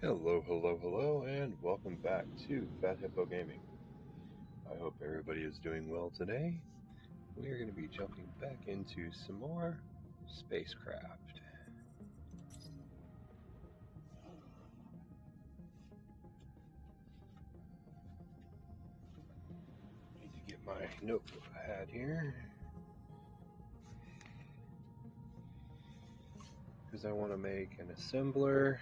Hello, hello, hello, and welcome back to Fat Hippo Gaming. I hope everybody is doing well today. We are going to be jumping back into some more Spacecraft. Need to get my notebook I had here, because I want to make an assembler,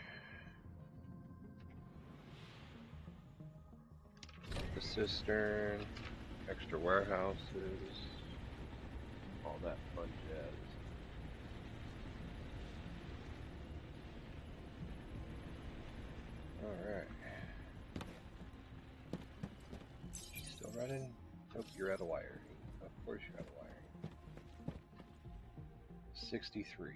a cistern, extra warehouses, all that fun jazz. Alright. Still running? Nope, you're out of wiring. Of course you're out of wiring. 63.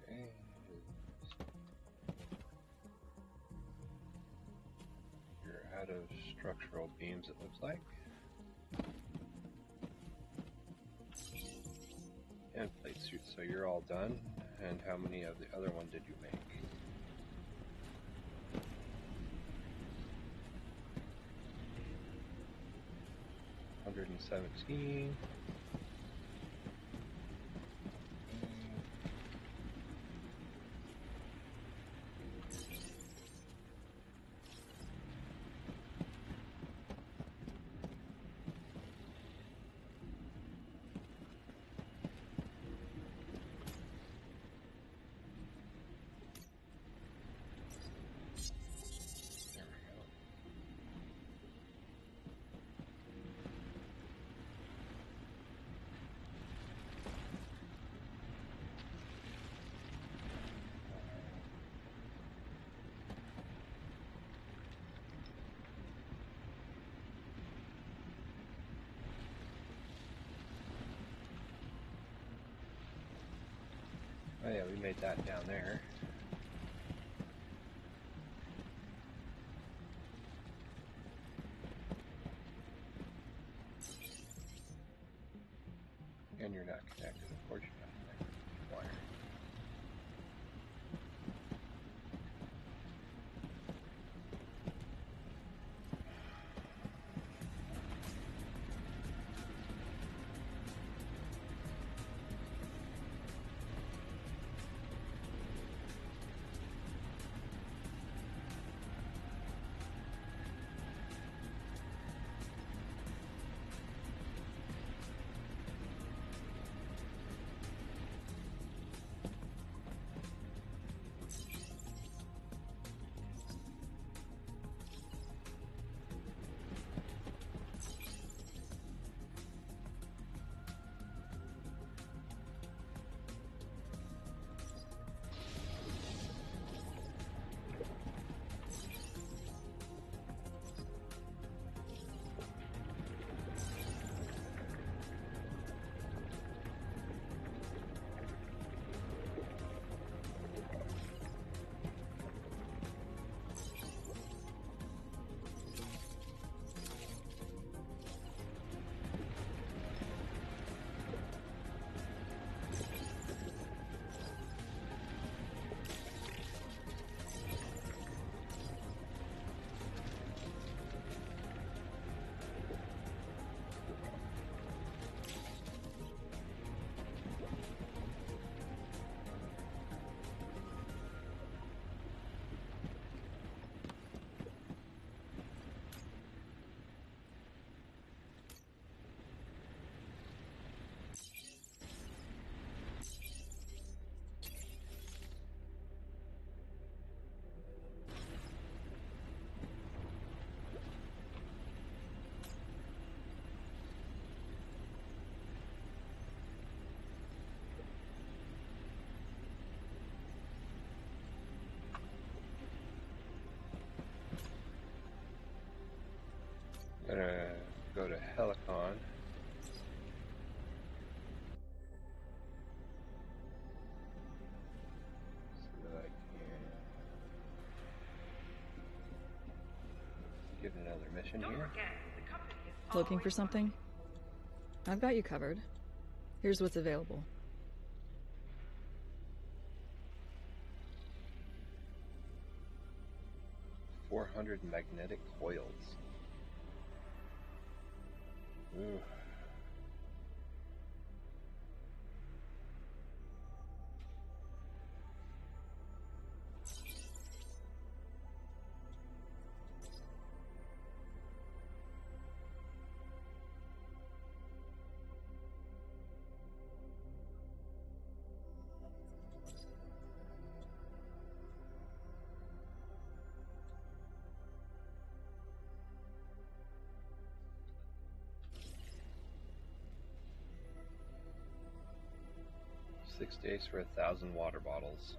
Okay. You're out of structural beams, it looks like. And plate suit, so you're all done. And how many of the other one did you make? $117. There we go. Oh yeah, we made that down there. And you're not connected, of course you're not connected. Wire. I'm gonna go to Helicon. So that I can get another mission Don't here. forget, the company is Looking for something? I've got you covered. Here's what's available. $400 magnetic coils. Ooh. $6 days for 1,000 water bottles.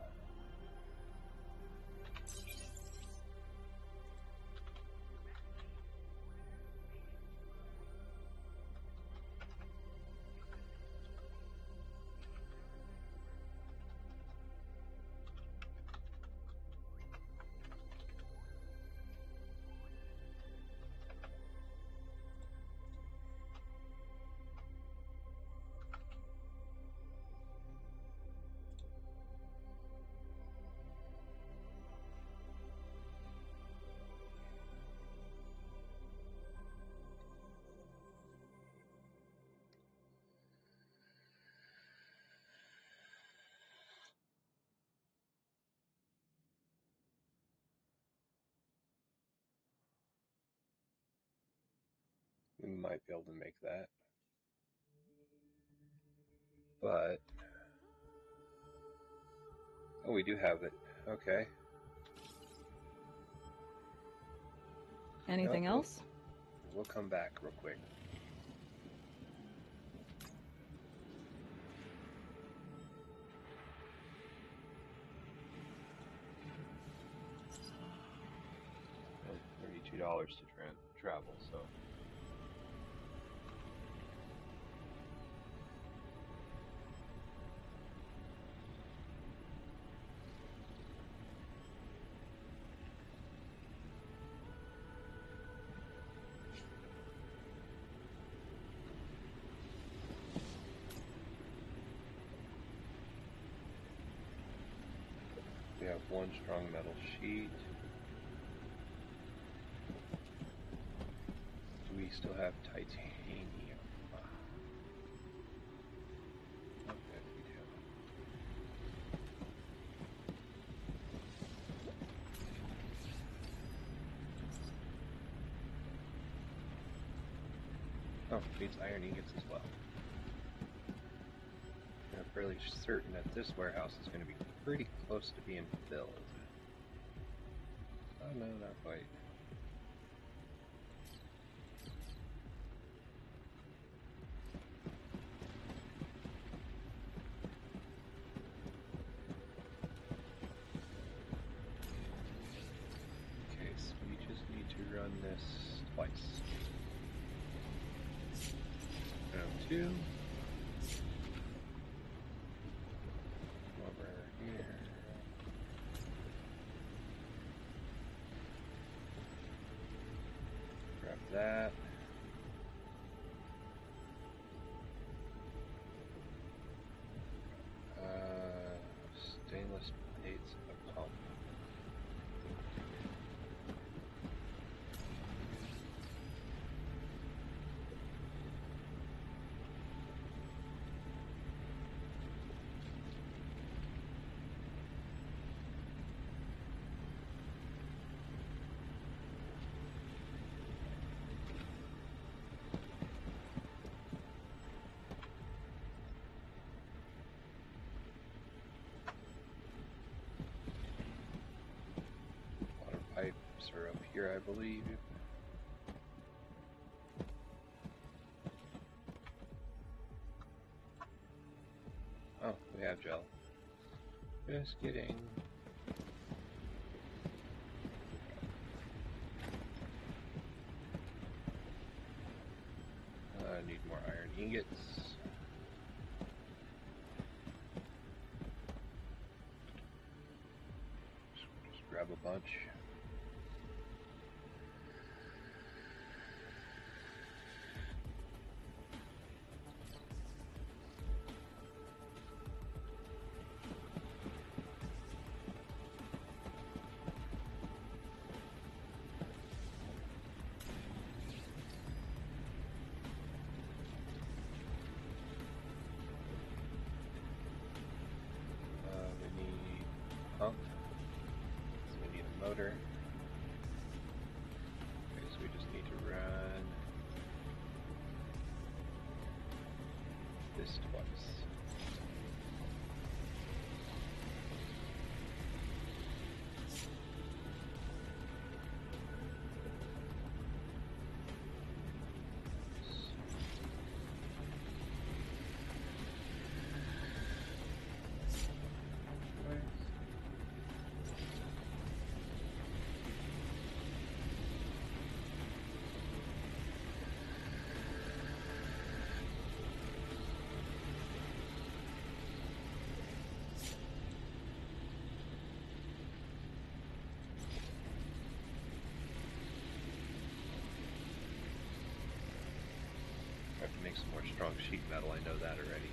We might be able to make that. But oh, we do have it. Okay. Anything else? We'll come back real quick. $32 to travel, so. We have one strong metal sheet. Do we still have titanium? Okay, we do. Oh, needs iron ingots as well. I'm fairly certain that this warehouse is going to be pretty close to being filled. Oh no, not quite. Okay, so we just need to run this twice. Round 2. Over here. Grab that. Stainless plates of pump. Pipes are up here, I believe. Oh, we have gel. Just kidding. I need more iron ingots. Just grab a bunch. some more strong sheet metal, I know that already.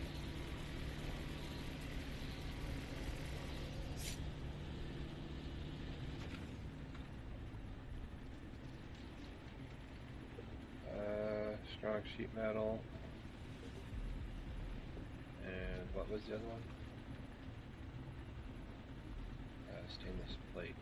Strong sheet metal. And what was the other one? Stainless plate.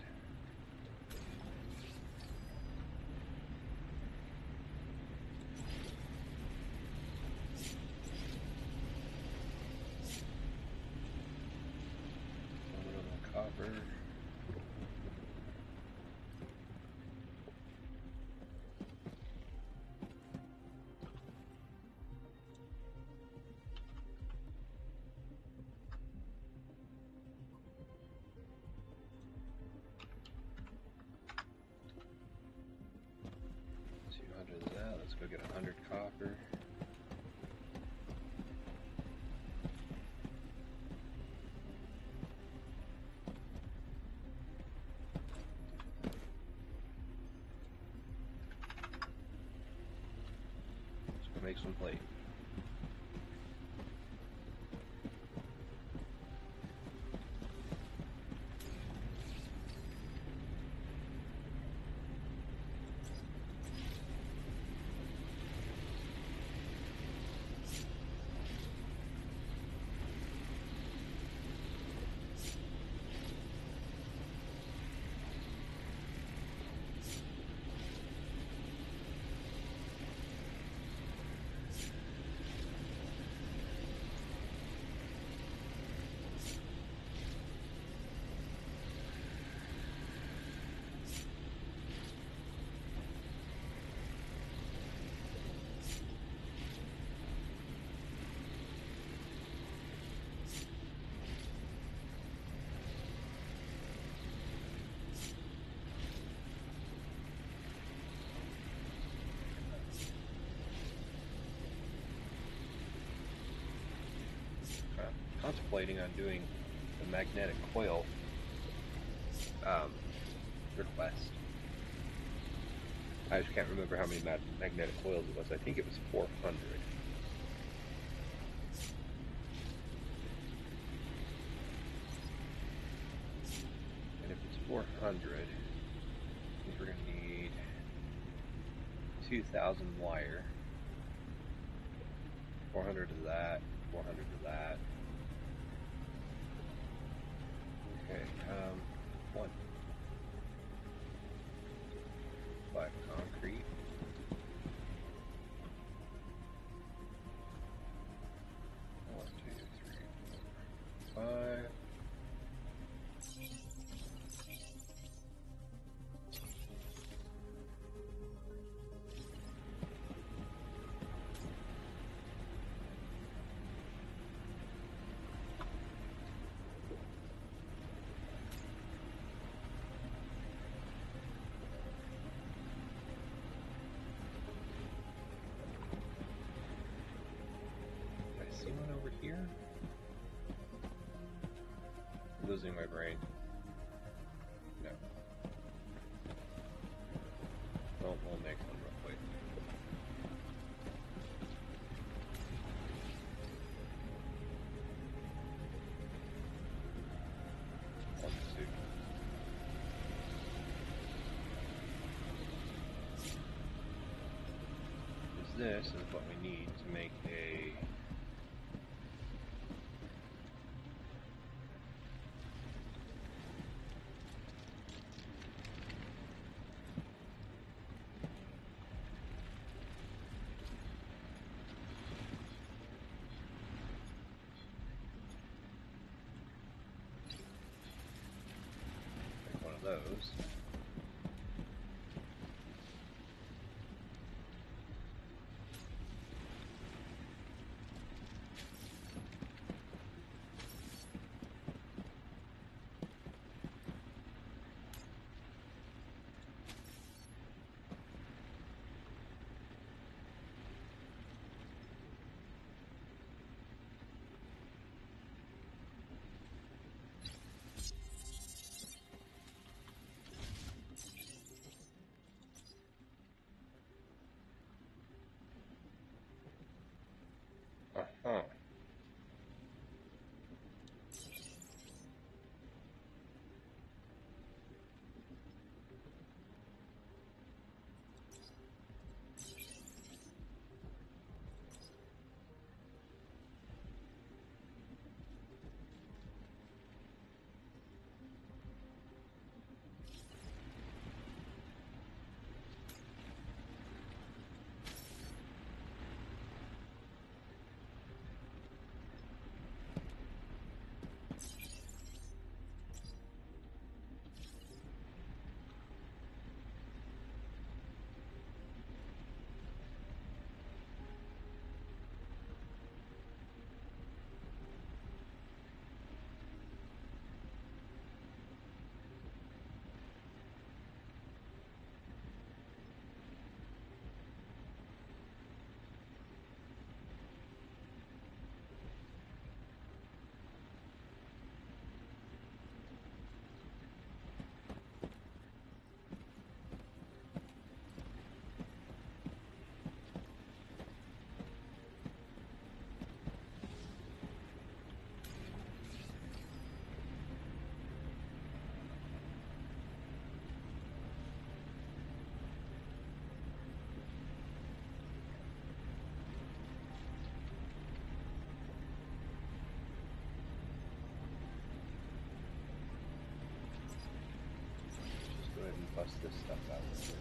Aluminum, copper. Of that. Let's go get 100 copper. Let's go make some plate. Contemplating on doing the magnetic coil request. I just can't remember how many magnetic coils it was. I think it was 400. And if it's 400, we're going to need 2,000 wire. 400 of that, 400 of that. Okay, 5 concrete. 1, 2, 3, 4, 5. See one over here? Losing my brain. No. We'll make one real quick. One, two. This is what we need to make a those. bust this stuff out with it.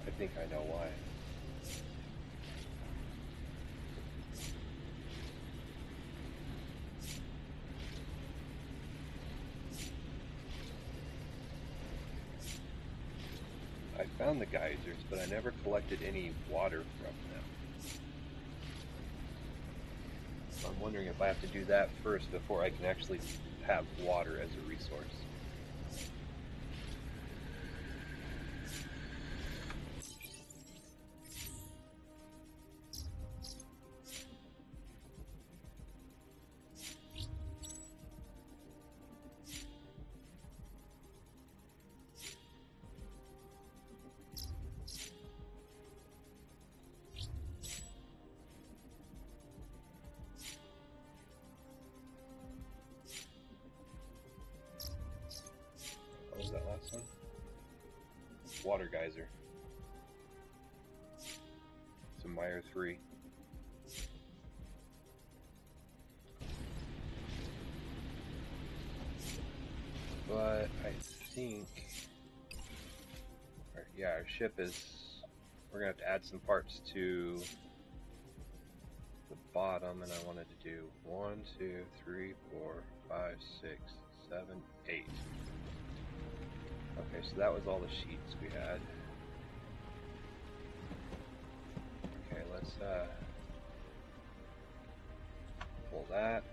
I think I know why. I found the geysers, but I never collected any water from them. So I'm wondering if I have to do that first before I can actually have water as a resource. What was that last one? Water geyser. It's a Meyer 3. But I think, yeah, our ship is, we're going to have to add some parts to the bottom, and I wanted to do 1, 2, 3, 4, 5, 6, 7, 8. Okay, so that was all the sheets we had. Okay, let's pull that.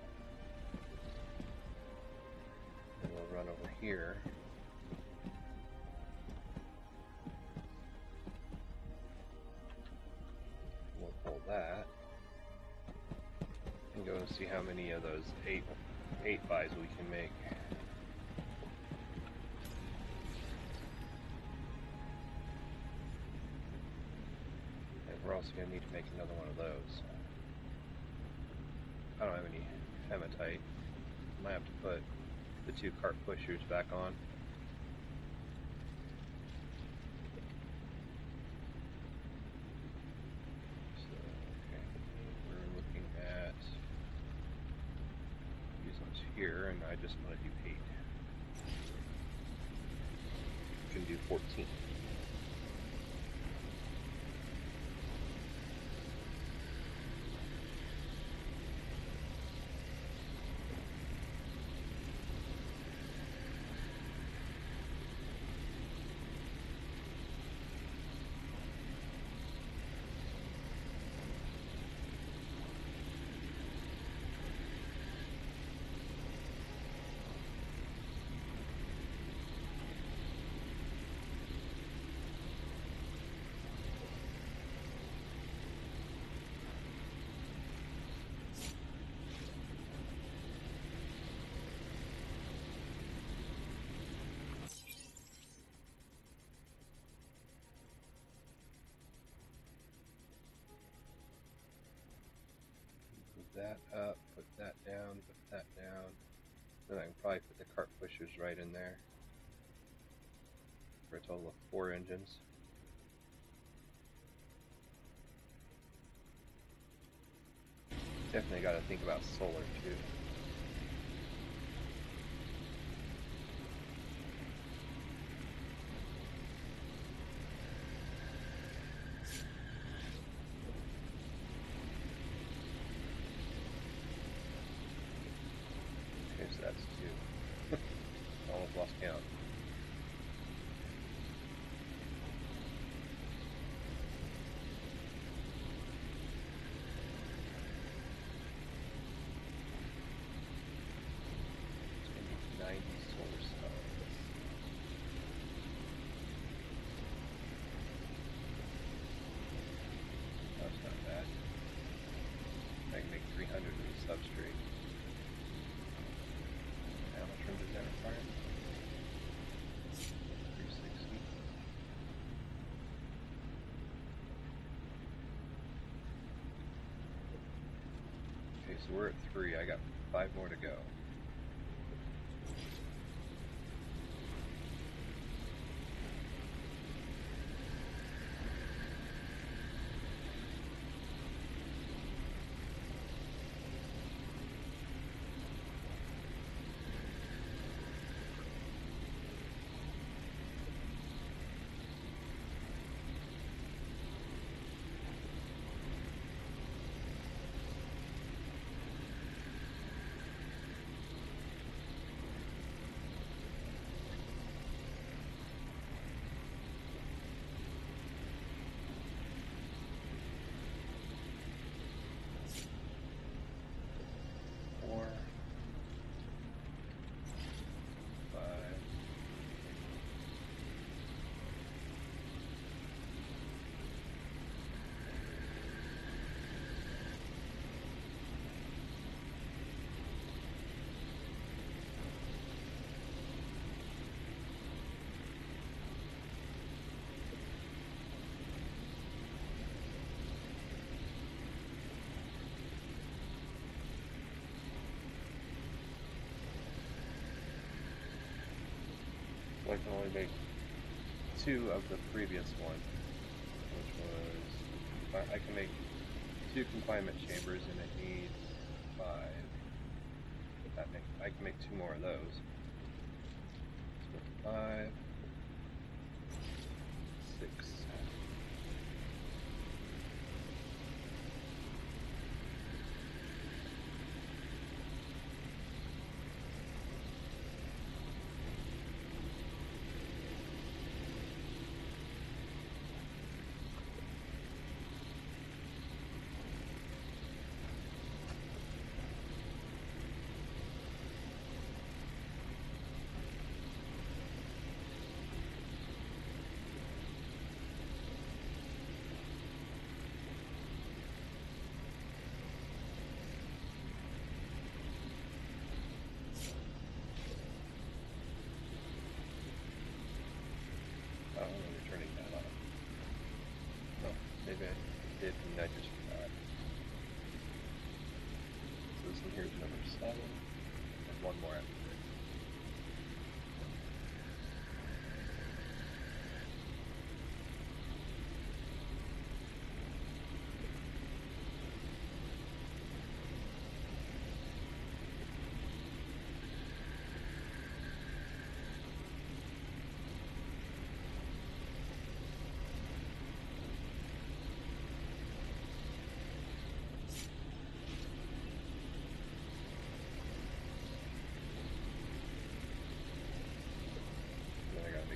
And we'll run over here. We'll pull that. And go and see how many of those 8 buys we can make. We're also going to need to make another one of those. I don't have any hematite. Might have to put the 2 cart pushers back on. So, okay, we're looking at these ones here, and I just want to do 8. We can do 14. That up, put that down, put that down. Then I can probably put the cart pushers right in there for a total of 4 engines. Definitely got to think about solar too. Okay, so that's 2. Almost lost count. Okay, so we're at 3. I got 5 more to go. So I can only make 2 of the previous one, which was, I can make 2 confinement chambers and it needs 5. I can make 2 more of those. So 5, 6. Turning that off. Oh, maybe I did and I just forgot. So this one here is number 7, and 1 more after it.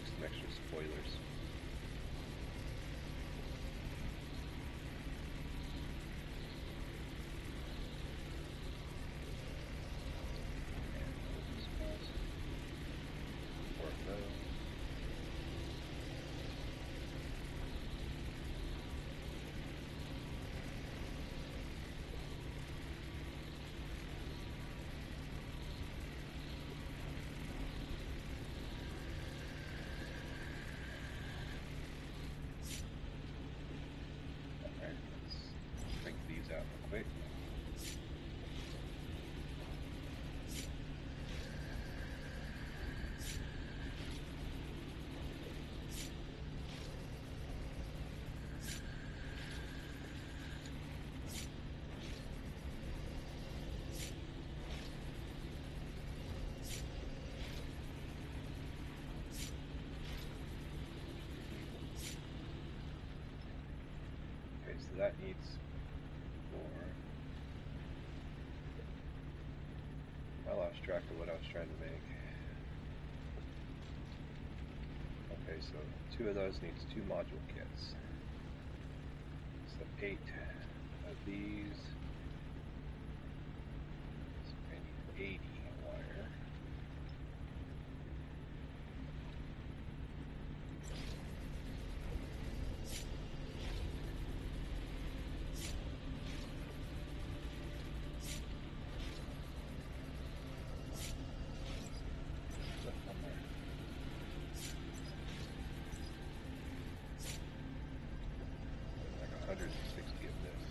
Some extra spoilers. Out real quick. Okay, so that needs 4. I lost track of what I was trying to make. Okay, so 2 of those needs 2 module kits. So 8 of these. So I need 80 wire. Like 160 of this.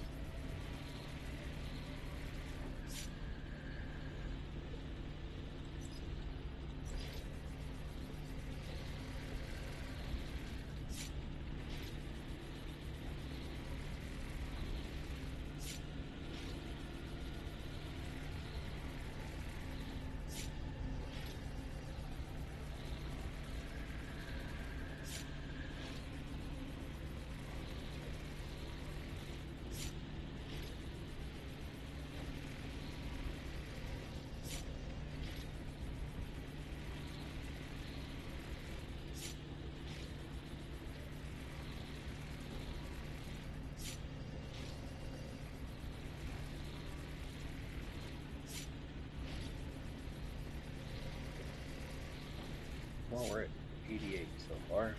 far.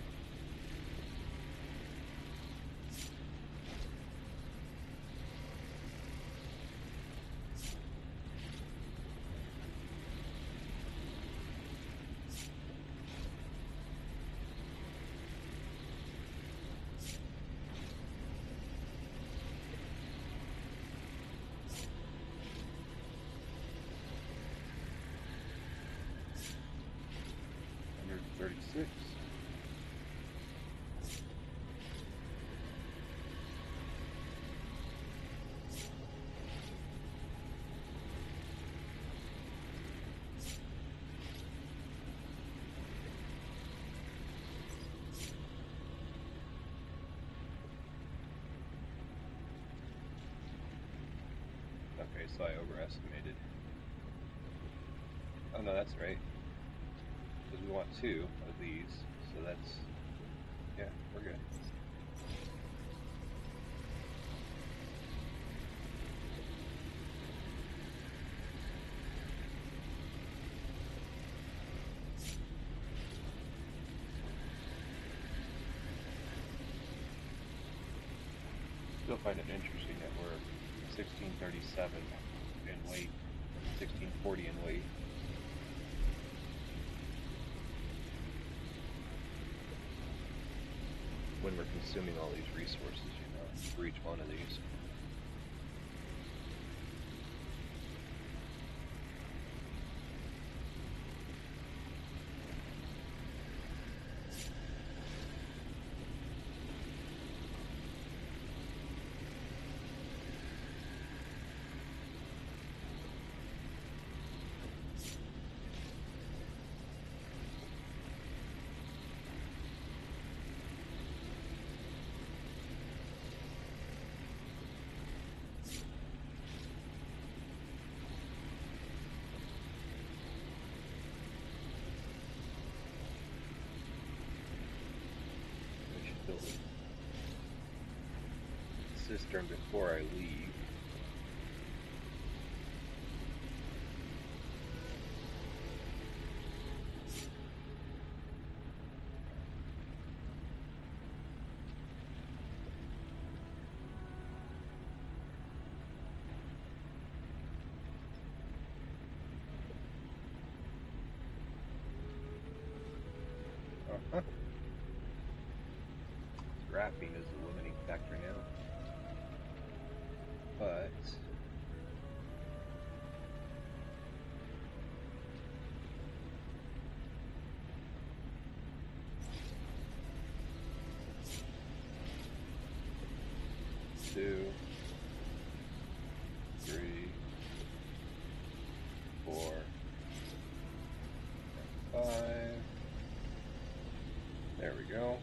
Under 36. Okay, so I overestimated. Oh no, that's right. Because we want 2 of these, so that's, yeah, we're good. Still find it interesting that we're 1637 in weight, 1640 in weight. When we're consuming all these resources, you know, for each one of these. Build a cistern before I leave. Uh-huh. Graphene is the limiting factor now. But two, 3, 4, 5. There we go.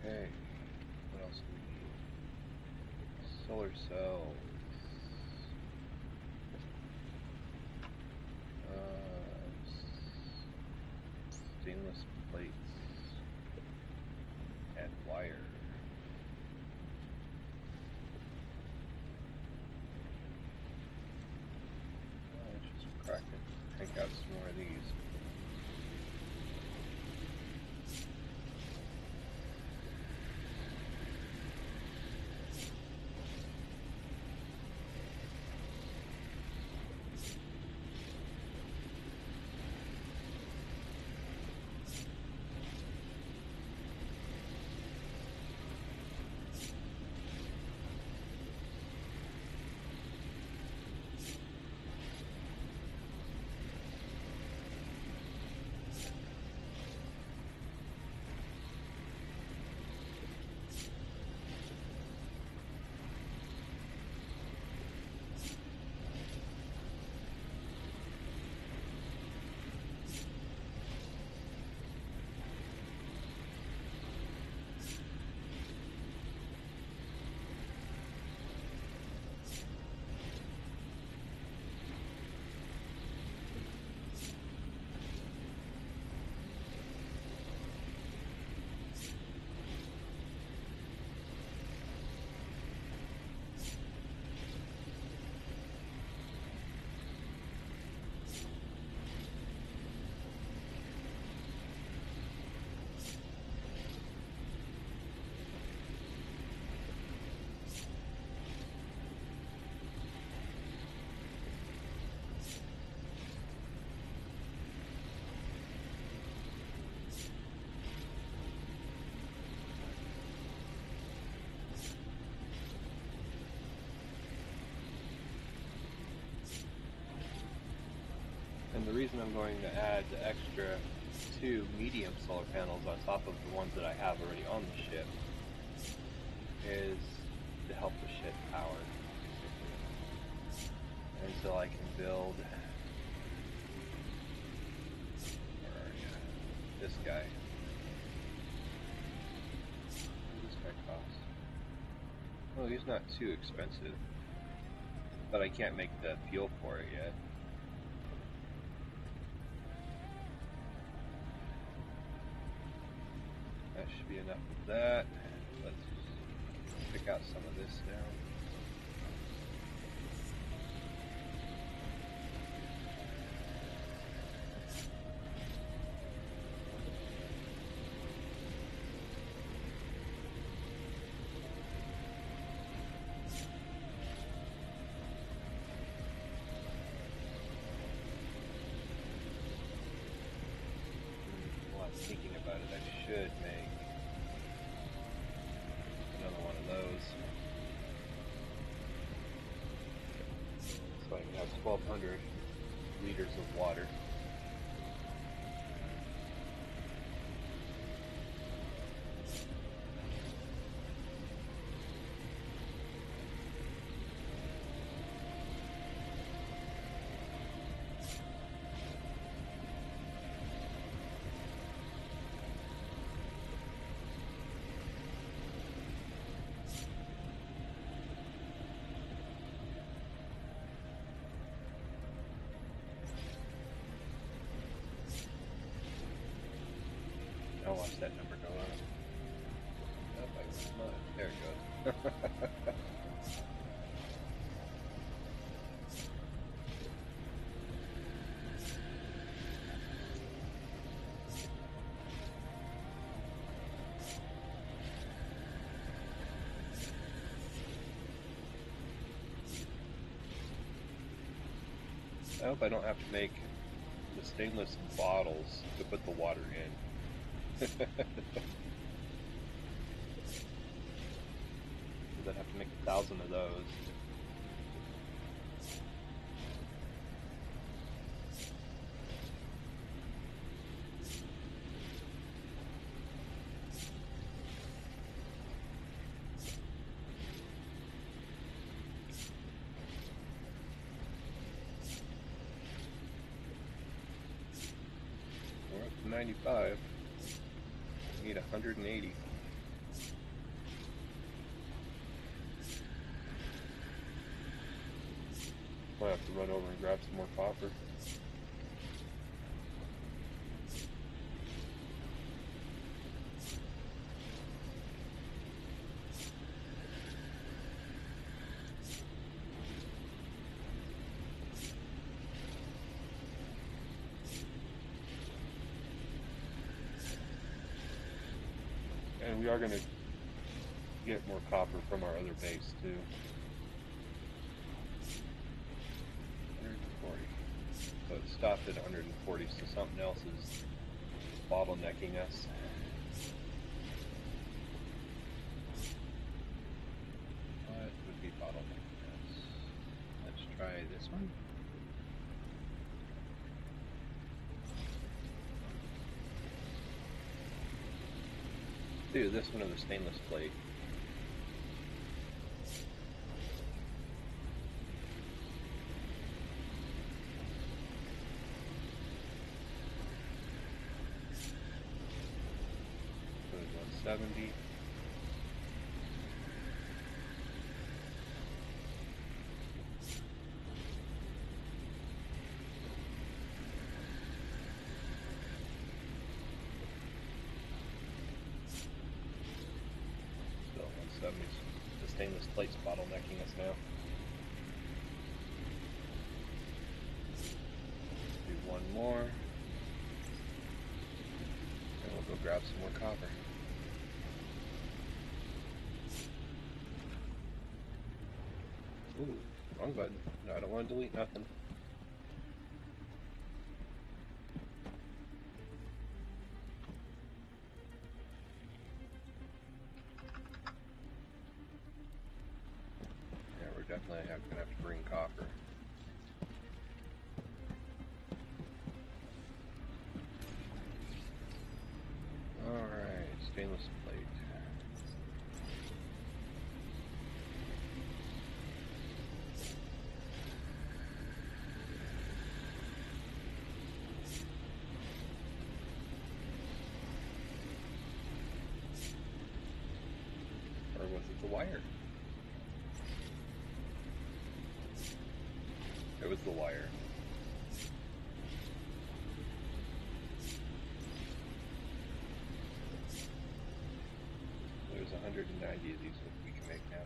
Okay, what else do we need? Solar cells. Stainless plates. And wire. Let's just crack it. Crank out some more of these. the reason I'm going to add the extra 2 medium solar panels on top of the ones that I have already on the ship is to help the ship power, basically. Until I can build this guy. What does this guy cost? Well, he's not too expensive, but I can't make the fuel for it yet. That should be enough of that. Let's pick out some of this now. Thinking about it, I should make another one of those so I can have 1,200 liters of water. I'll watch that number go up. Nope, I will not. There it goes. I hope I don't have to make the stainless bottles to put the water in. Because I'd have to make 1,000 of those. We're up to 95. Need 180. Might have to run over and grab some more copper. And we are going to get more copper from our other base too. 140. So it stopped at 140, so something else is bottlenecking us. What would be bottlenecking us? Let's try this one. Do this one of the stainless plate. Put it 170. The stainless plate's bottlenecking us now. Do one more. And we'll go grab some more copper. Ooh, wrong button. No, I don't want to delete nothing. Definitely going to have to bring copper. stainless plate. Or was it the wire? It was the wire. There's 190 of these we can make now.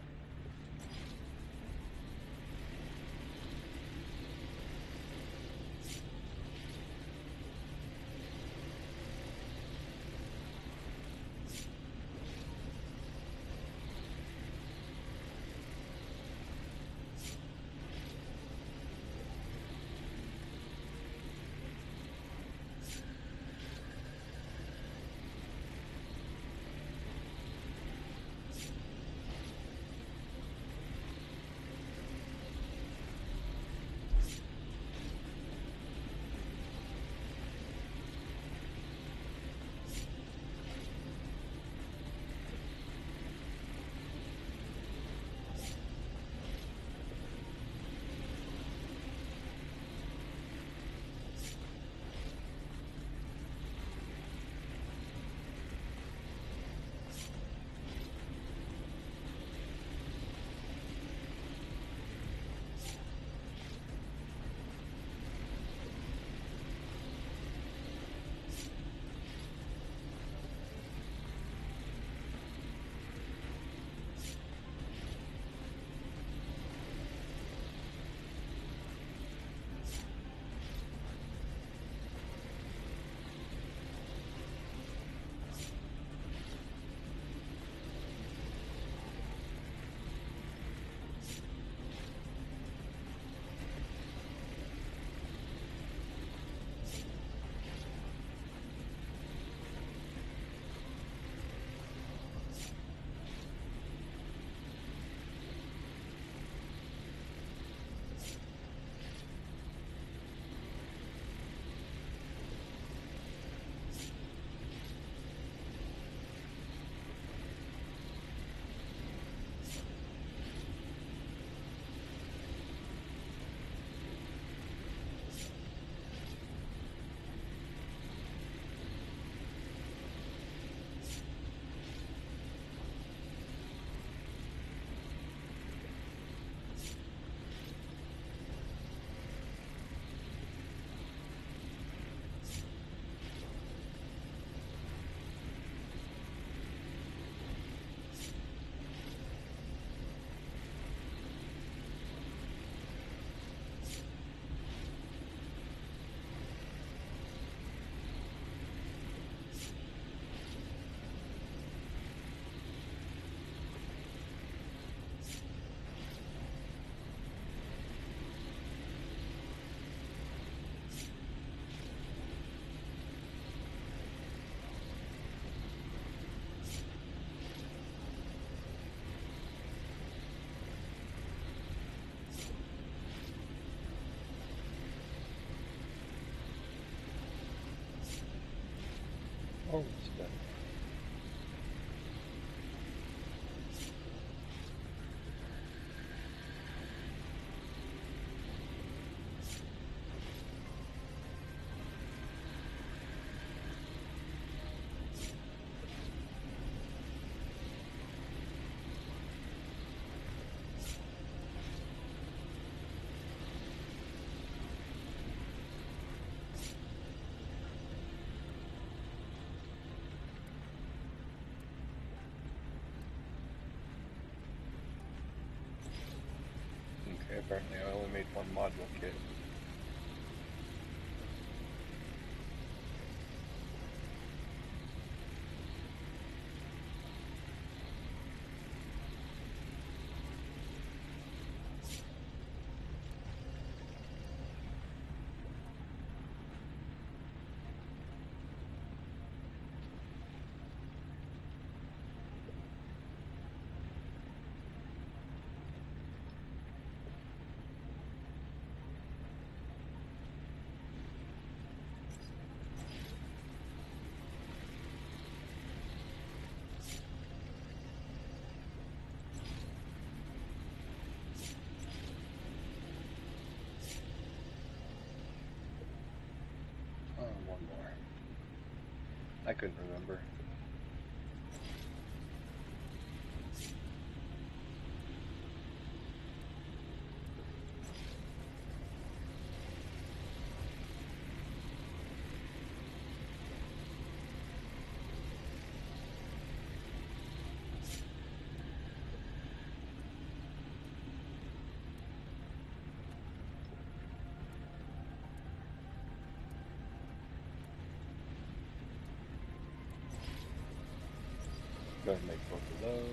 Oh, it's done. Okay, apparently I only made one module kit. I couldn't remember. Go ahead and make both of those.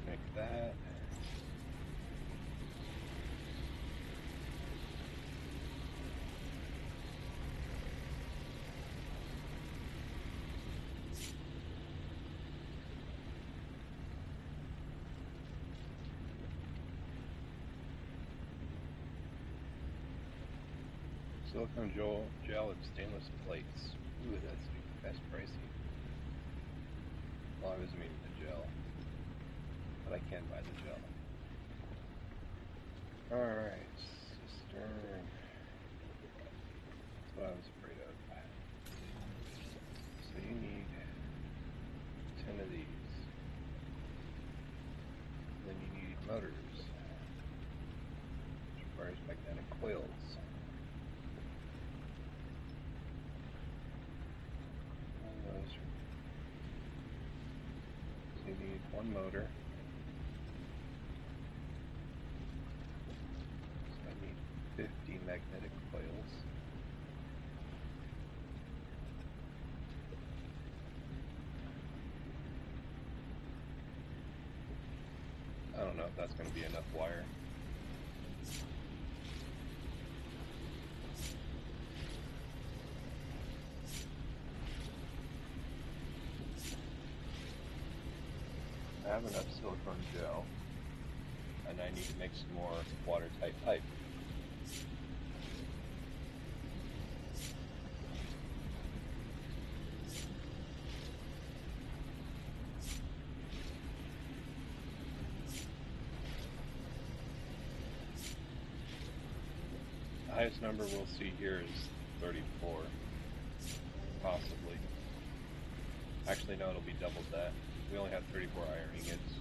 Make that. Silicone gel and stainless plates. Ooh, that's pricey. Well, I was meaning the gel, but I can buy the gel. Alright, cistern. That's what I was afraid of. So you need 10 of these. Then you need motors, which requires magnetic coils. So you need one motor. So I need 50 magnetic coils. I don't know if that's going to be enough wire. I have enough silicone gel, and I need to make some more watertight pipe. The highest number we'll see here is 34, possibly. Actually, no, it'll be double that. We only have 34 iron ingots.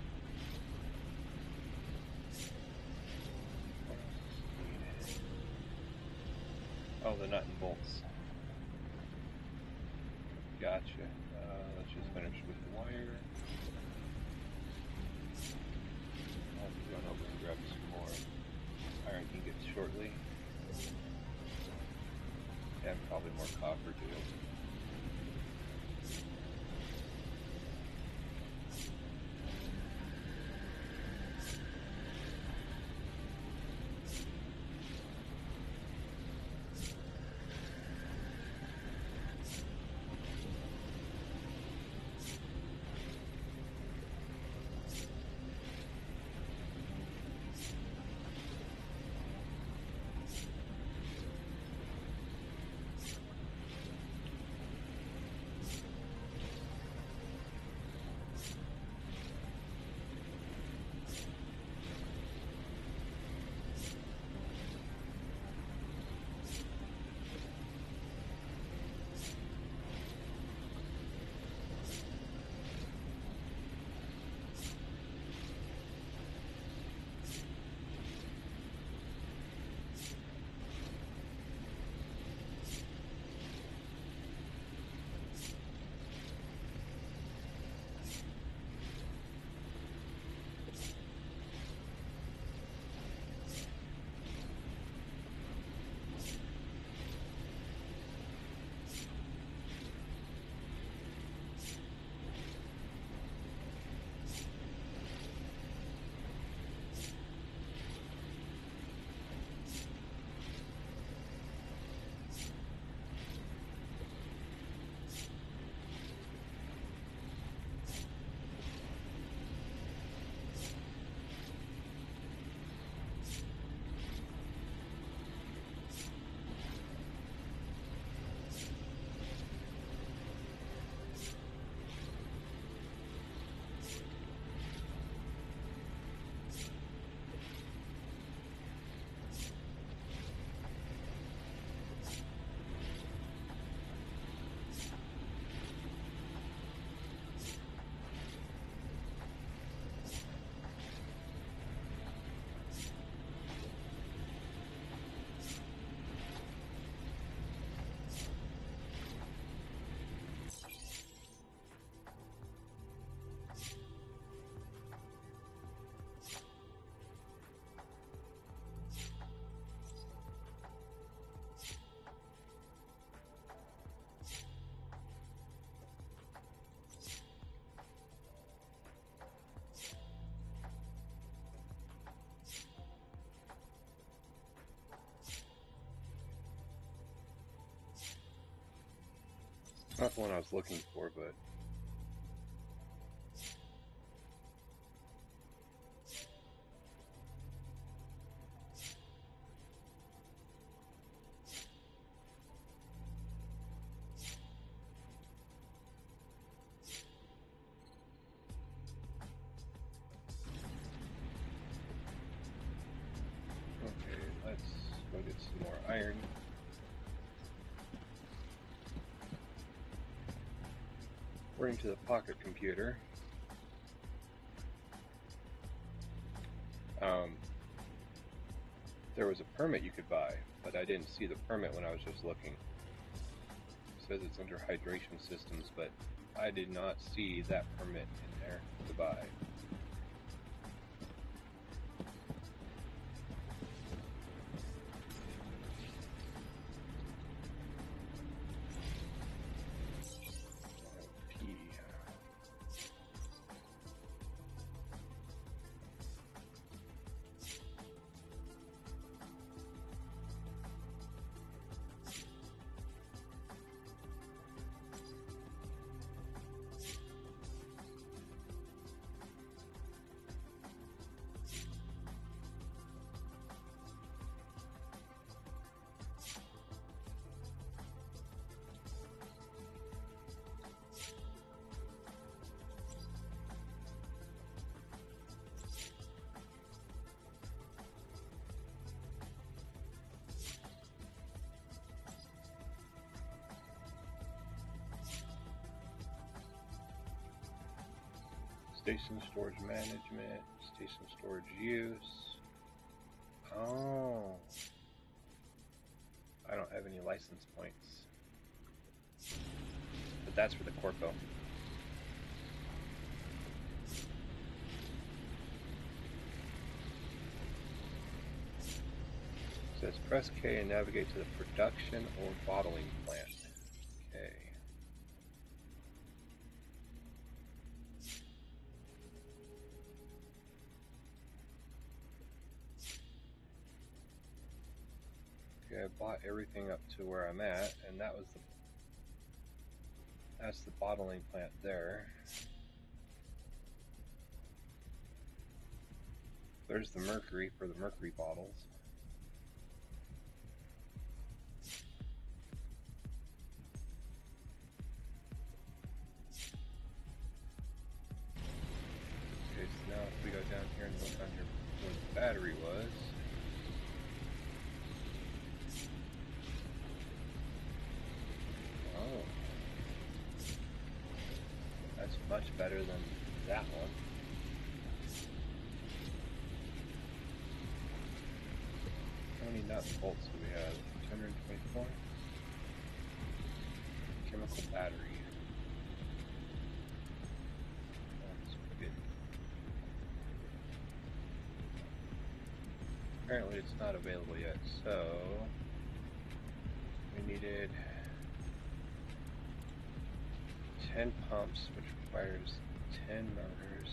Oh, the nut and bolts. Gotcha. Let's just finish with the wire. I'll have to run over and grab some more iron ingots shortly. And probably more copper too. Not the one I was looking for, but okay, let's go get some more iron. According to the pocket computer, there was a permit you could buy, but I didn't see the permit when I was just looking. It says it's under hydration systems, but I did not see that permit in there to buy. Station storage management, station storage use. Oh, I don't have any license points, but that's for the Corpo. It says press K and navigate to the production or bottling plant. Okay. Okay, I bought everything up to where I'm at, and that's the bottling plant there. There's the mercury for the mercury bottles. Okay, so now if we go down here and look under where the battery was. Oh. That's much better than that one. How many nuts and bolts do we have? 224? Chemical battery. That's pretty good. Apparently it's not available yet, so we needed 10 pumps, which requires 10 motors.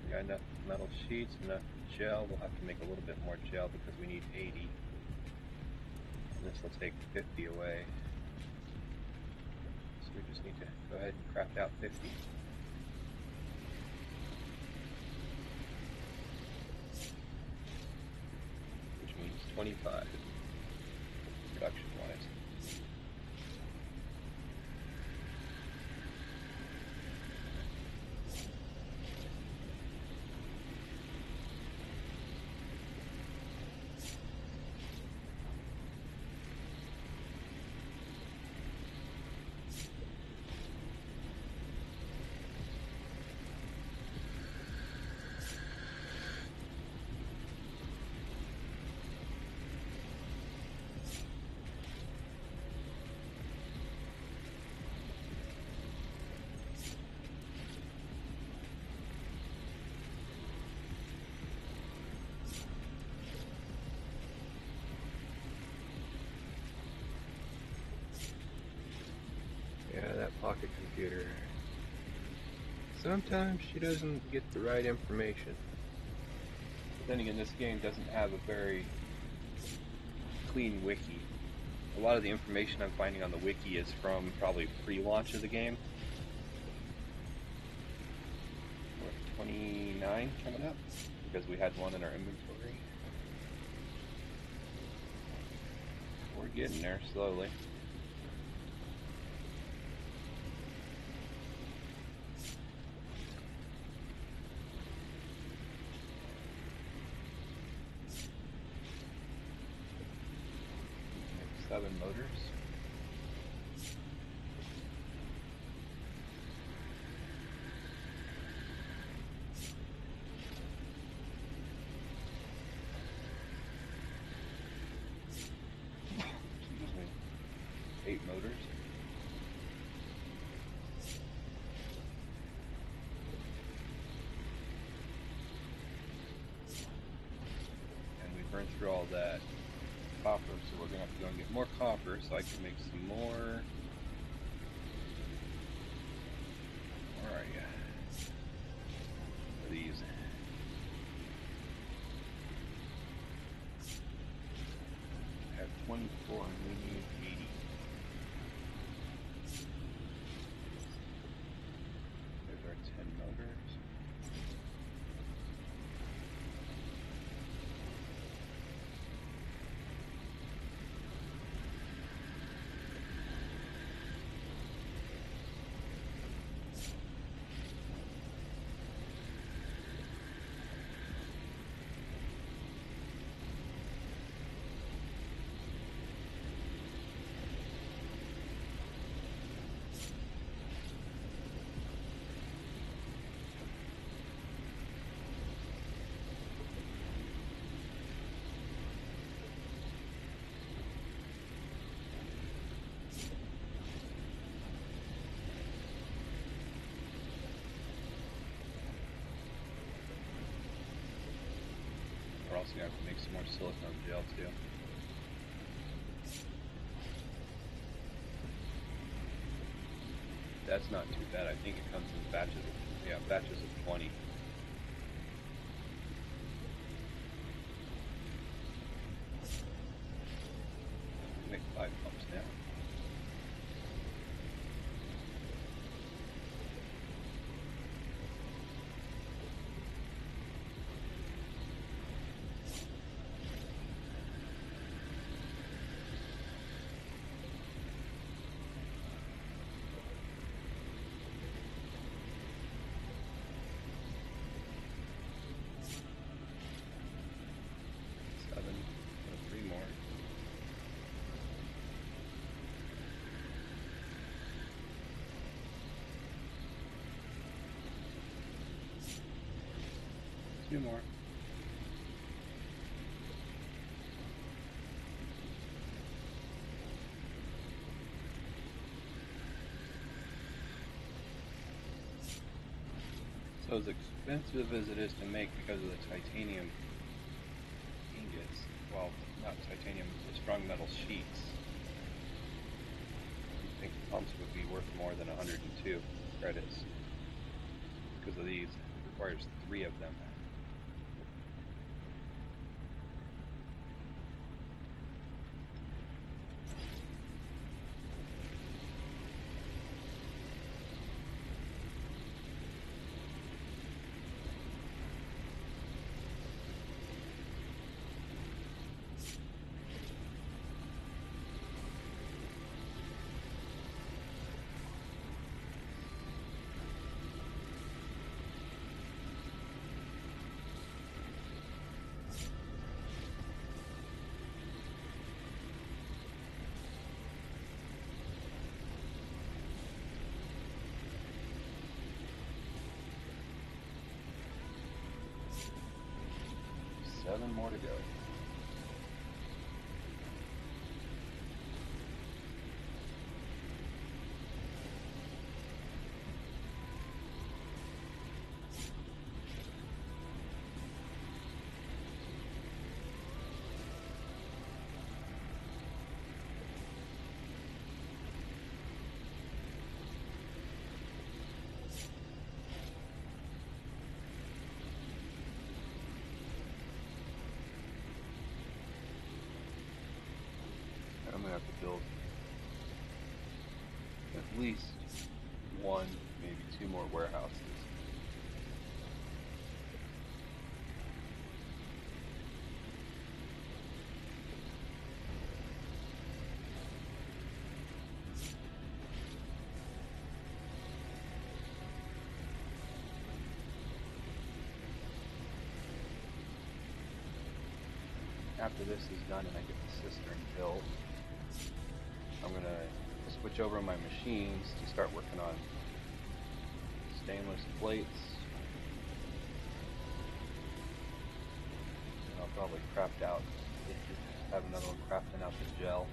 We got enough metal sheets, enough gel. We'll have to make a little bit more gel because we need 80. And this will take 50 away. So we just need to go ahead and craft out 50. Which means 25 production-wise. Yeah, that pocket computer. Sometimes she doesn't get the right information. But then again, this game doesn't have a very clean wiki. A lot of the information I'm finding on the wiki is from probably pre-launch of the game. We're at 29 coming up because we had one in our inventory. We're getting there slowly. Seven motors. Excuse me. 8 motors. And we burned through all that copper, so we're gonna have to go and get more copper so I can make some more. Where are you? What are these? I have 24 and we need 80. There's our 10 motors. We're also going to have to make some more silicone gel too. That's not too bad. I think it comes in batches of, batches of 20. Make 5 pumps now. Two more. So as expensive as it is to make because of the titanium ingots, well, not titanium, the strong metal sheets, I think the pumps would be worth more than 102 credits because of these. It requires 3 of them. Seven more to go. have to build at least one, maybe two more warehouses. After this is done and I get the cistern built, I'm going to switch over on my machines to start working on stainless plates. And I'll probably craft out, have another one crafting out the gel.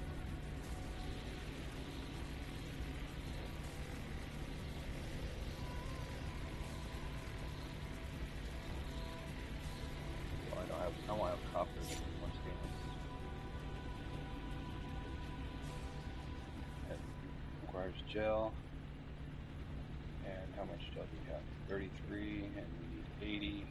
Well, I won't have copper. Requires gel, and how much gel do we have? 33, and we need 80.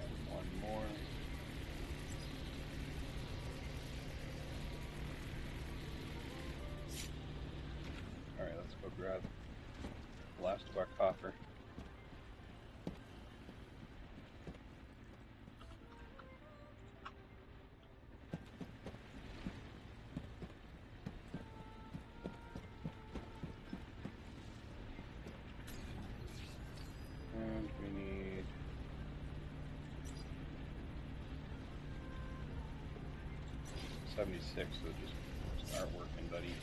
And one more. Alright, let's go grab the last of our copper. And we need 76, so just start working, buddy.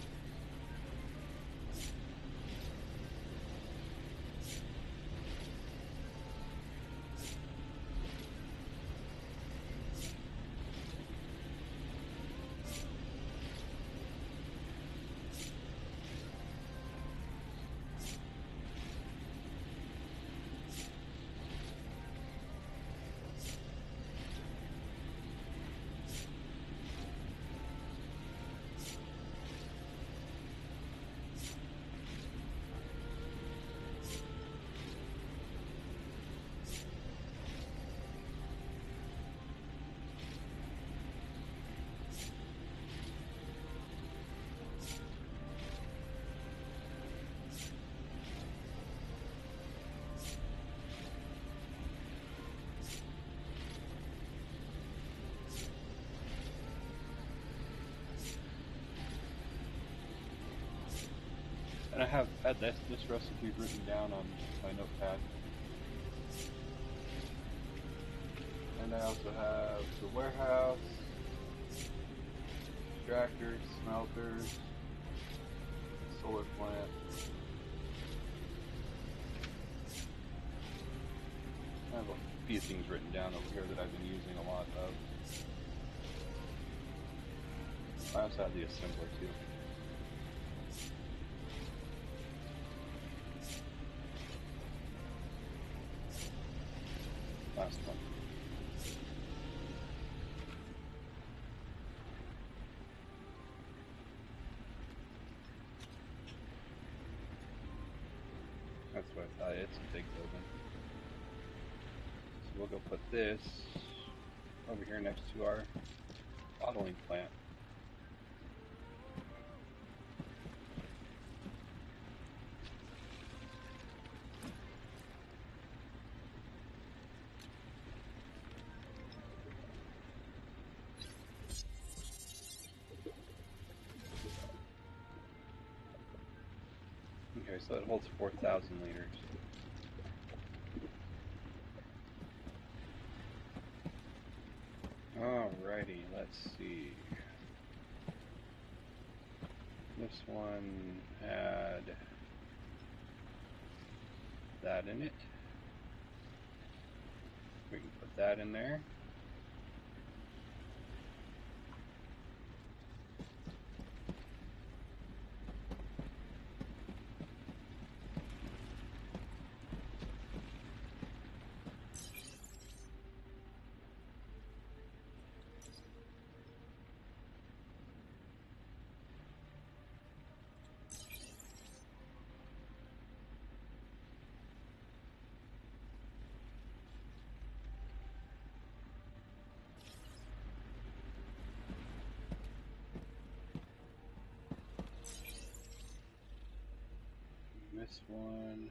And I have had this recipe written down on my notepad. And I also have the warehouse, extractors, smelters, solar plant. I have a few things written down over here that I've been using a lot of. I also have the assembler too. Last one. That's what I thought. It's a big building. So we'll go put this over here next to our bottling plant. Okay, so it holds 4,000 liters. Alrighty, let's see. This one had that in it. We can put that in there. this one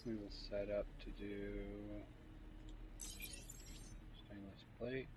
we will set up to do stainless plate.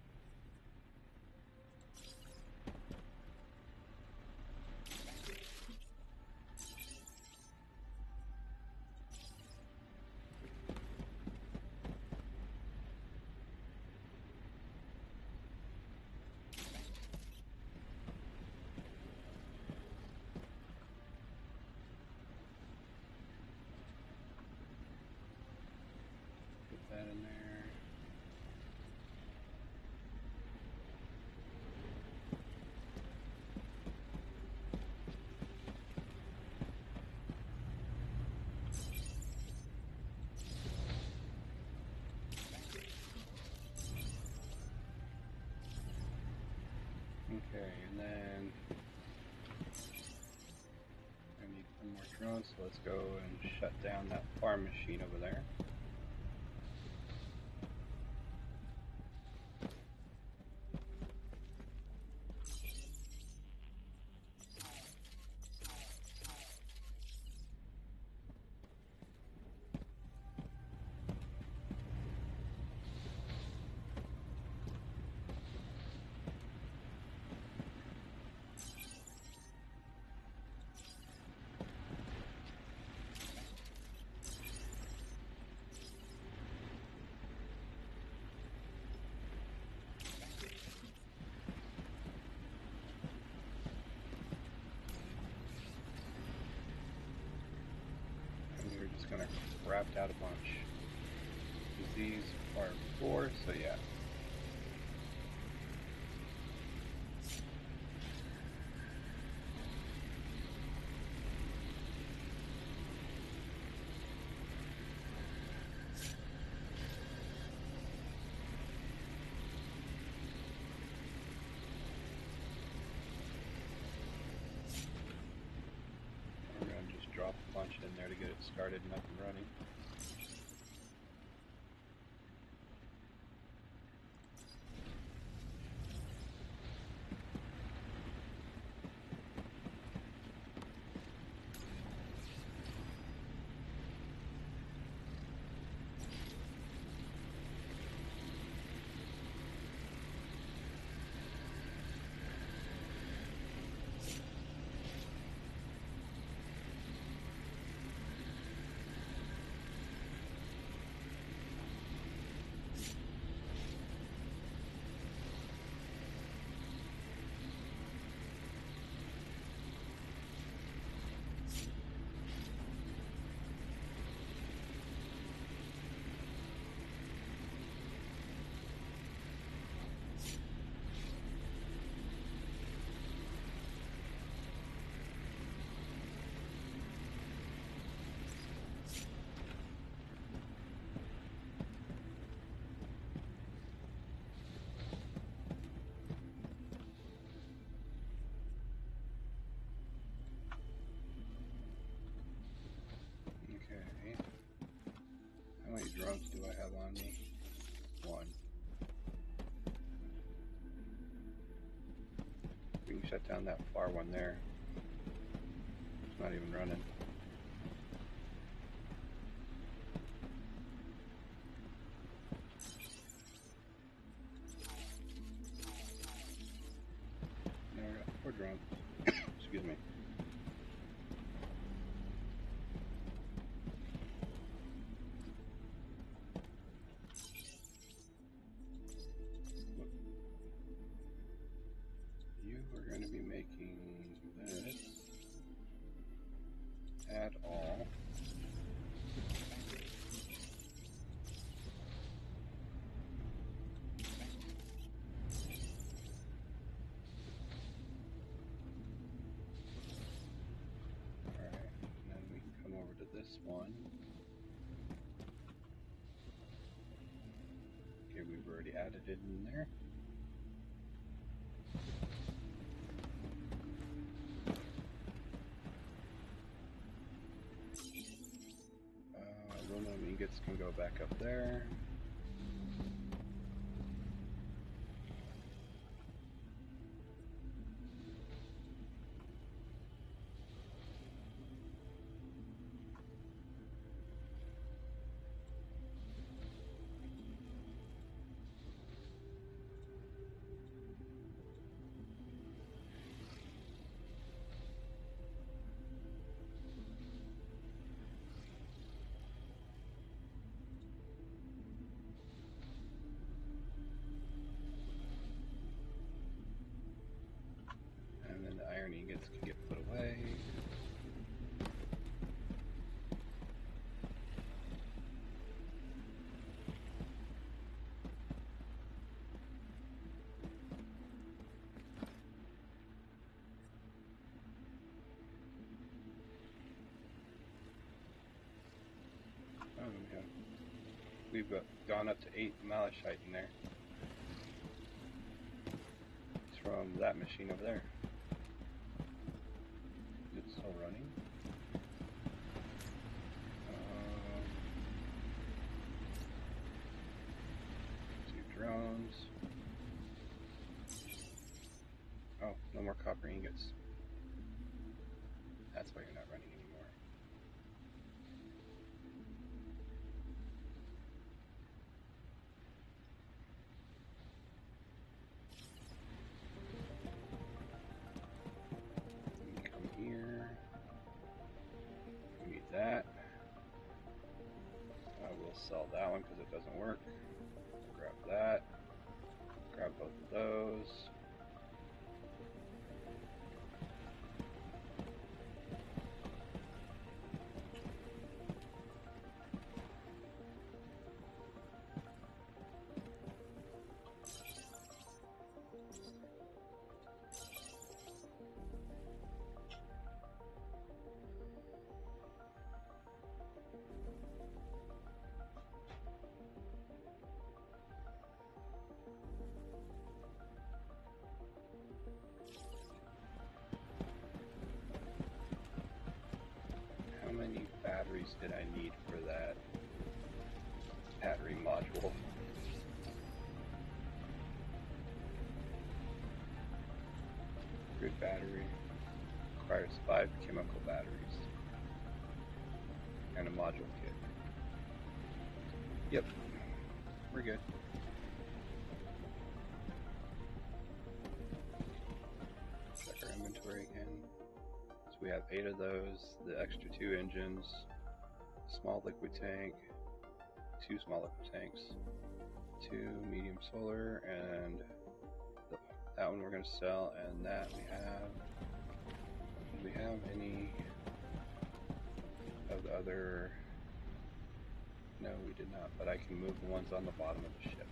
That in there. Okay, and then I need one more drone, so let's go and shut down that farm machine over there. Gonna craft out a bunch. These are 4, so yeah. We're gonna just drop a bunch in there to get it started and up and running. How many drones do I have on me? 1. We can shut down that far one there. It's not even running. Now we got 4 drones. Excuse me. You are going to be making this. Add all. Alright, and then we can come over to this one. Okay, we've already added it in there. Aluminum ingots can go back up there. Rockets can get put away. Oh, yeah. We've gone up to 8 malachite in there. It's from that machine over there. Is it still running? Two drones. Oh, no more copper ingots. That's why you're not running anymore. Come here. We need that. I will sell that one because it doesn't work. Grab that. Grab both of those. How many batteries did I need for that battery module? Grid battery requires 5 chemical batteries and a module kit. Yep, we're good. Check our inventory again. So we have 8 of those, the extra 2 engines, small liquid tank, 2 small liquid tanks, 2 medium solar, and that one we're going to sell, and that we have. Do we have any of the other? No, we did not, but I can move the ones on the bottom of the ship.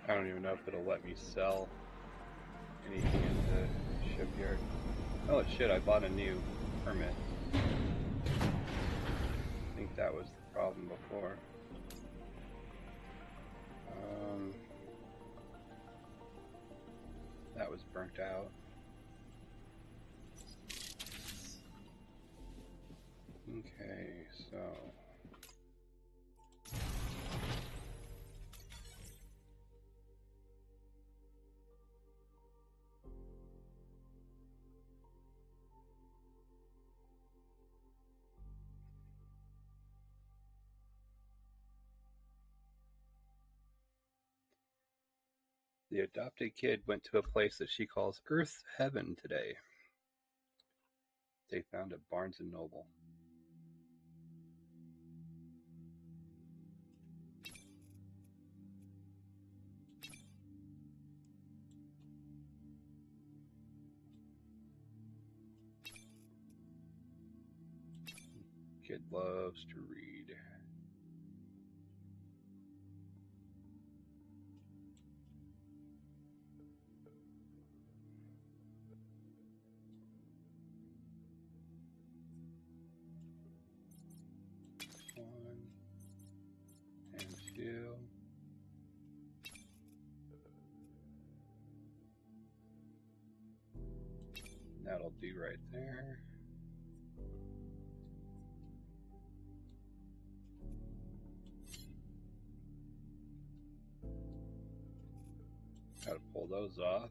I don't even know if it'll let me sell anything in the shipyard. Oh, it should. I bought a new permit. I think that was the problem before. was burnt out. Okay, so the adopted kid went to a place that she calls Earth Heaven today. They found at Barnes & Noble. Kid loves to read. One and two. That'll be right there. Gotta pull those off.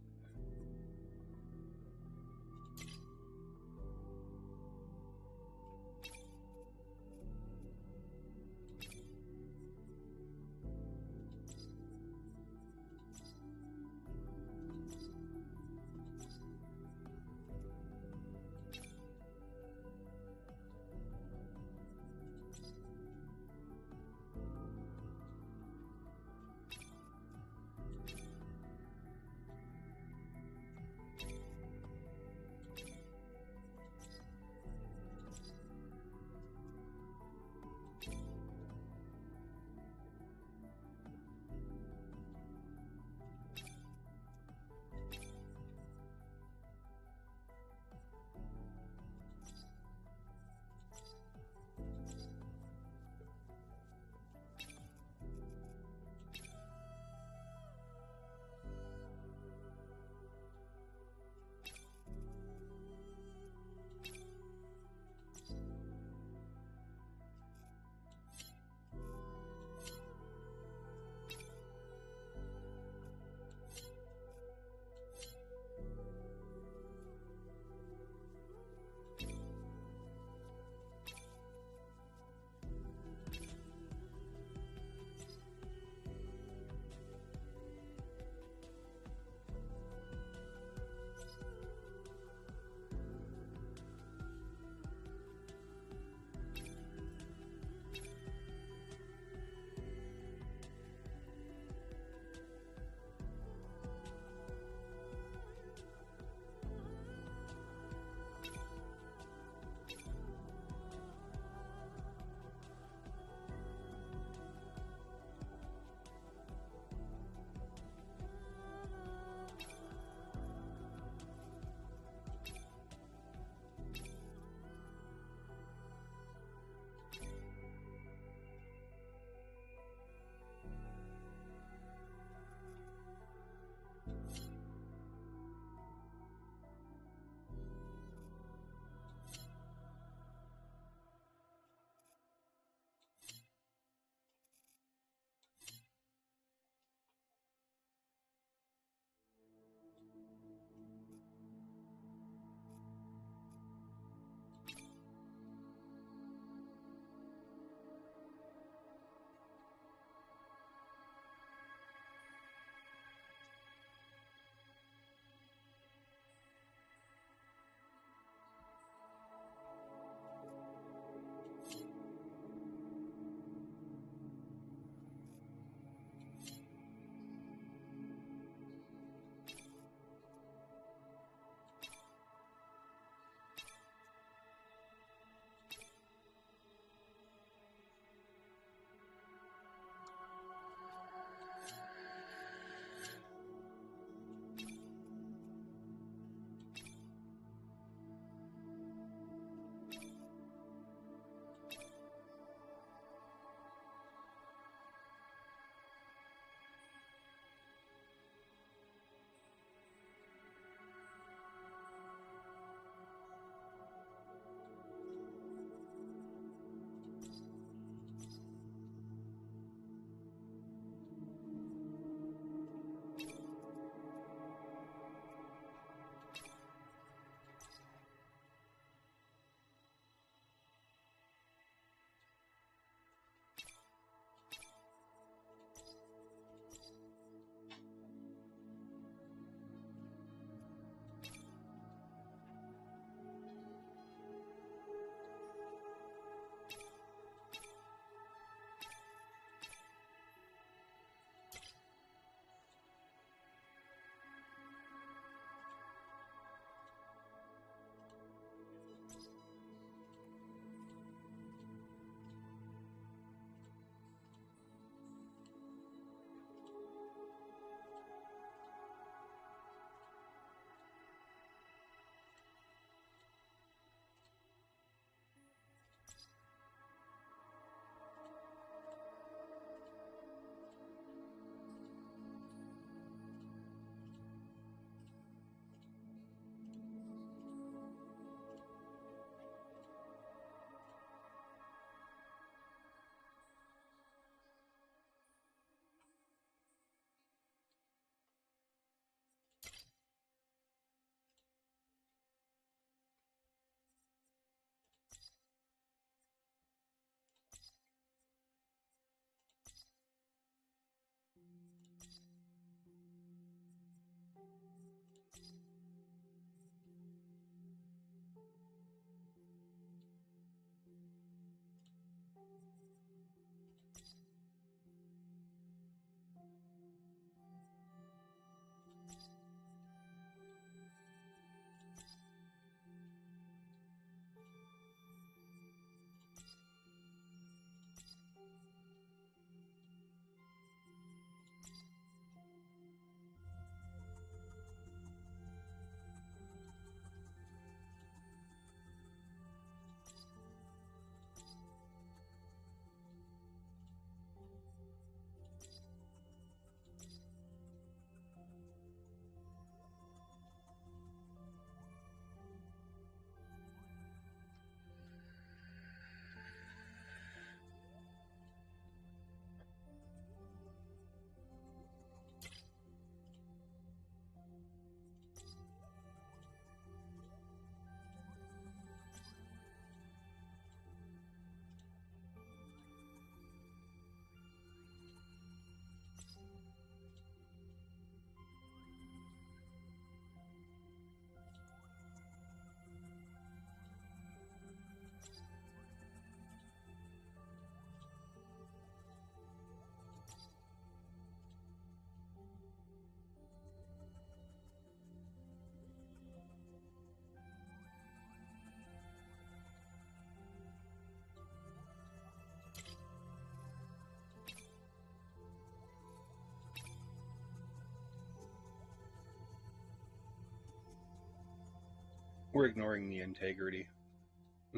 We're ignoring the integrity.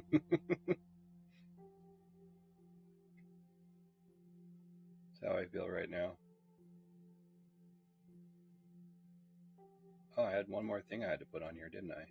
That's how I feel right now. Oh, I had one more thing I had to put on here, didn't I?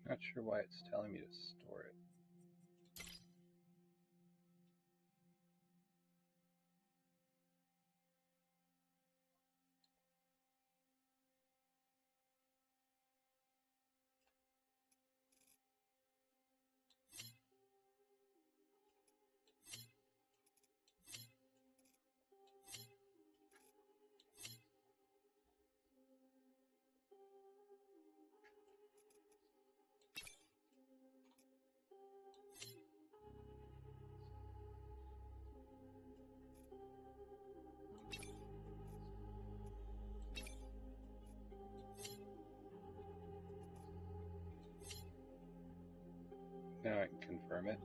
Not sure why it's telling me to store it. Now I can confirm it.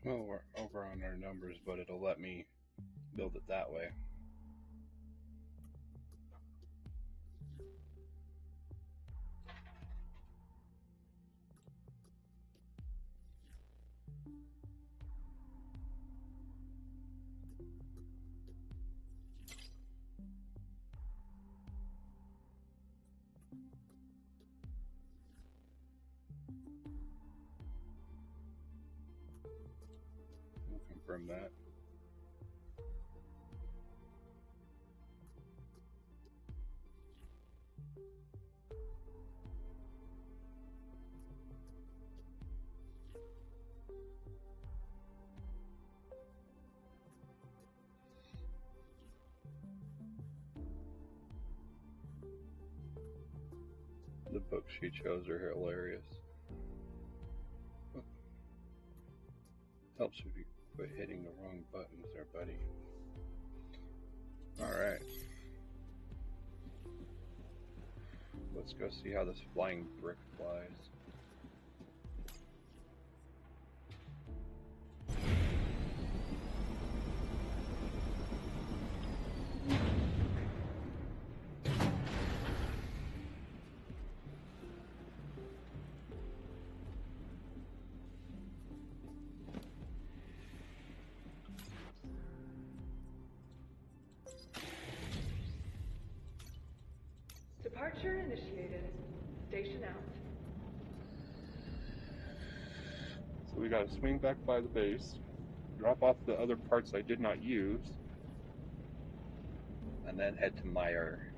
Well, we're over on our numbers, but it'll let me build it that way. We'll confirm that. The books she chose are hilarious. Helps if you quit hitting the wrong buttons there, buddy. Alright. Let's go see how this flying brick flies. Departure initiated. Station out. So we gotta swing back by the base, drop off the other parts I did not use, and then head to Meyer.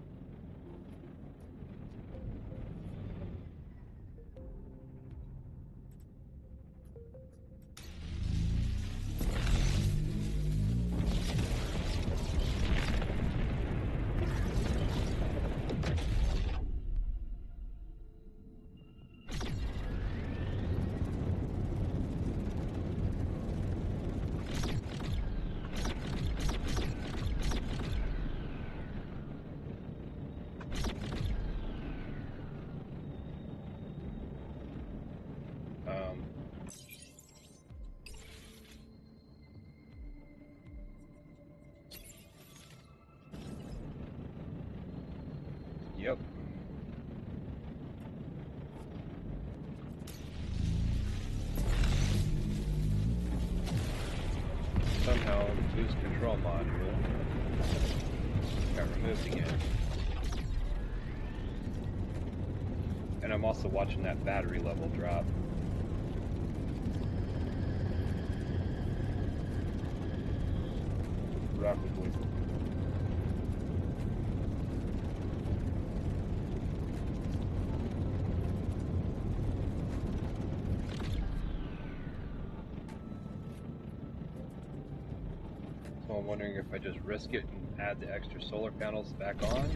Yep. Somehow lose control module. Got removed again. And I'm also watching that battery level drop. Rapidly. So I'm wondering if I just risk it and add the extra solar panels back on,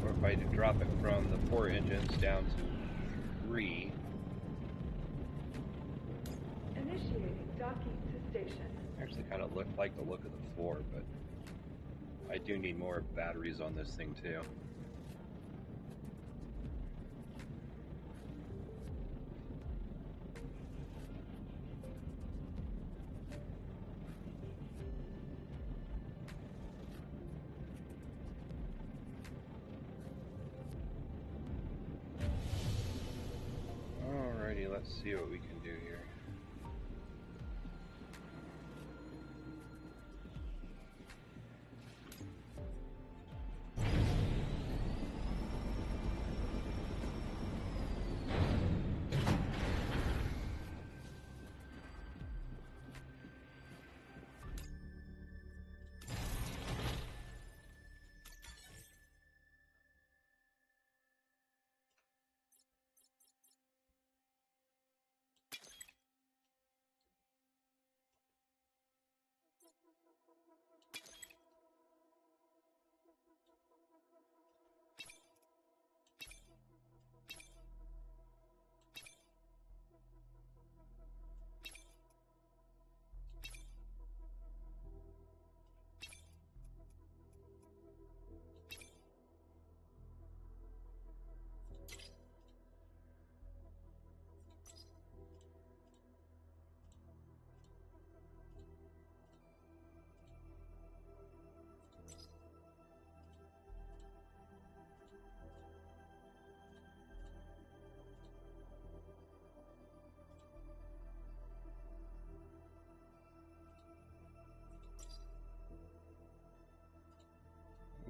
or if I drop it from the 4 engines down to 3. Initiating docking to station. Actually kind of like the look of the 4, but I do need more batteries on this thing too. Alrighty, let's see what we can do here.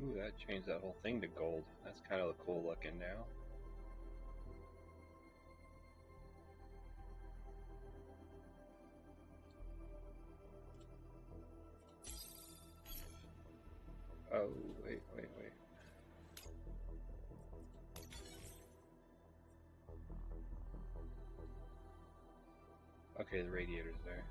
Ooh, that changed that whole thing to gold. That's kind of cool looking now. Oh, wait. Okay, the radiator's there.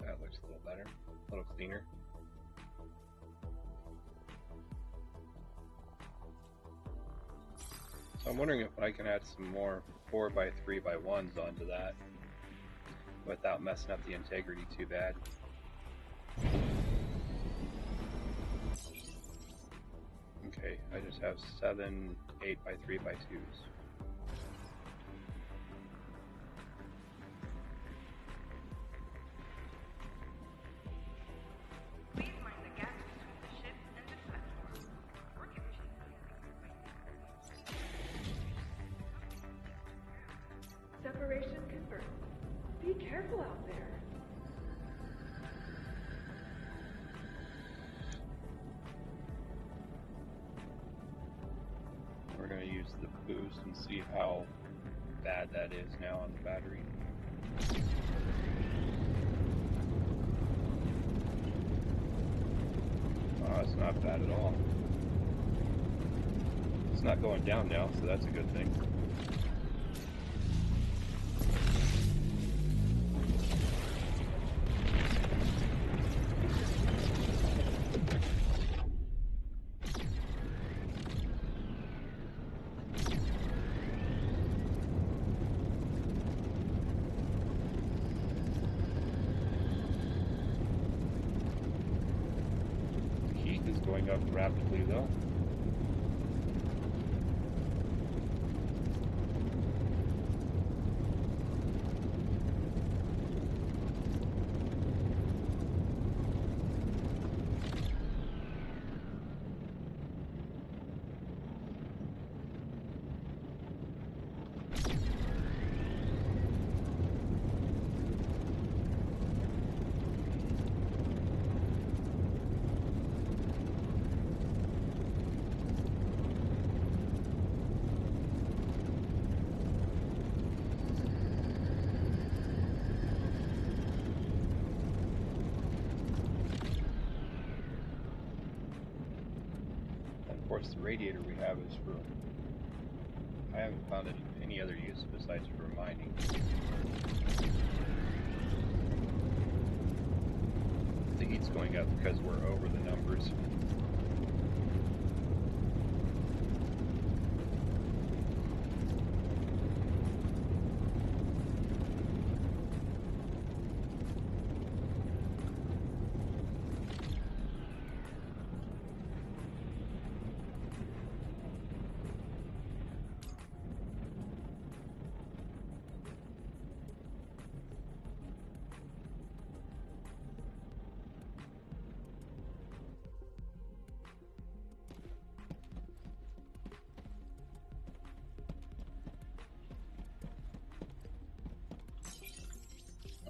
That looks a little better, a little cleaner. So I'm wondering if I can add some more 4x3x1s onto that without messing up the integrity too bad. Okay, I just have 7 8x3x2s. Separation confirmed. Be careful out there. We're going to use the boost and see how bad that is now on the battery. Oh, it's not bad at all. It's not going down now, so that's a good thing. Heat is going up rapidly though. Of course, the radiator we have is for, I haven't found any other use besides for mining. The heat's going up because we're over the numbers.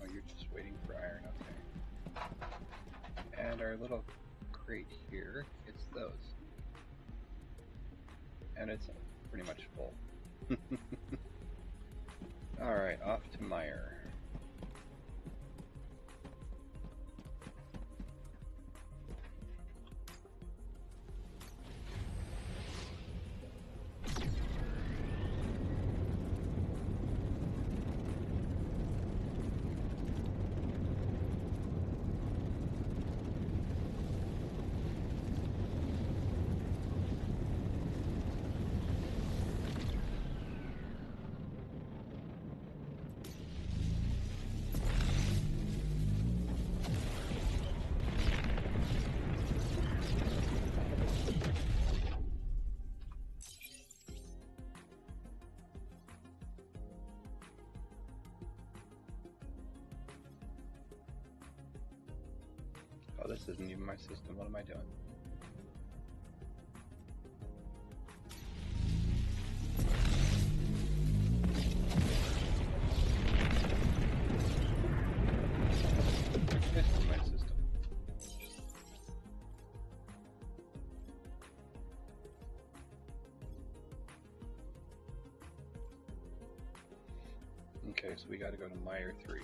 Oh, you're just waiting for iron, okay. And our little crate here gets those. And it's pretty much full. Alright, off to Meyer. Oh, this isn't even my system. What am I doing? This is my system. Okay, so we got to go to Meyer 3.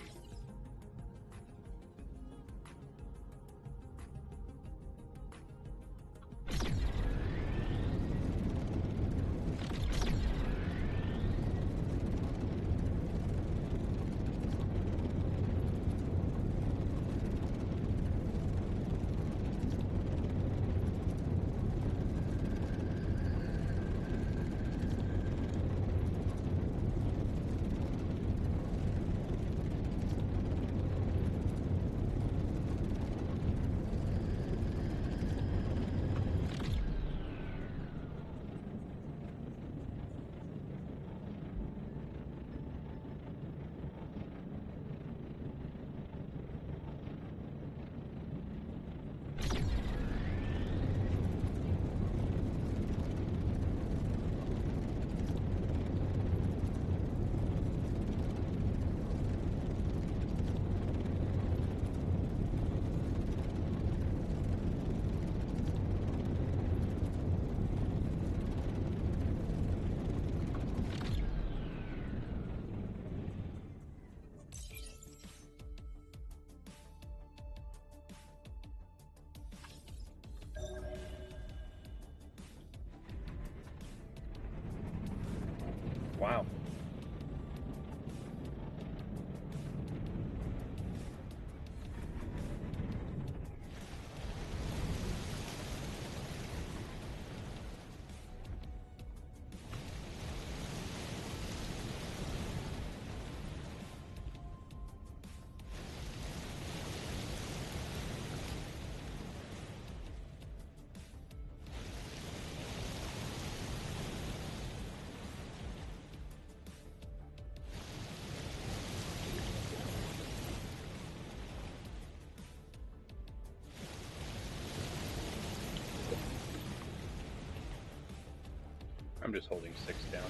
Wow. I'm just holding 6 down.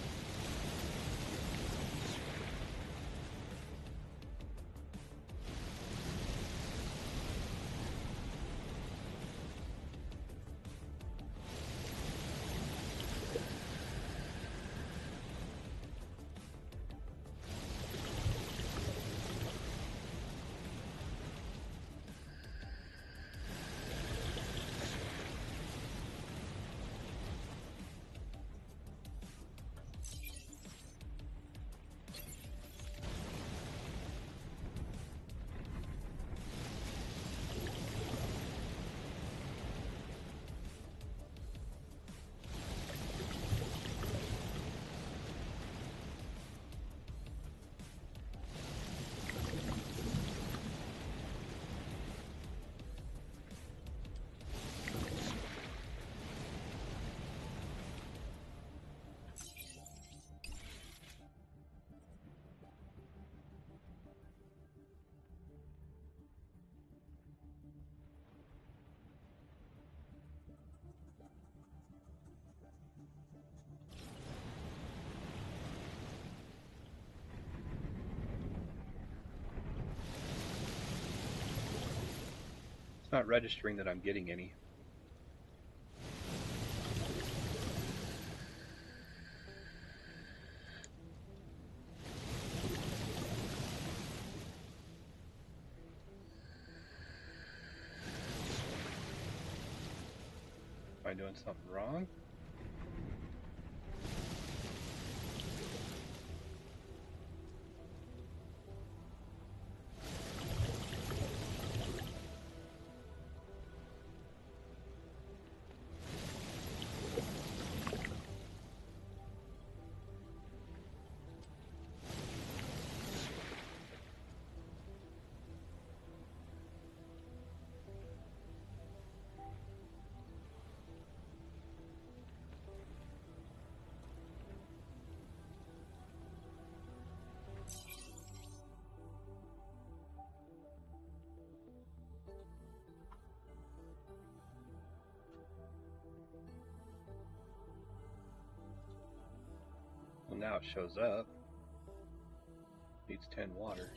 It's not registering that I'm getting any. Am I doing something wrong? now it shows up. Needs 10 water.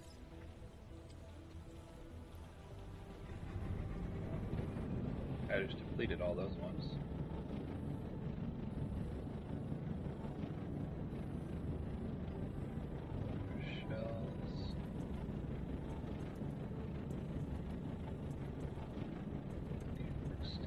I just depleted all those ones. Shells. Stone.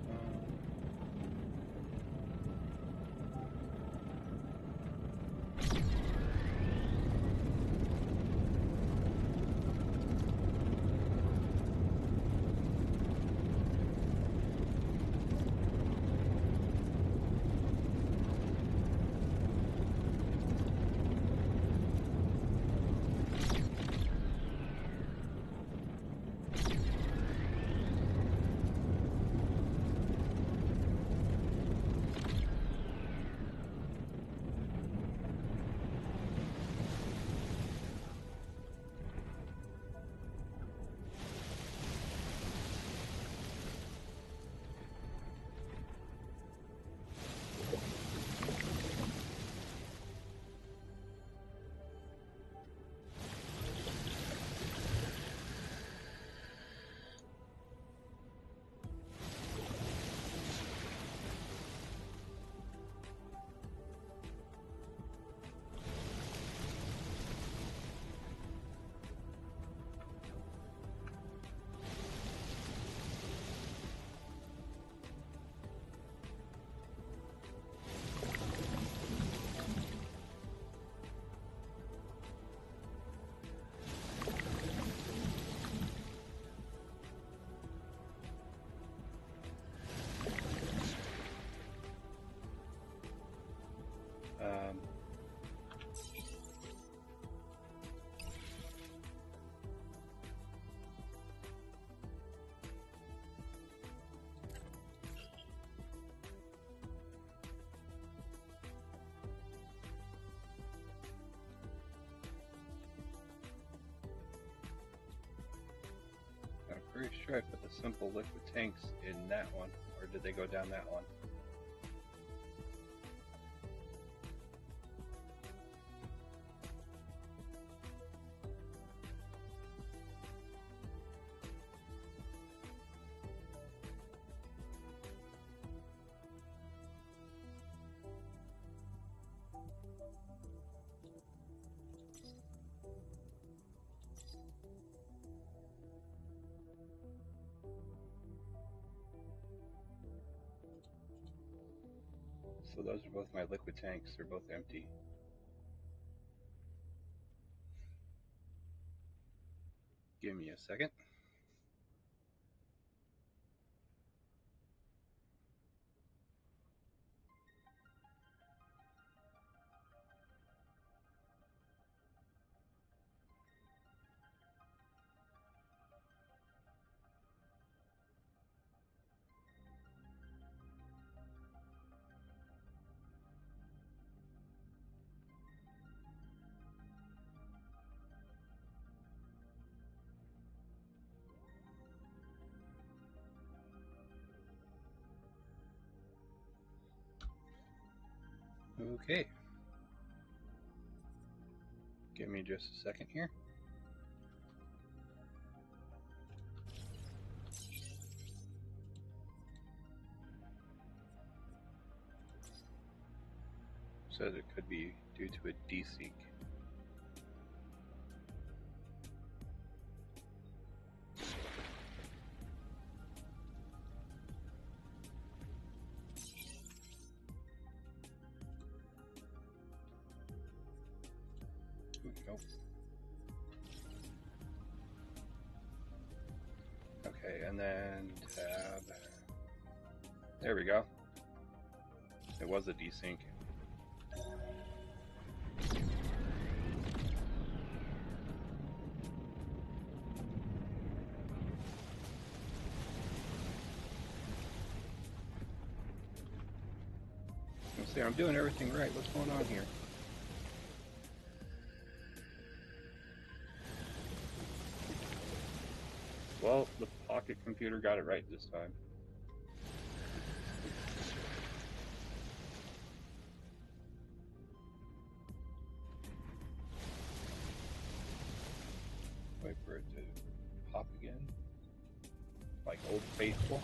I'm pretty sure I put the simple liquid tanks in that one, or did they go down that one? So those are both my liquid tanks, they're both empty. Give me a second. Okay. Give me just a second here. Says it could be due to a desync. Nope. Okay, and then tab. There we go. It was a desync. Let's see, I'm doing everything right. What's going on here? Well, the pocket computer got it right this time. wait for it to pop again. Like Old Faithful.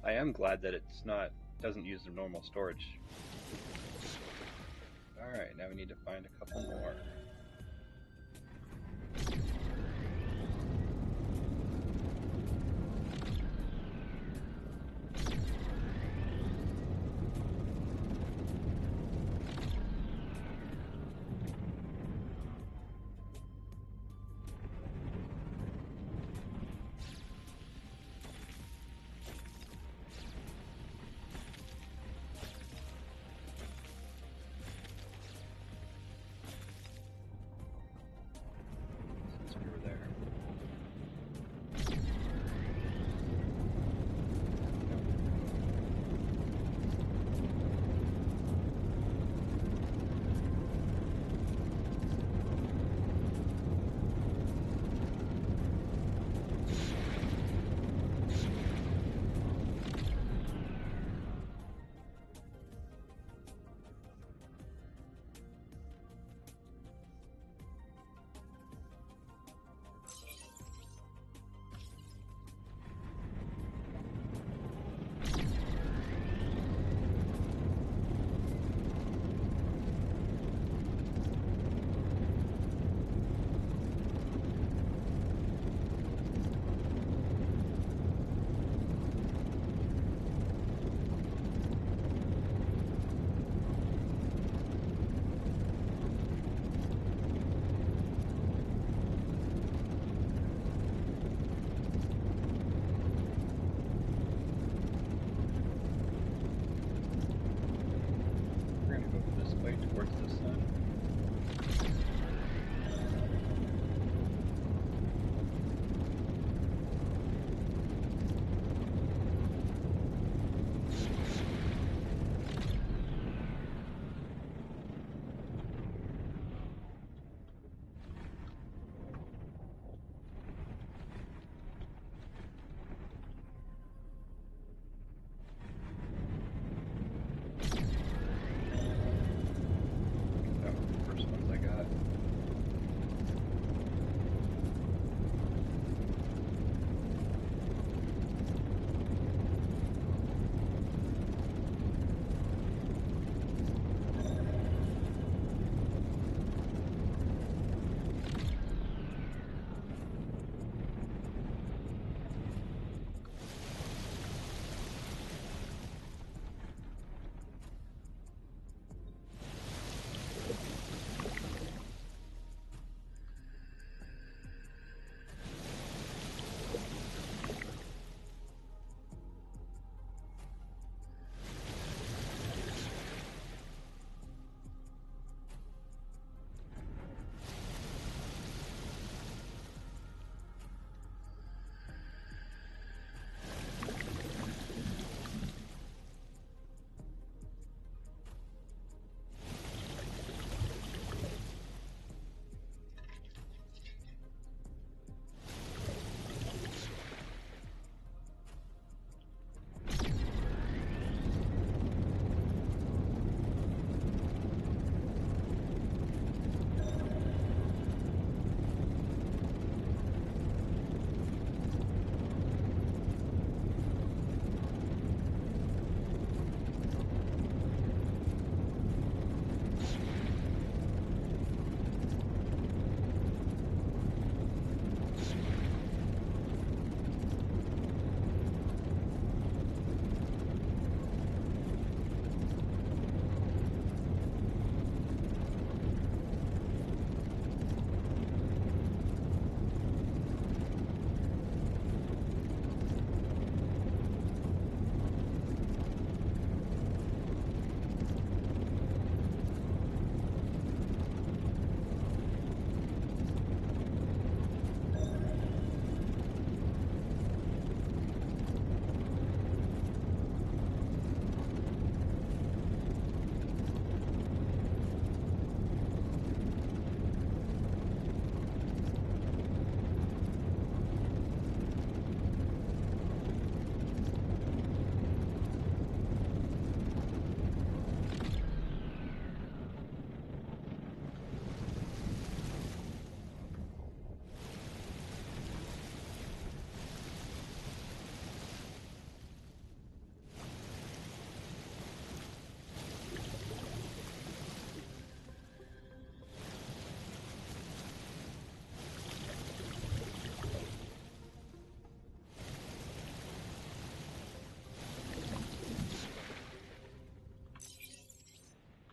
I am glad that doesn't use the normal storage. Alright, now we need to find a couple more.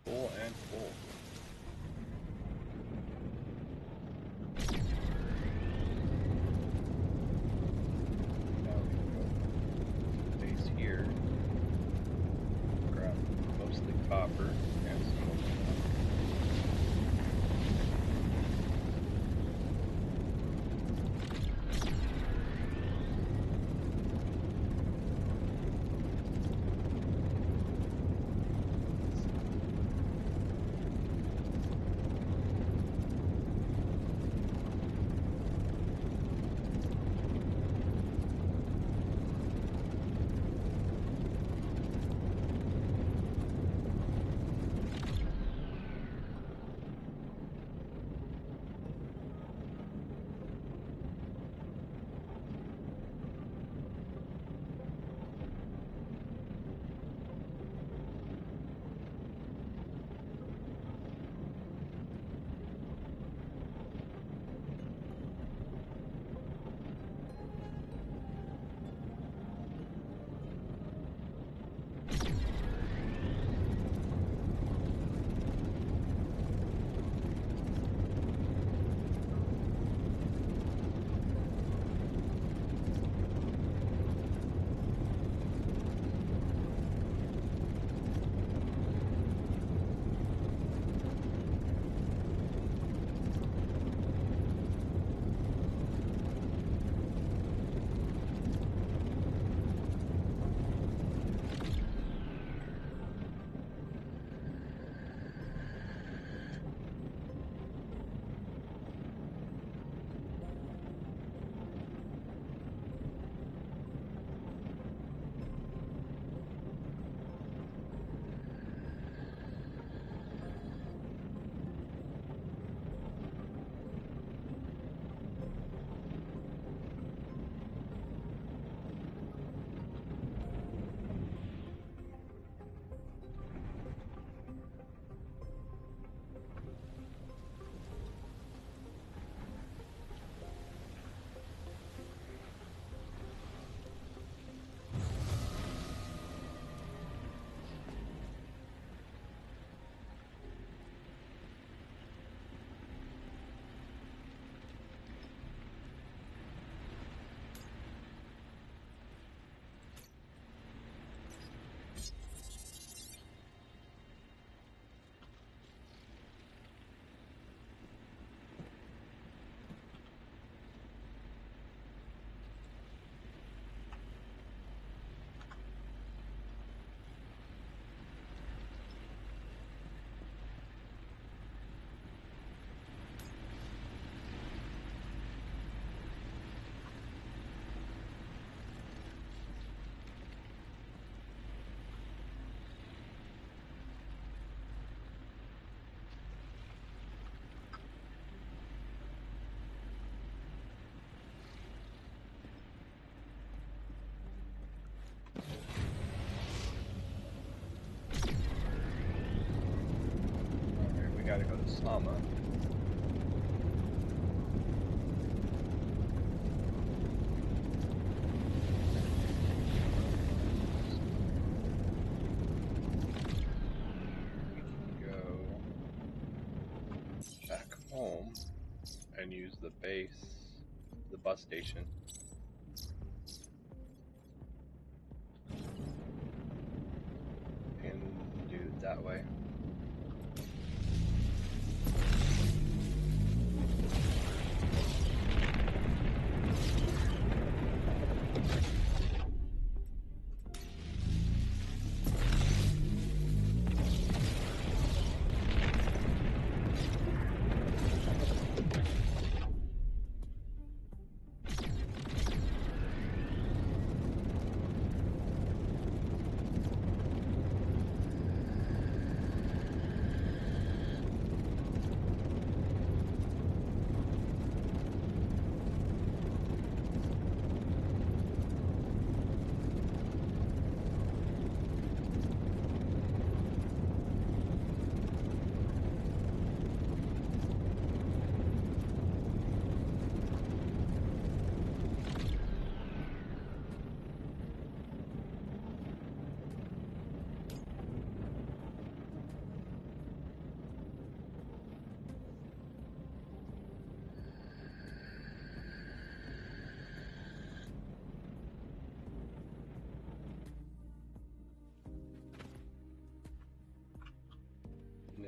Full and full. Now we can go to the base here. Grab mostly copper and some aluminum. Gotta go to Sama. We can go back home and use the base, the bus station. And do it that way.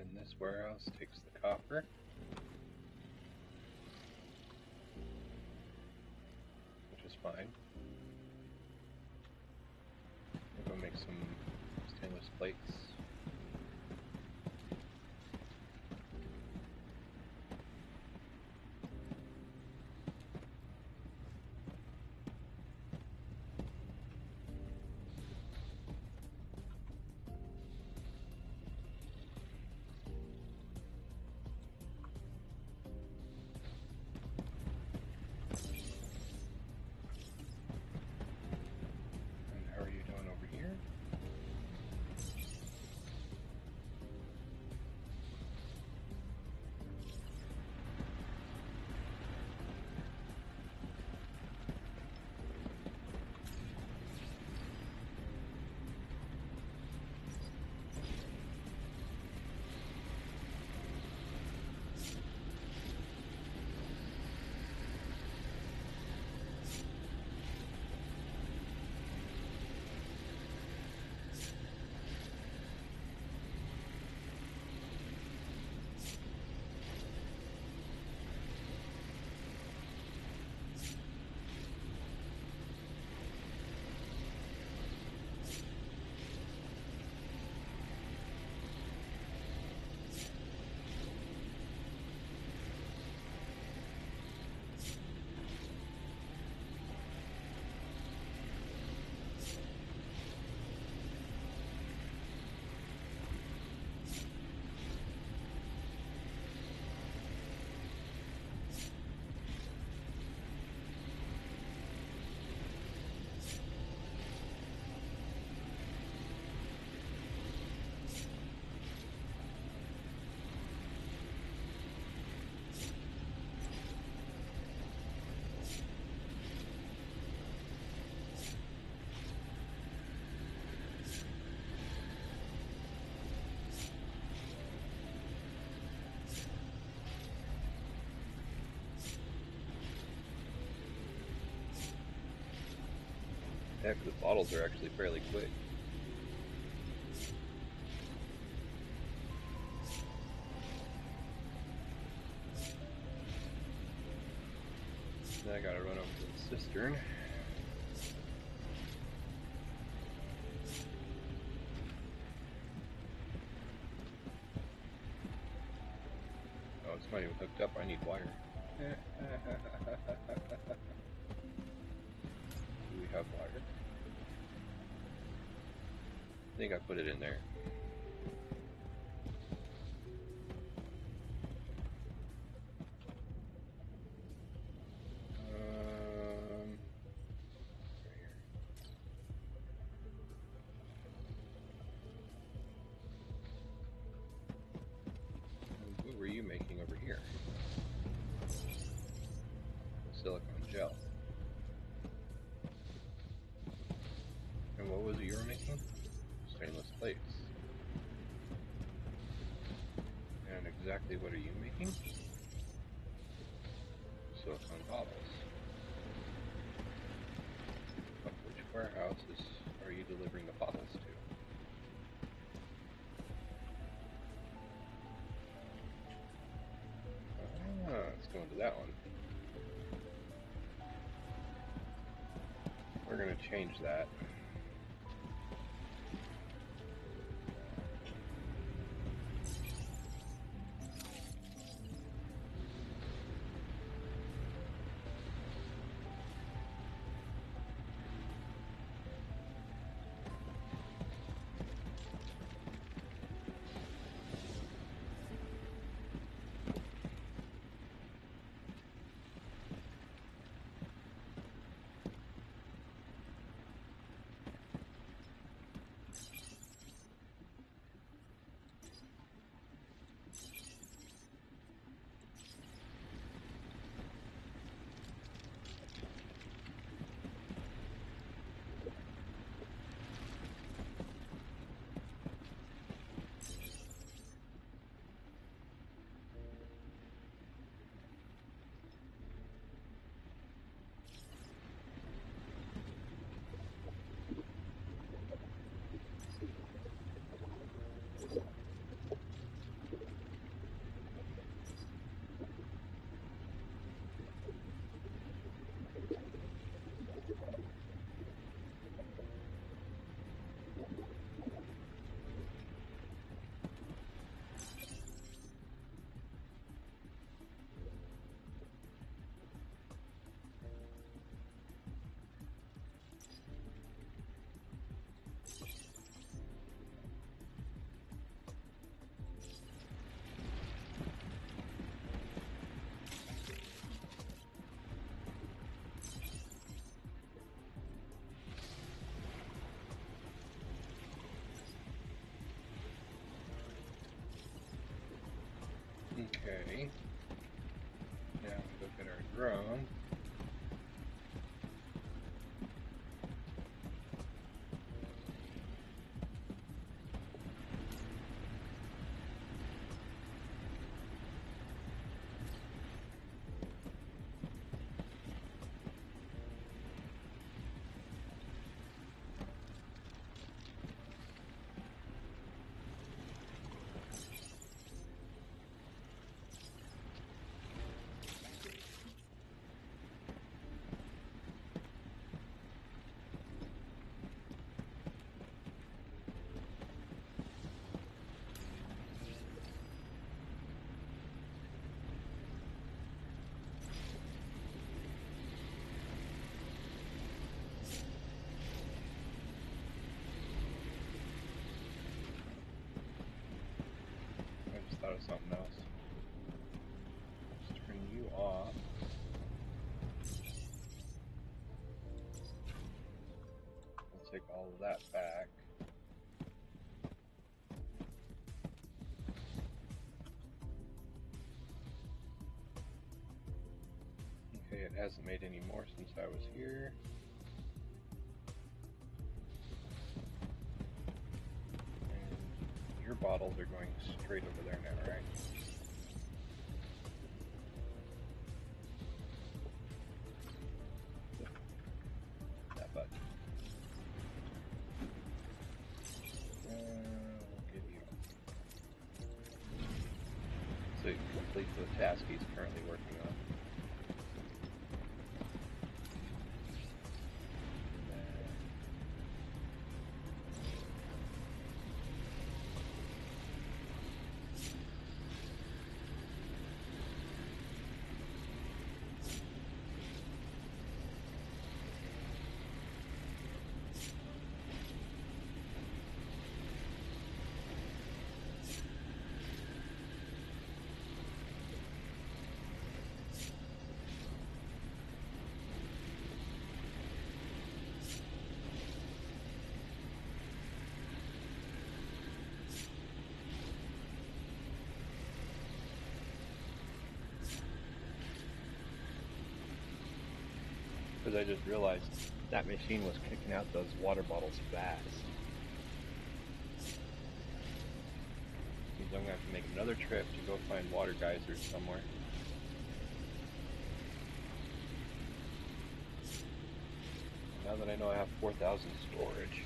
then this warehouse takes the copper. Which is fine. We'll go make some stainless plates. Heck, the bottles are actually fairly quick. Now I gotta run over to the cistern. Oh, it's not even hooked up. I need wire. Do we have wire? I think I put it in there. What were you making over here? Silicone gel. And what was it you were making? Stainless plates. And exactly what are you making? Silicone bottles. Of which warehouses are you delivering the bottles to? Let's go into that one. We're going to change that. Okay. Now we look at our drone. I just thought of something else. Let's turn you off. We'll take all of that back. Okay, it hasn't made any more since I was here. And your bottles are going straight over there now, right? That button. We'll give you. So you complete the task he's currently working on. Because I just realized that machine was kicking out those water bottles fast. Means I'm going to have to make another trip to go find water geysers somewhere. Now that I know I have 4,000 storage.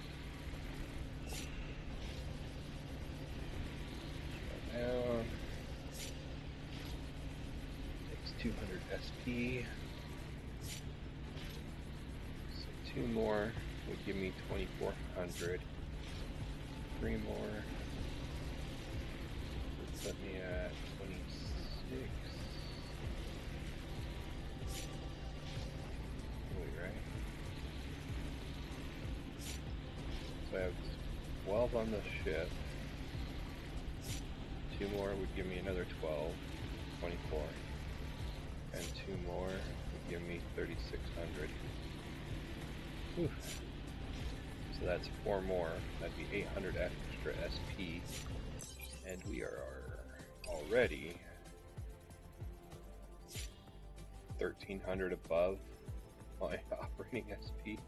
Down. Takes 200 SP. Two more would give me 2,400. Three more would put me at 26. Wait, right? So I have 12 on the ship. Two more would give me another 12, 24. And two more would give me 3,600. Whew. So that's four more. That'd be 800 extra SP. And we are already 1,300 above my operating SP.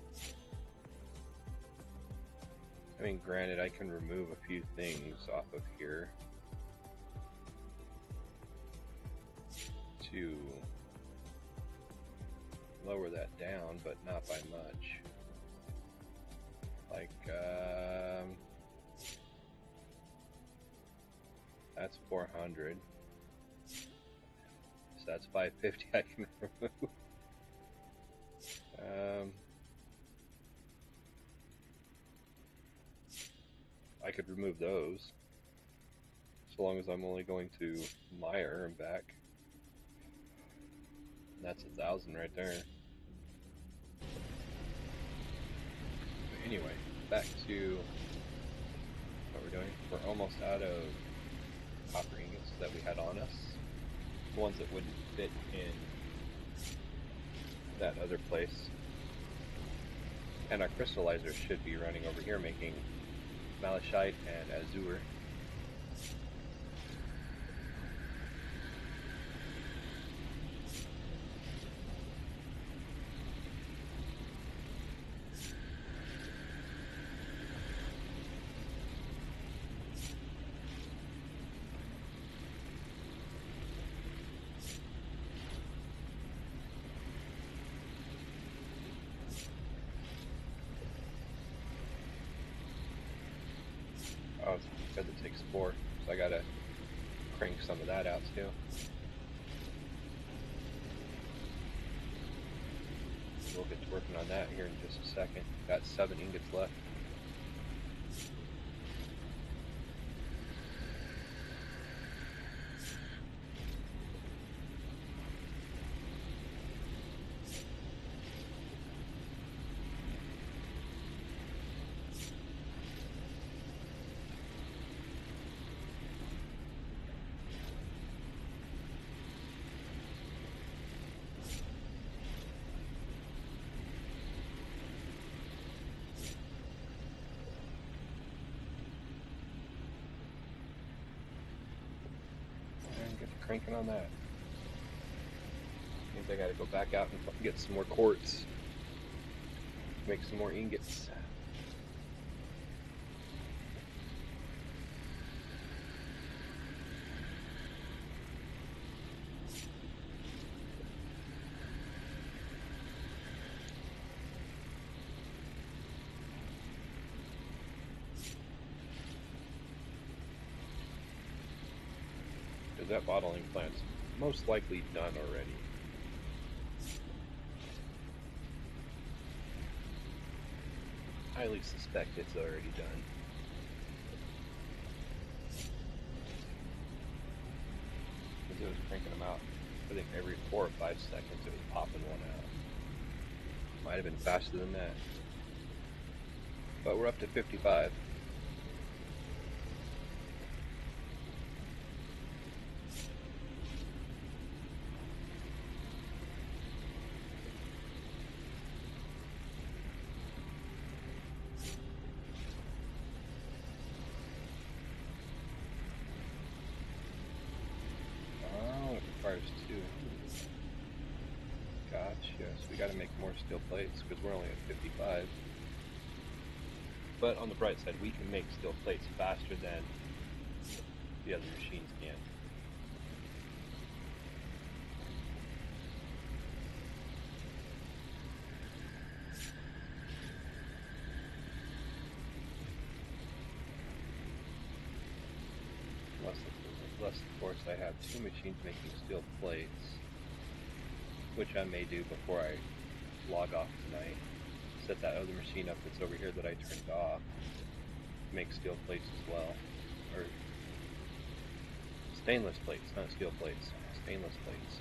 I mean, granted, I can remove a few things off of here to lower that down, but not by much. Like, that's 400. So that's 550 I can remove. I could remove those, so long as I'm only going to Meyer and back. And that's 1,000 right there. But anyway, back to what we're doing. We're almost out of copper ingots that we had on us. The ones that wouldn't fit in that other place. And our crystallizer should be running over here making malachite and azure. because it takes 4. So I gotta crank some of that out too. We'll get to working on that here in just a second. Got 7 ingots left. Cranking on that. Means I gotta go back out and get some more quartz. Make some more ingots. That bottling plant's most likely done already. Highly suspect it's already done. Because it was cranking them out, I think every 4 or 5 seconds it was popping one out. Might have been faster than that. But we're up to 55. We got to make more steel plates because we're only at 55. But on the bright side, we can make steel plates faster than the other machines can. Unless of course, I have 2 machines making steel plates, which I may do before I log off tonight. Set that other machine up that's over here that I turned off. Make steel plates as well. Or stainless plates, not steel plates. Stainless plates.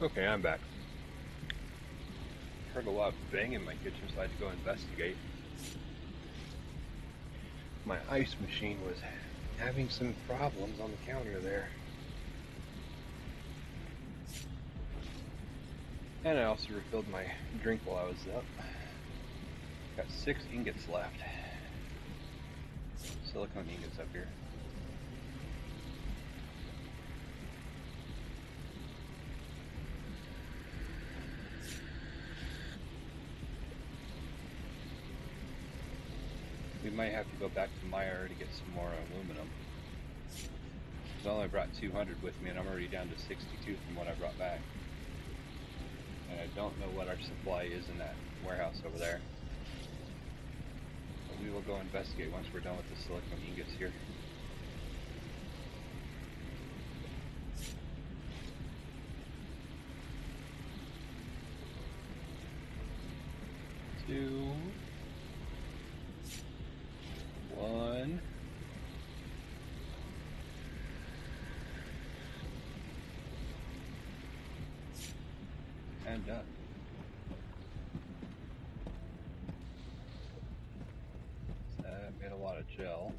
Okay, I'm back. Heard a lot of banging in my kitchen, so I had to go investigate. My ice machine was having some problems on the counter there. And I also refilled my drink while I was up. Got 6 ingots left. Silicone ingots up here. We might have to go back to Meyer to get some more aluminum. I only brought 200 with me, and I'm already down to 62 from what I brought back. And I don't know what our supply is in that warehouse over there. But we will go investigate once we're done with the silicone ingots here. Two, 1. And done. That made a lot of gel.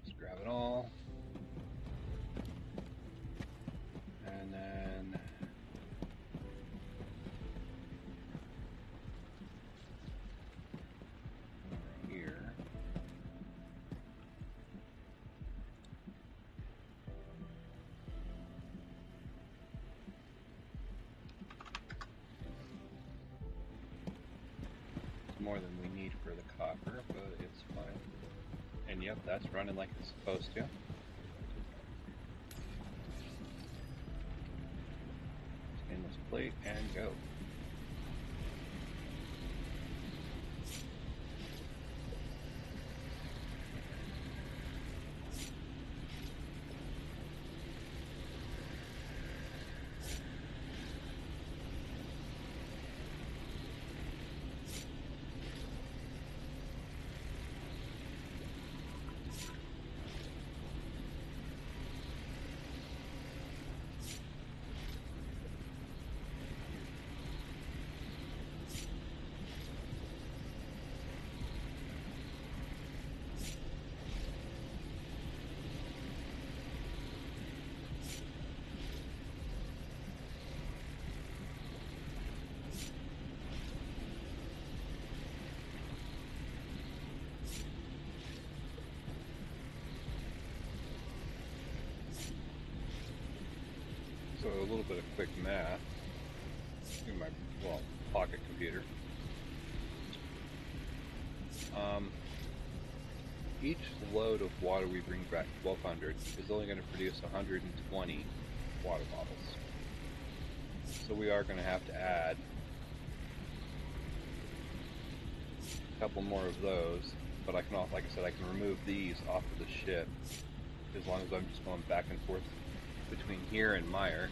Just grab it all. And then over here. More than we need for the copper, but it's fine. And yep, that's running like it's supposed to. Stainless plate and go. So a little bit of quick math in my, pocket computer. Each load of water we bring back, 1200, is only going to produce 120 water bottles. So we are going to have to add a couple more of those, but I can, like I said, I can remove these off of the ship as long as I'm just going back and forth between here and Meyer.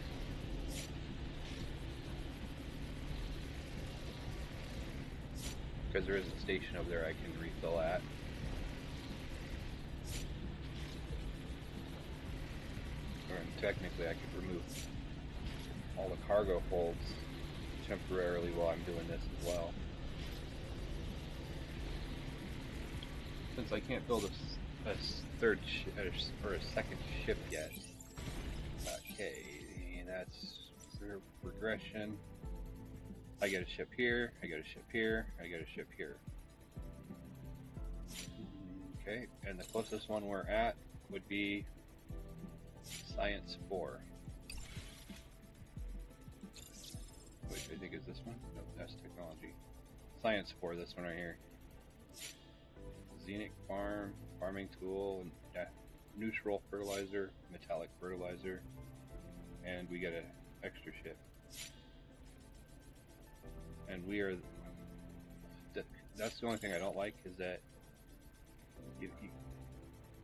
Because there is a station over there I can refill at. Or technically I could remove all the cargo holds temporarily while I'm doing this as well. Since I can't build a second ship yet. Okay, that's regression. I get a ship here, I get a ship here, I get a ship here. Okay, and the closest one we're at would be Science 4. Which I think is this one? Nope, that's technology. Science 4, this one right here. Xenic farm, farming tool, neutral fertilizer, metallic fertilizer, and we get an extra ship. And we are, that's the only thing I don't like, is that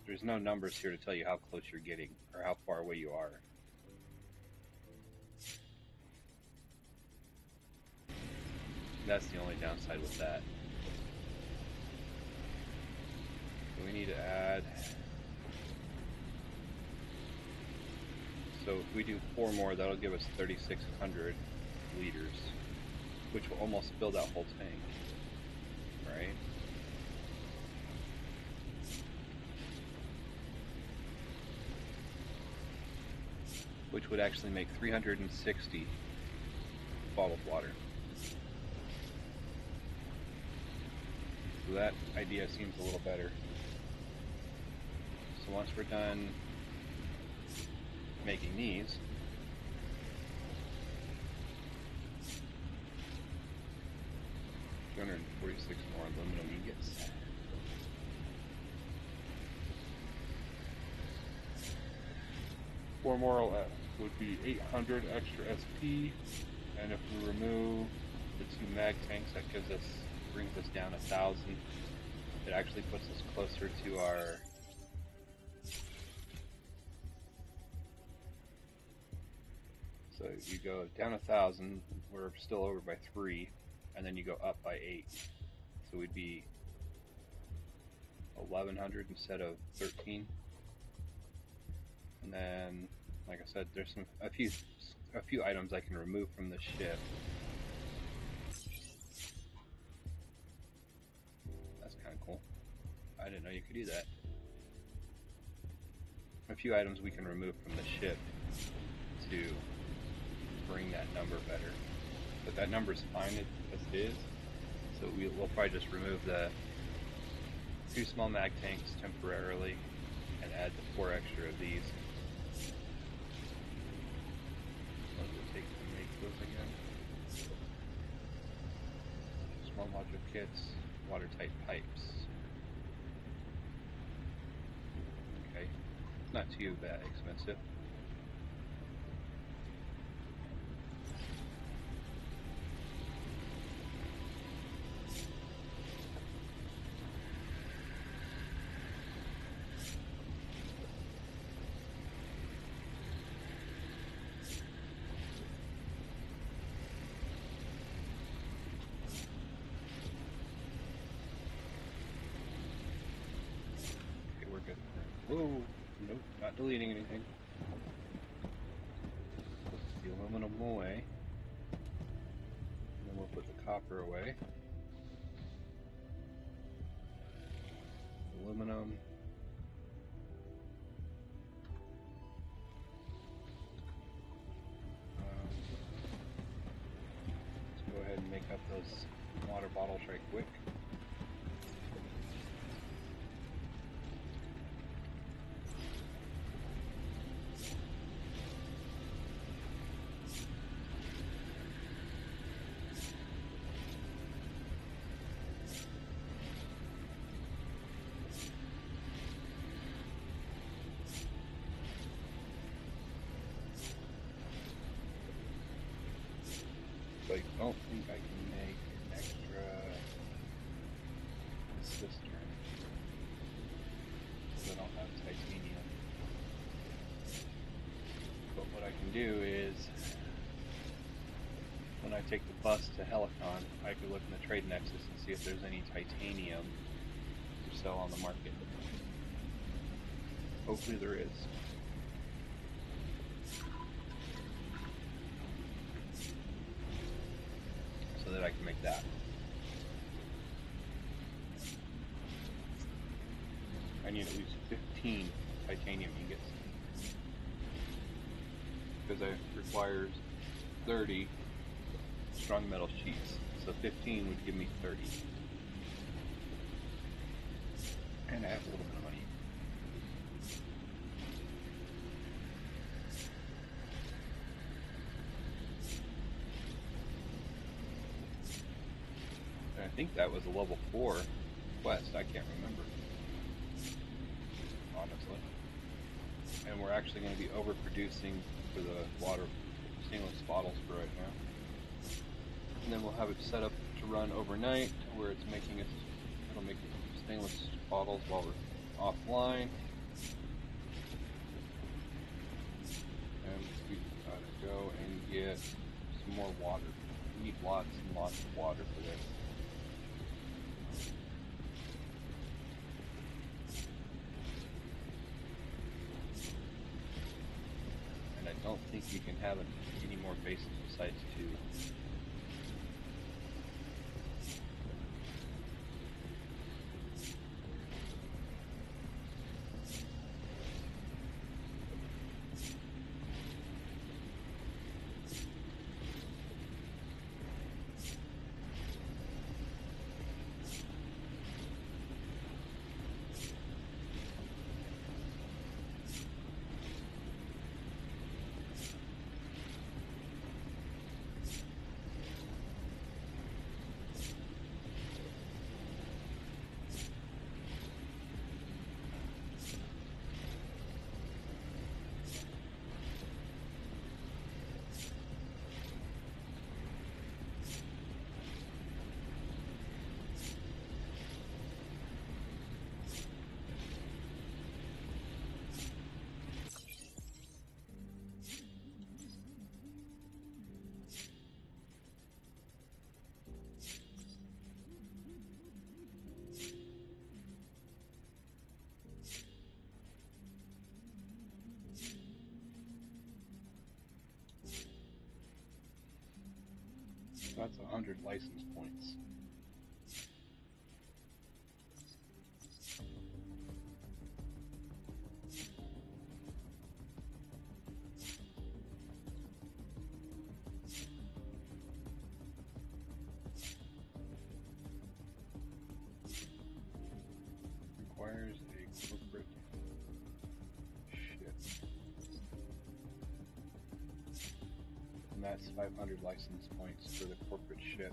there's no numbers here to tell you how close you're getting or how far away you are. That's the only downside with that. So we need to add So if we do 4 more, that'll give us 3,600 liters, which will almost fill that whole tank, right? Which would actually make 360 bottled water. So that idea seems a little better. So once we're done making these, $246 more aluminum ingots. Four more would be 800 extra SP, and if we remove the 2 mag tanks, that brings us down 1,000. It actually puts us closer to our so you go down 1,000, we're still over by 3, and then you go up by 8. So we'd be 1,100 instead of 13. And then, like I said, there's a few items I can remove from the ship. That's kind of cool. I didn't know you could do that. A few items we can remove from the ship to bring that number better. But that number's fine as it is. So we'll probably just remove the 2 small mag tanks temporarily and add the 4 extra of these. What does it take to make those again? Small module kits, watertight pipes. Okay, not too bad expensive. Whoa, nope, not deleting anything. Put the aluminum away. And then we'll put the copper away. Aluminum. Let's go ahead and make up those water bottles right quick. I don't think I can make an extra cistern because I don't have titanium. But what I can do is, when I take the bus to Helicon, I could look in the trade nexus and see if there's any titanium to sell on the market. Hopefully there is. So that I can make that. I need at least 15 titanium ingots because it requires 30 strong metal sheets. So 15 would give me 30. And I have a little bit of money. I think that was a level 4 quest, I can't remember, honestly. And we're actually going to be overproducing for the water stainless bottles for right now. And then we'll have it set up to run overnight, where it's making it, it'll make stainless bottles while we're offline. And we gotta go and get some more water. We need lots and lots of water for this. think you can have any more bases besides 2. That's 100 license points. Requires a corporate ship. And that's 500 license points for the corporate ship.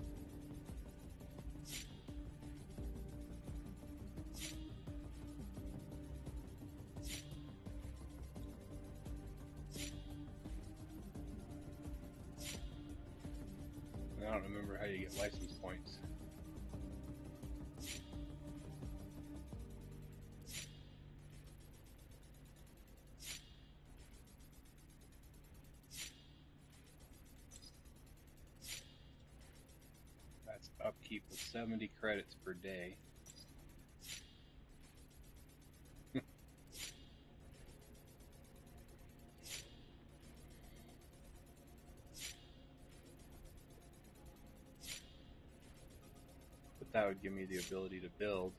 I don't remember how you get license points. That's upkeep of 70 credits per day. But that would give me the ability to build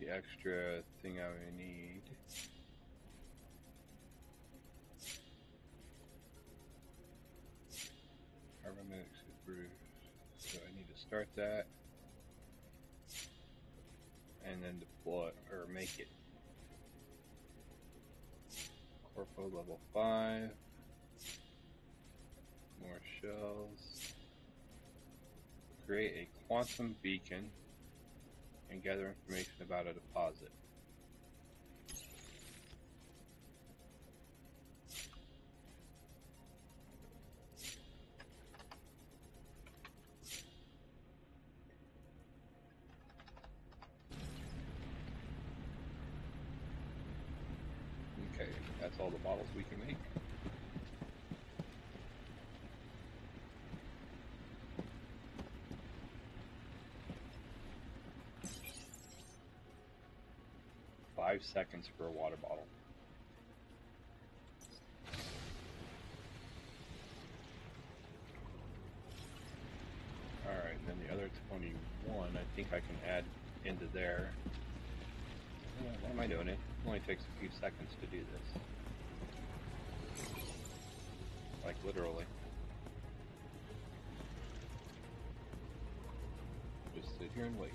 the extra thing I would need. Carbonetics brew. So I need to start that and then deploy or make it. Corpo level 5. More shells. Create a quantum beacon and gather information about a deposit. Okay, that's all the models we can make. Five seconds for a water bottle. Alright, then the other 21, I think I can add into there. Why am I doing it? It only takes a few seconds to do this. Like literally. Just sit here and wait.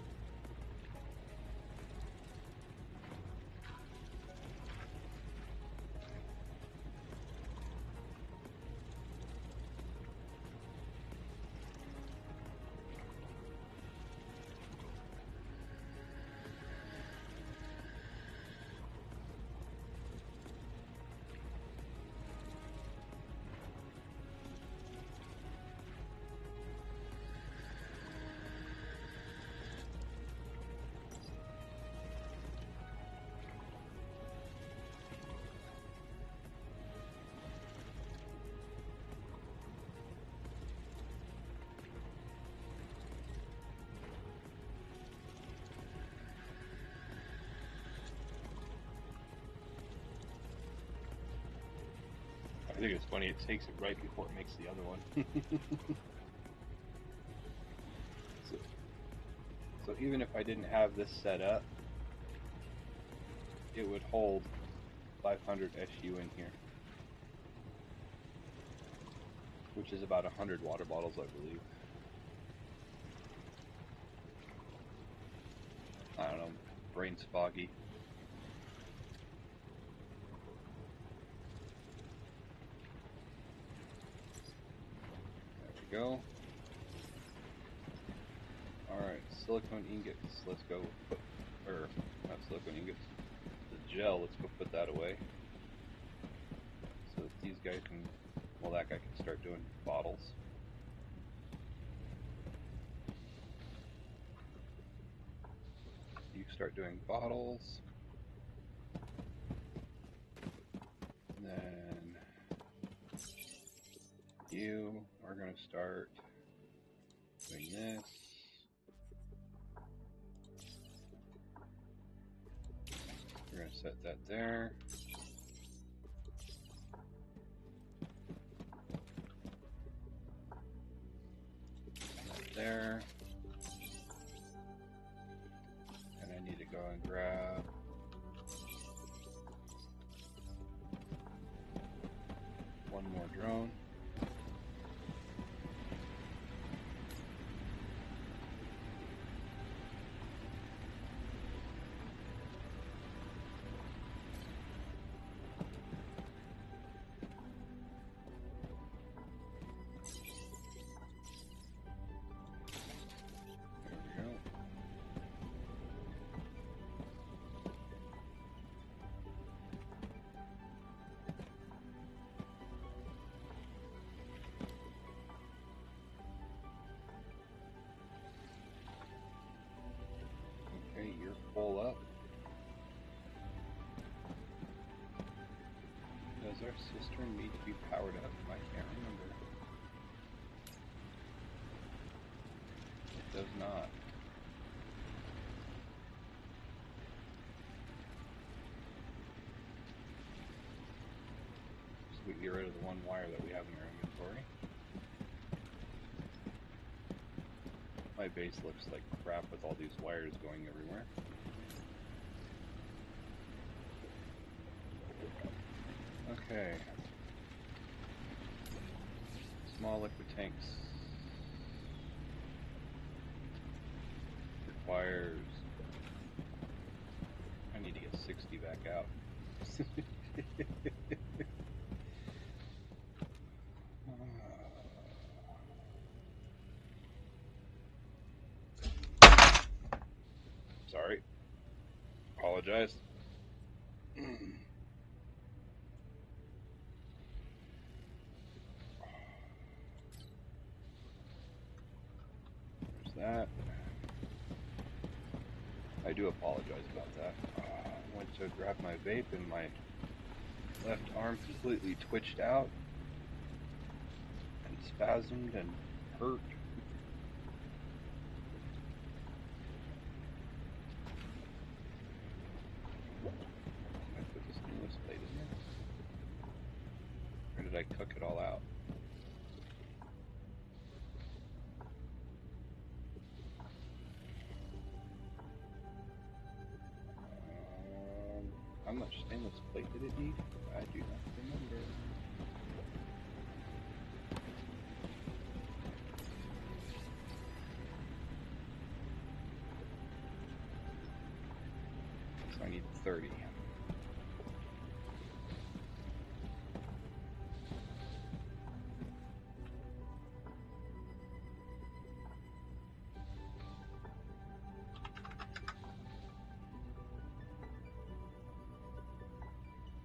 I think it's funny, it takes it right before it makes the other one. So even if I didn't have this set up, it would hold 500 SU in here, which is about 100 water bottles, I believe. I don't know, brain's foggy. There we go. Alright, silicone ingots, let's go put, or not silicone ingots, the gel, let's go put that away. So that these guys can, well, that guy can start doing bottles. You start doing bottles. And then you are going to start doing this. We're going to set that there. That there. And I need to go and grab one more drone. Okay, you're full up. Does our cistern need to be powered up? I can't remember. It does not. So we can get rid of the one wire that we have in our inventory. My base looks like crap with all these wires going everywhere. Okay. Small liquid tanks. Requires... I need to get 60 back out. Sorry. Apologize. There's that. I do apologize about that. I went to grab my vape and my left arm completely twitched out and spasmed and hurt. I put this newest plate in there? Or did I cook it all out? How much stainless plate did it need? I do not remember. So I need 30.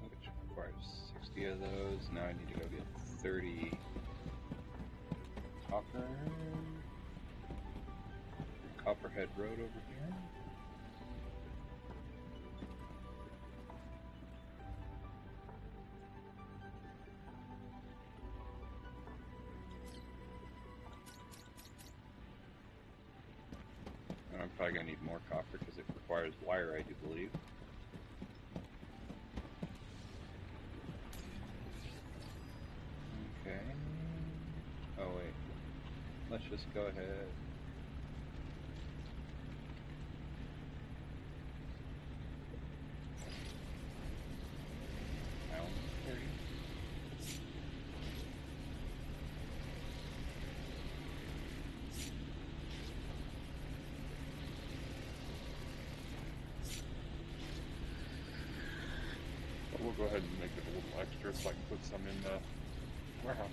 Which requires 60 of those. Now I need to go get 30 copper. Copperhead Road over here. And I'm probably going to need more copper because it requires wire, I do believe. Let's just go ahead. Round 30. But we'll go ahead and make it a little extra so I can put some in the warehouse.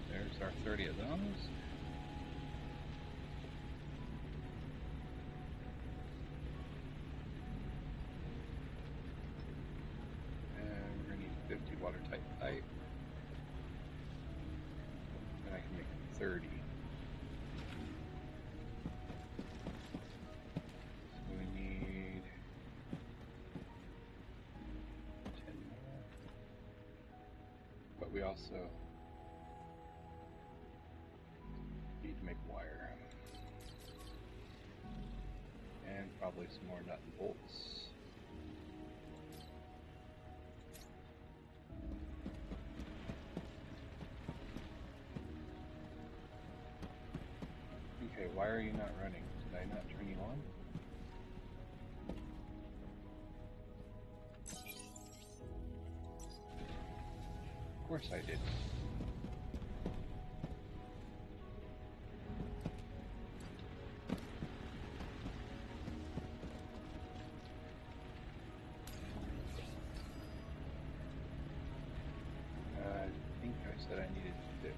There's our 30 of those. And we're going to need 50 watertight pipe. And I can make 30. So we need 10 more. But we also need to make wire. And probably some more nut and bolts. Okay, why are you not running? Did I not turn you on? Of course I did. I think I said I needed 50.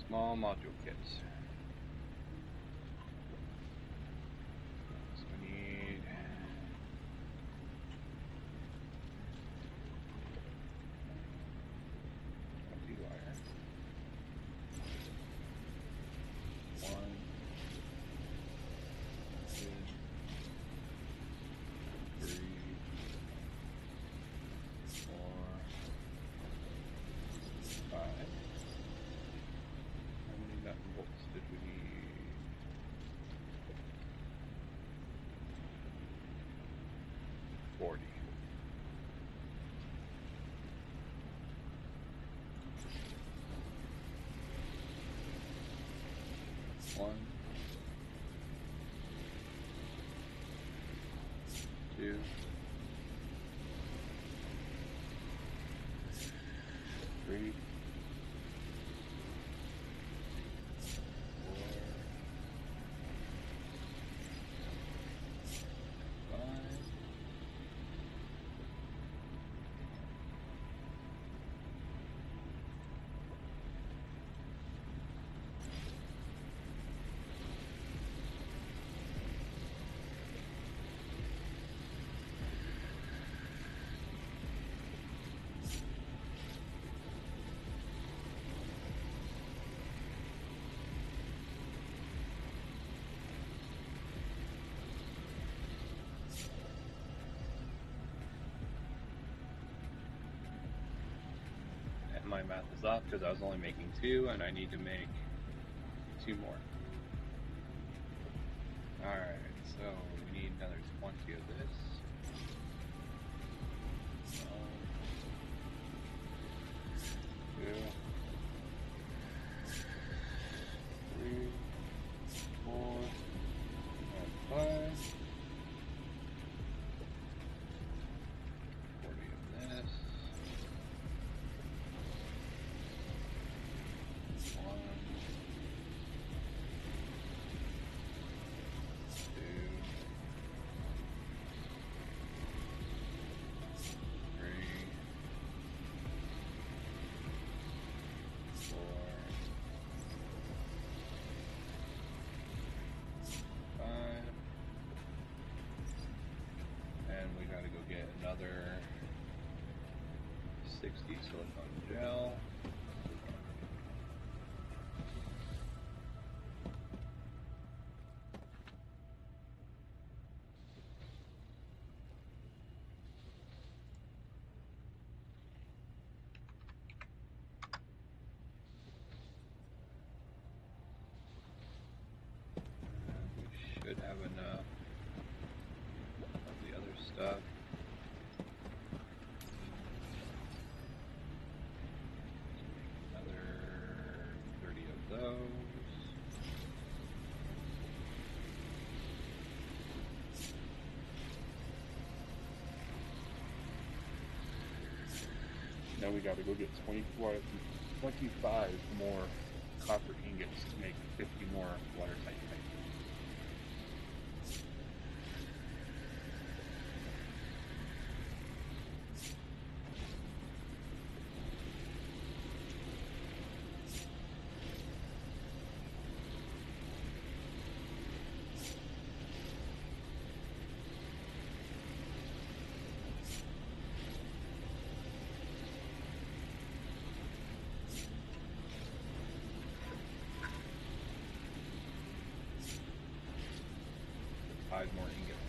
Small module kits. So we need wire. 1, 2, 3, 4, 5. How many nut and bolts did we need? 40. One, 2, 3, 4, 5, my math is off because I was only making 2 and I need to make 2 more. Alright, so we need another 20 of this. 1, 2, 3, 4, and 5. 40 of this. 1, 2, 3, 4, 5, and we gotta go get another 60 silicone gel. We should have enough of the other stuff. Another 30 of those. Now we gotta go get 25 more copper ingots to make 50 more watertight pipe. Five more ingots.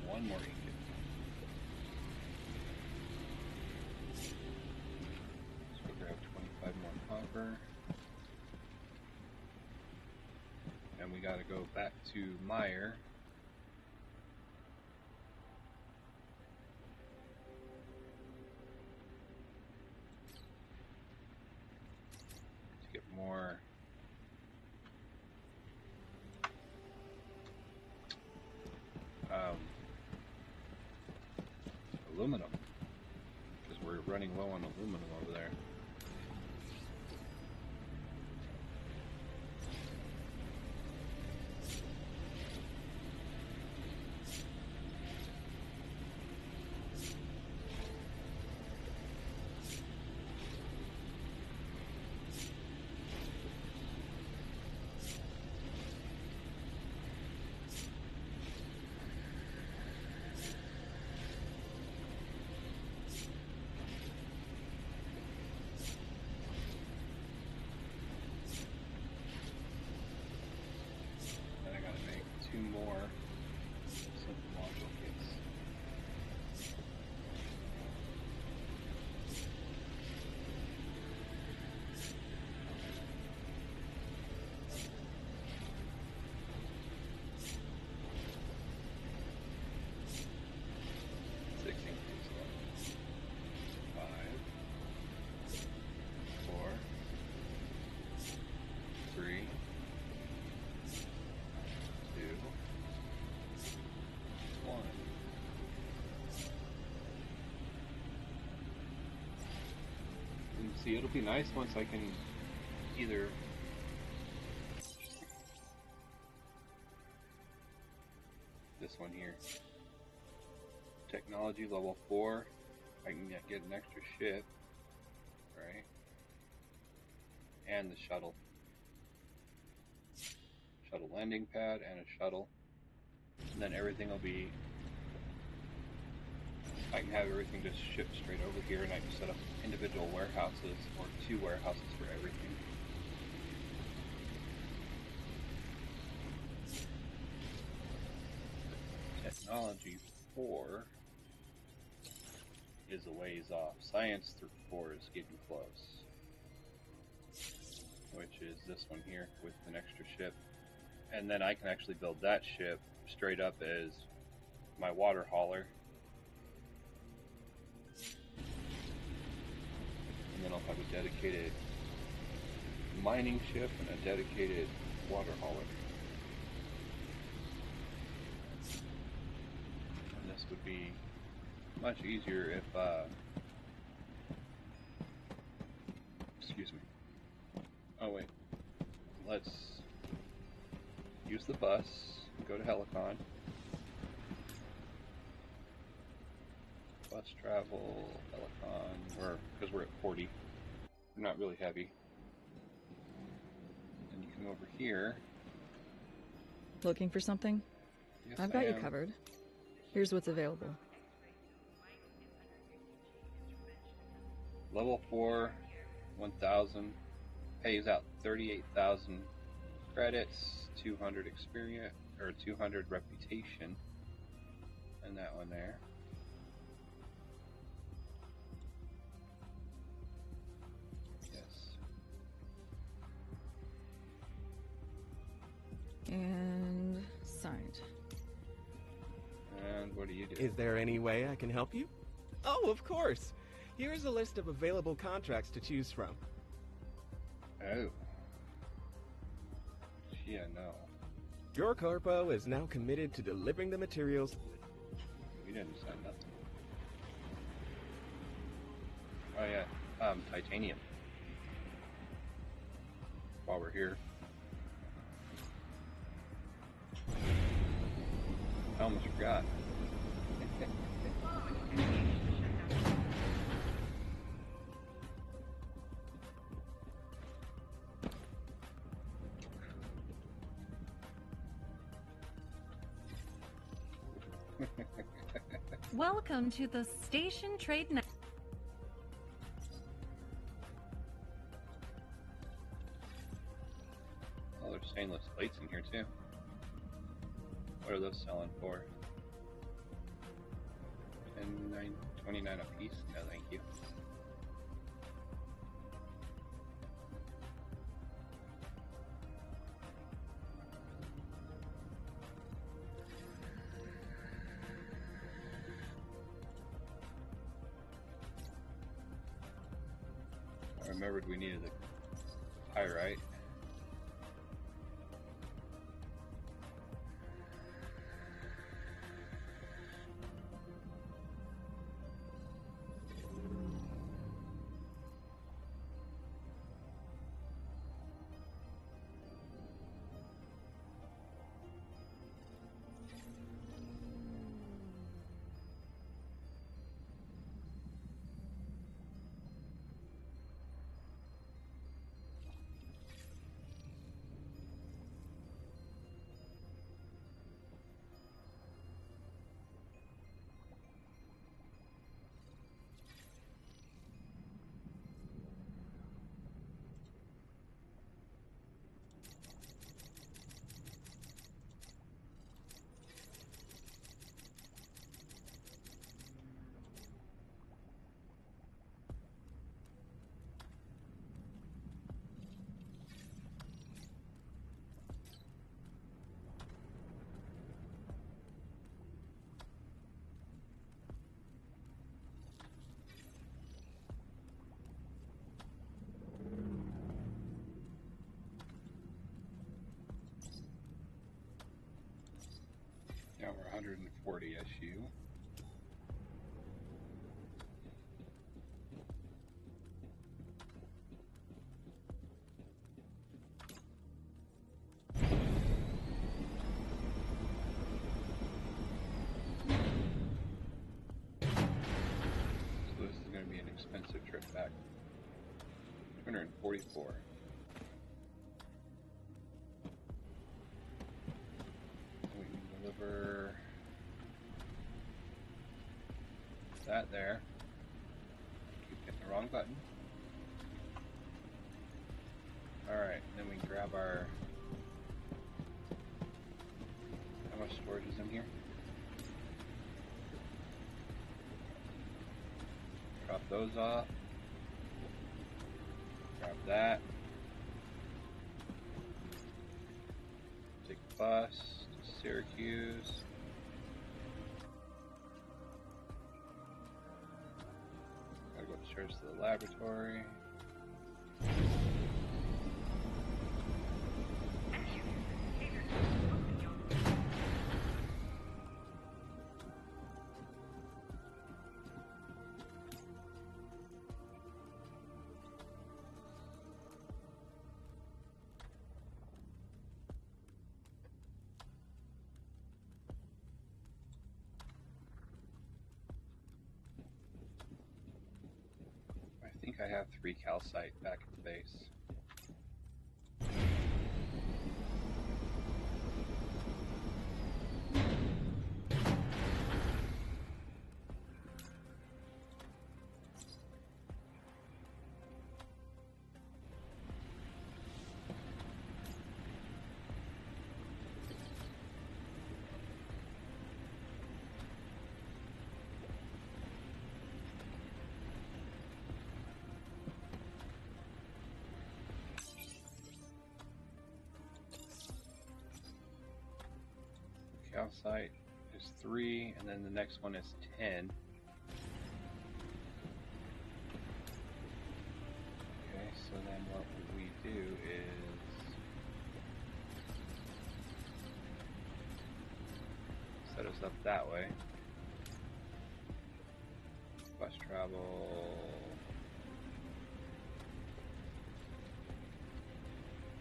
One more ingot. So we'll grab 25 more copper. And we gotta go back to Meyer. To get more aluminum. Because we're running low on aluminum over there. Then I gotta make 2 more simple module kits. Six ingots left. 5, 4, 3, 2, 1. And see, it'll be nice once I can either this one here, technology level 4, I can get an extra ship, right? And the shuttle landing pad and a shuttle, and then everything will be I can have everything just shipped straight over here, and I can set up individual warehouses or 2 warehouses for everything. Technology 4 is a ways off. Science 4 is getting close, which is this one here with an extra ship. And then I can actually build that ship straight up as my water hauler. And then I'll have a dedicated mining ship and a dedicated water hauler. And this would be much easier if, excuse me. Oh wait, let's use the bus, go to Helicon. Bus travel, Helicon, because we're at 40. We're not really heavy. And you come over here. Looking for something? Yes, I've got I you am. covered. Here's what's available. Level 4, 1,000. Pays out 38,000 credits, 200 experience, or 200 reputation. And that one there. Yes. And signed. And what do you do? Is there any way I can help you? Oh, of course. Here's a list of available contracts to choose from. Oh. Yeah, no. Your corpo is now committed to delivering the materials. We didn't sign nothing. Oh yeah, titanium. While we're here. I almost forgot. Welcome to the Station Trade Network. Oh, there's stainless plates in here too. What are those selling for? 29 a piece? No, thank you. I remembered we needed a pyrite. Now we're 140 SU. So this is going to be an expensive trip back. 244. We can deliver that there. Keep hitting the wrong button. Alright, then we grab our... How much storage is in here? Drop those off. Grab that. Take the bus to Syracuse. Gotta go upstairs to the laboratory. I think I have 3 calcite back at the base. Calcite is 3, and then the next one is 10. Okay, so then what we do is set us up that way. Bus travel.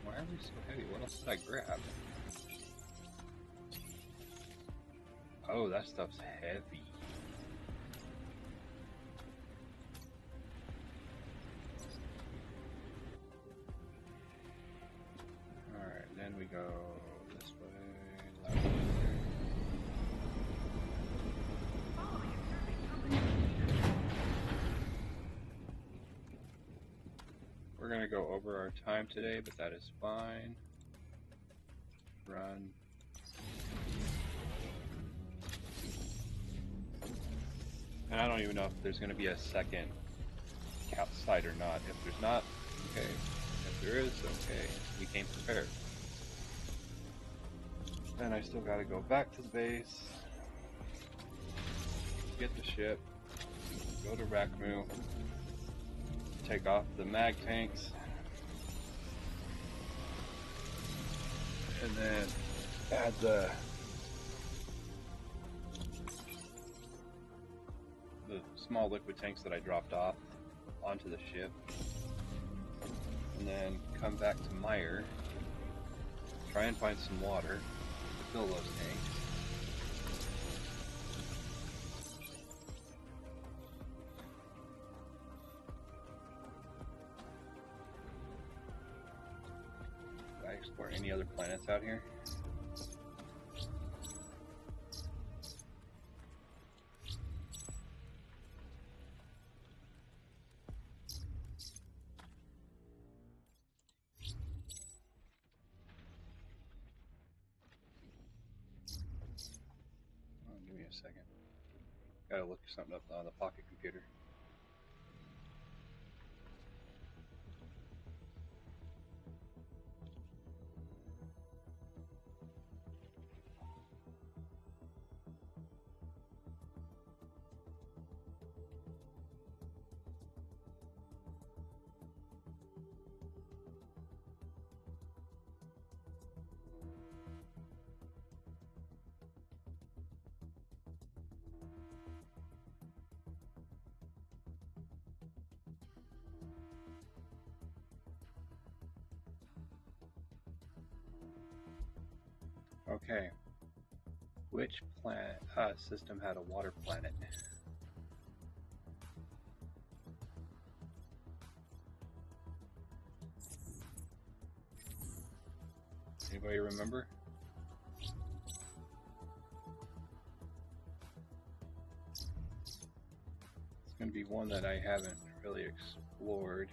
Why are we so heavy? What else did I grab? Oh, that stuff's heavy. Alright, then we go this way. Left way. We're gonna go over our time today, but that is fine. Run. And I don't even know if there's going to be a second calcite or not. If there's not, okay. If there is, okay. We came prepared. Then I still got to go back to the base, get the ship, go to Rackmoo, take off the mag tanks, and then add the small liquid tanks that I dropped off onto the ship, and then come back to Meyer, try and find some water to fill those tanks. Did I explore any other planets out here? Give me a second. Gotta look something up on the pocket computer. Okay. Which planet system had a water planet? Anybody remember? be one that I haven't really explored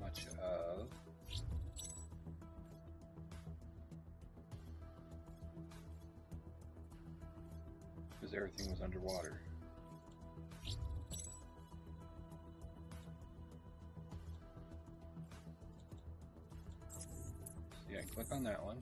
much of. Because everything was underwater. So yeah, click on that one.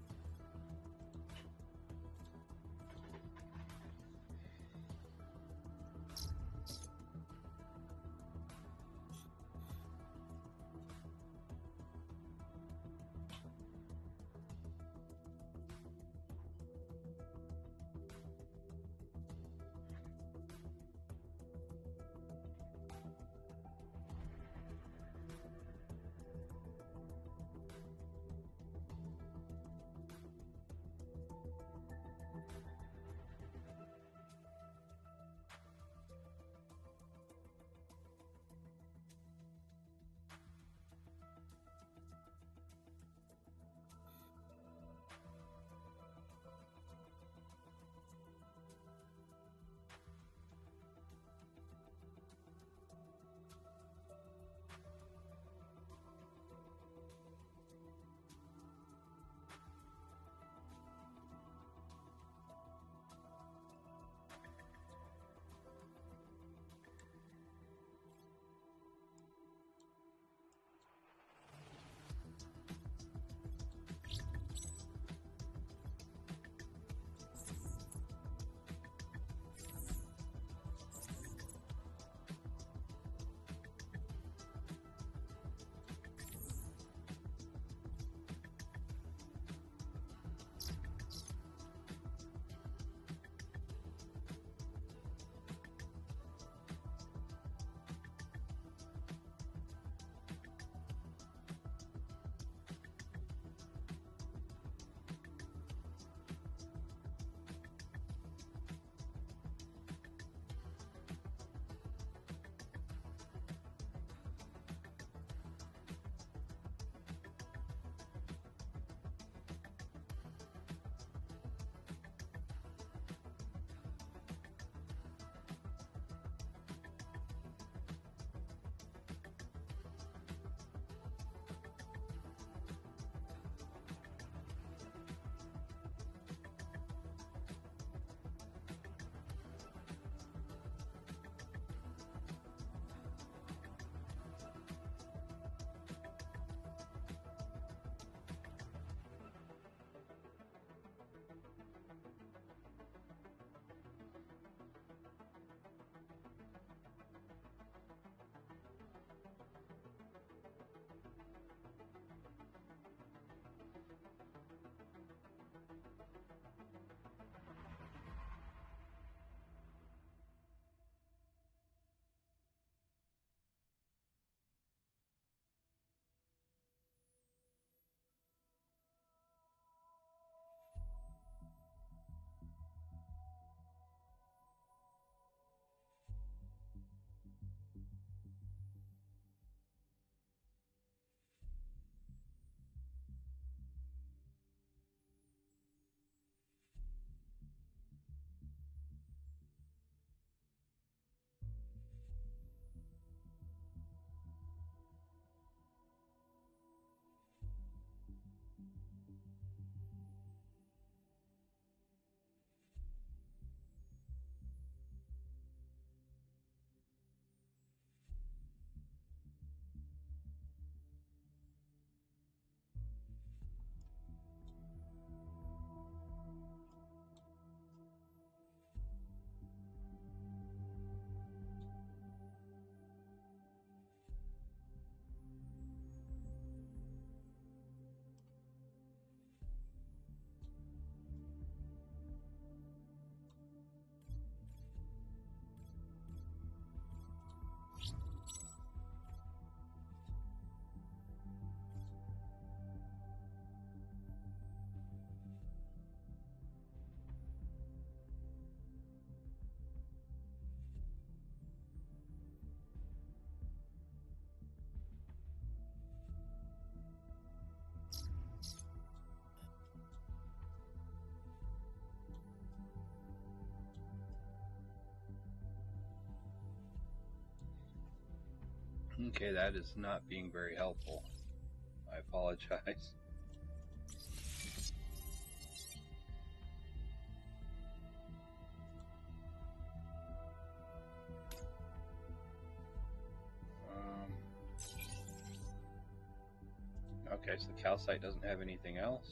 Okay, that is not being very helpful. I apologize. Okay, so the calcite doesn't have anything else.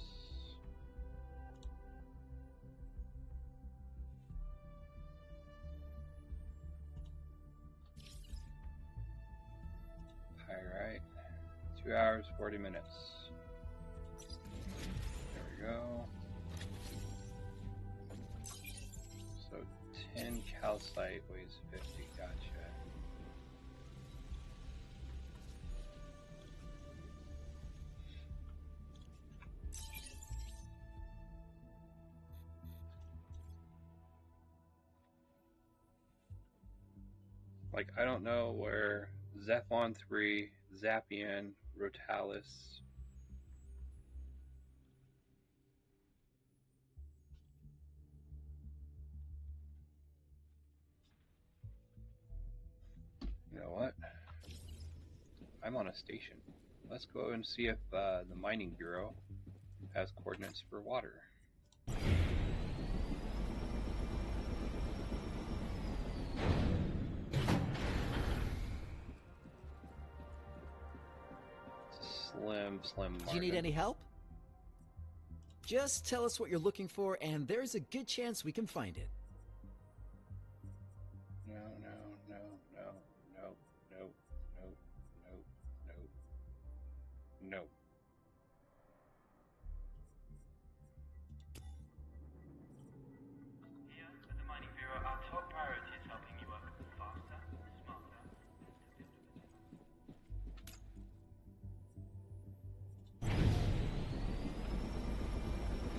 Pyrite, 2 hours, 40 minutes. There we go. So 10 calcite weighs 50, gotcha. Like, I don't know where Zephon 3, Zapian, Rotalis. You know what? I'm on a station. Let's go and see if the Mining Bureau has coordinates for water. Slim margin. Do you need any help? Just tell us what you're looking for, and there's a good chance we can find it. No, no, no, no, no, no, no, no, no, no. Here at the Mining Bureau, our top priority is helping you work faster, smarter.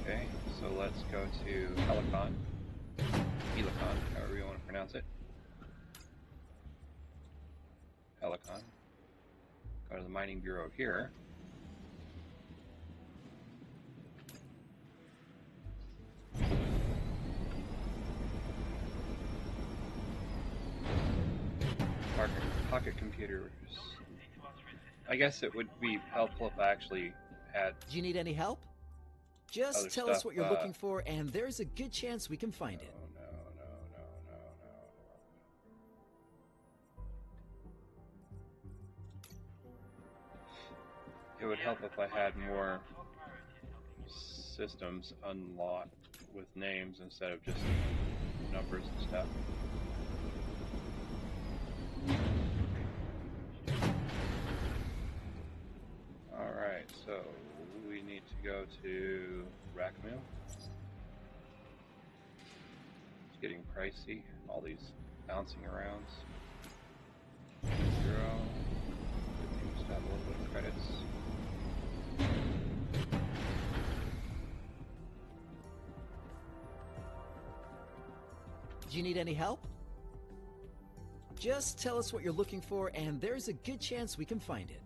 Okay, so let's go to Helicon, however you want to pronounce it. Helicon. Go to the Mining Bureau here. Pocket computers. I guess it would be helpful if I actually had. Do you need any help? Just tell us what you're looking for, and there's a good chance we can find it. No. It would help if I had more systems unlocked with names instead of just numbers and stuff. Alright, so we need to go to Rackmill. It's getting pricey, all these bouncing around. 0. Good thing to have a little bit of credits. Do you need any help? Just tell us what you're looking for, and there's a good chance we can find it.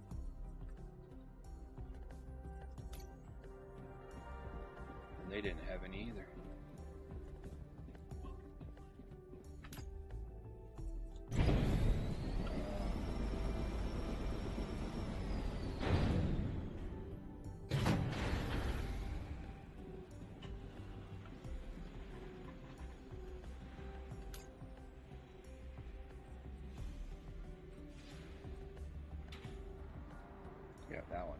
And they didn't have any either. Yeah, that one.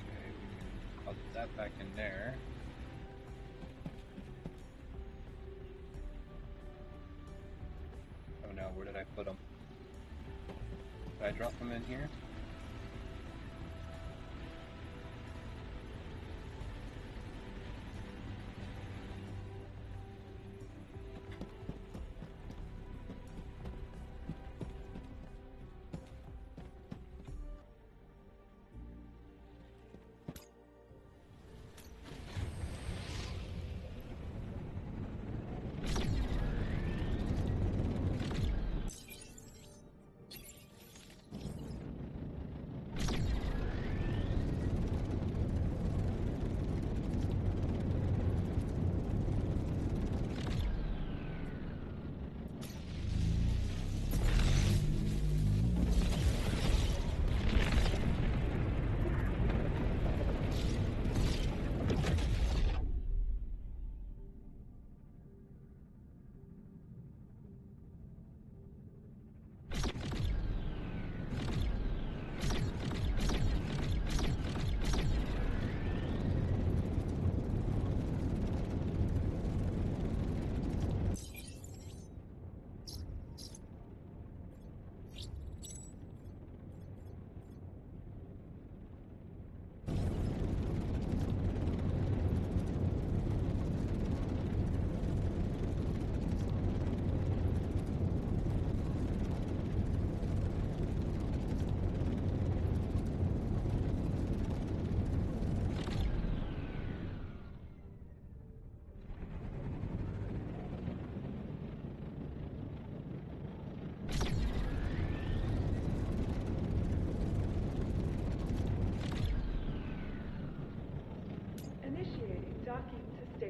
Okay, we can put that back in there. Oh no, where did I put them? Did I drop them in here?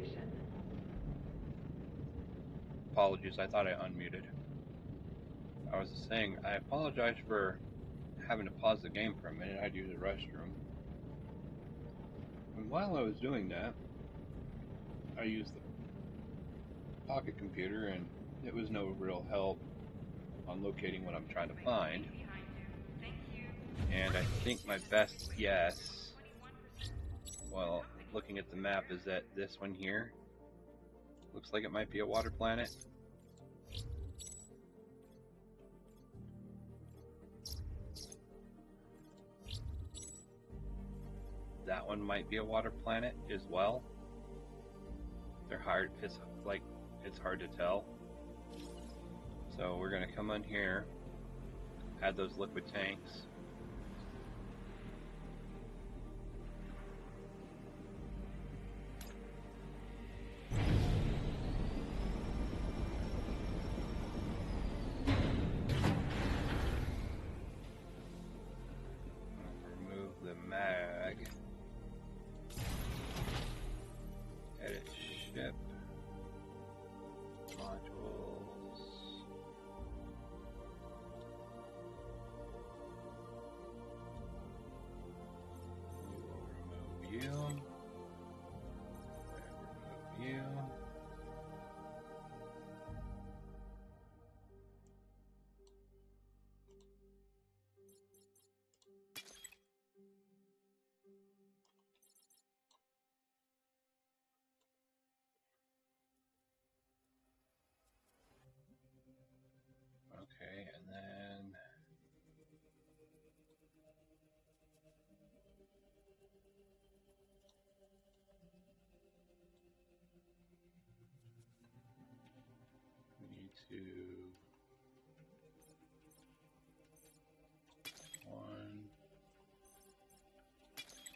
station. Apologies, I thought I unmuted. I was just saying, I apologize for having to pause the game for a minute. I had to use the restroom. And while I was doing that, I used the pocket computer, and it was no real help on locating what I'm trying to find. And I think my best guess, well, looking at the map, is that this one here looks like it might be a water planet. That one might be a water planet as well. They're hard, it's hard to tell. So we're gonna come on here, add those liquid tanks. Remove the mag. Edit ship. Modules. Remove you. Remove you. Okay, and then we need to 1,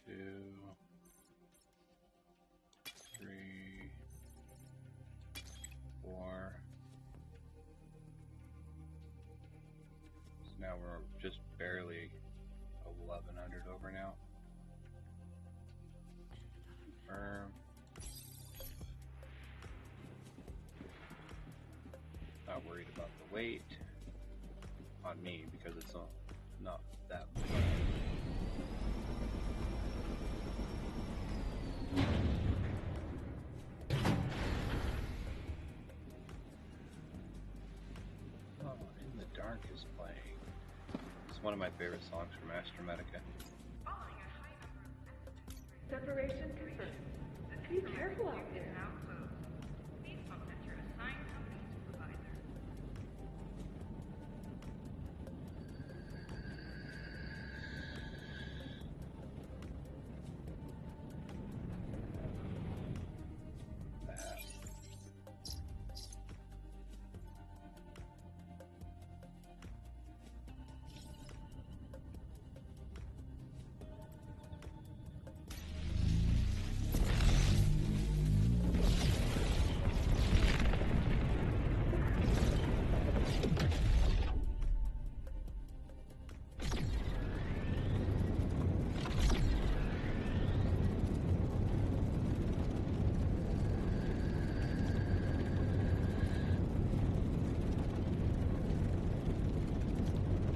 2, 3, 4. So now we're just barely 1100 over now. Confirm. Not worried about the weight on me because it's not that much. Oh, In the Dark is playing. It's one of my favorite songs from Astromedica. Separation confirmed. Be careful out there.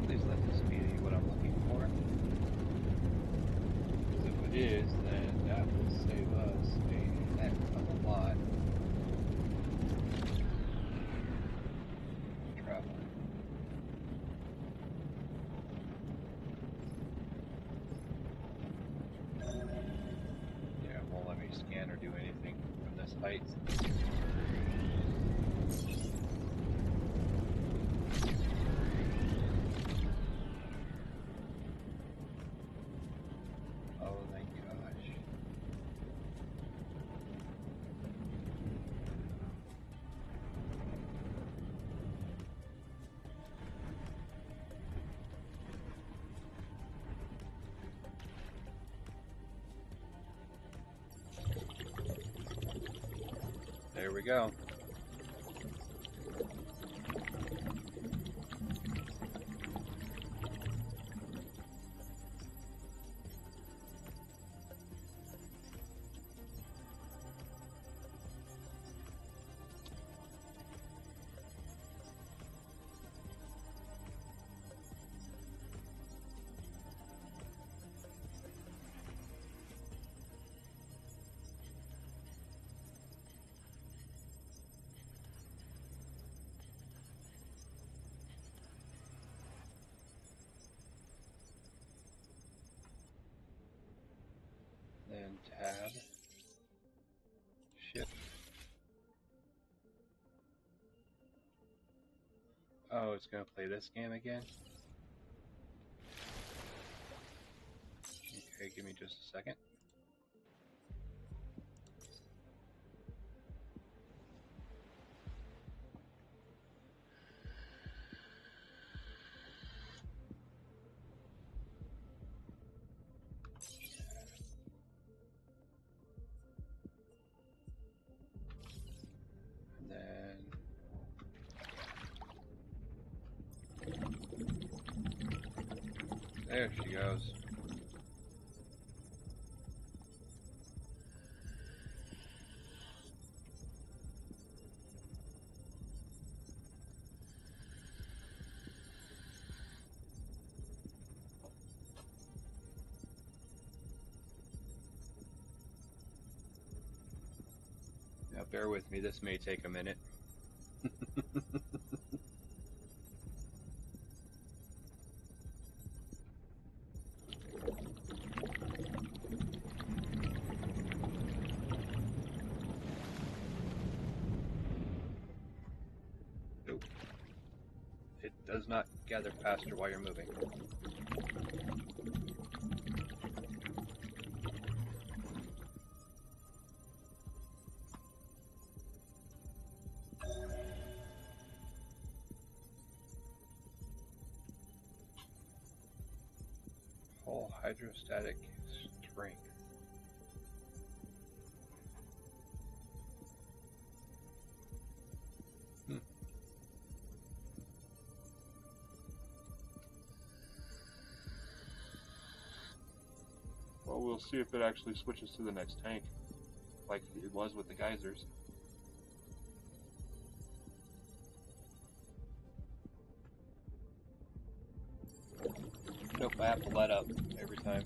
Please let this be what I'm looking for. Because if it is, then that will save us a heck of a lot of traveling. Yeah, it won't let me scan or do anything from this height. Oh my gosh. There we go. then tab, shift. Oh, it's going to play this game again? Okay, give me just a second. And then there she goes. Now bear with me, this may take a minute. Nope. It does not gather faster while you're moving. Whole hydrostatic strength. Well, we'll see if it actually switches to the next tank, like it was with the geysers. Nope, I have to let up every time.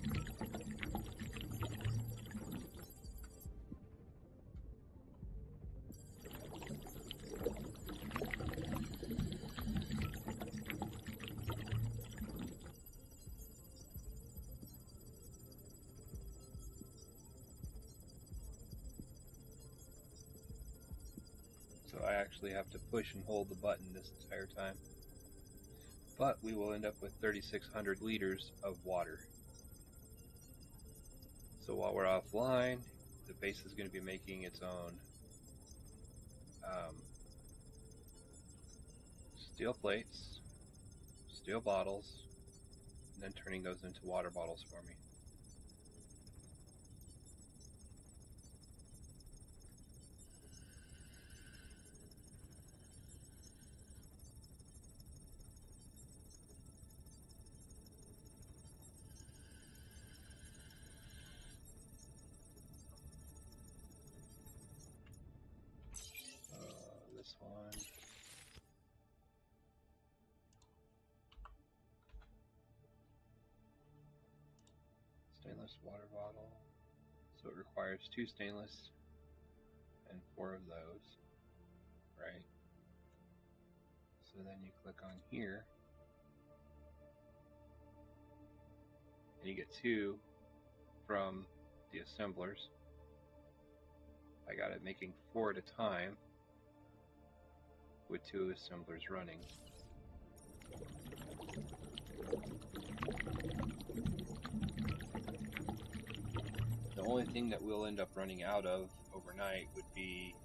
So I actually have to push and hold the button this entire time. But we will end up with 3,600 liters of water. So while we're offline, the base is going to be making its own steel plates, steel bottles, and then turning those into water bottles for me. This one. Stainless water bottle. So it requires 2 stainless and 4 of those, right? So then you click on here, and you get 2 from the assemblers. I got it making 4 at a time with 2 assemblers running. The only thing that we'll end up running out of overnight would be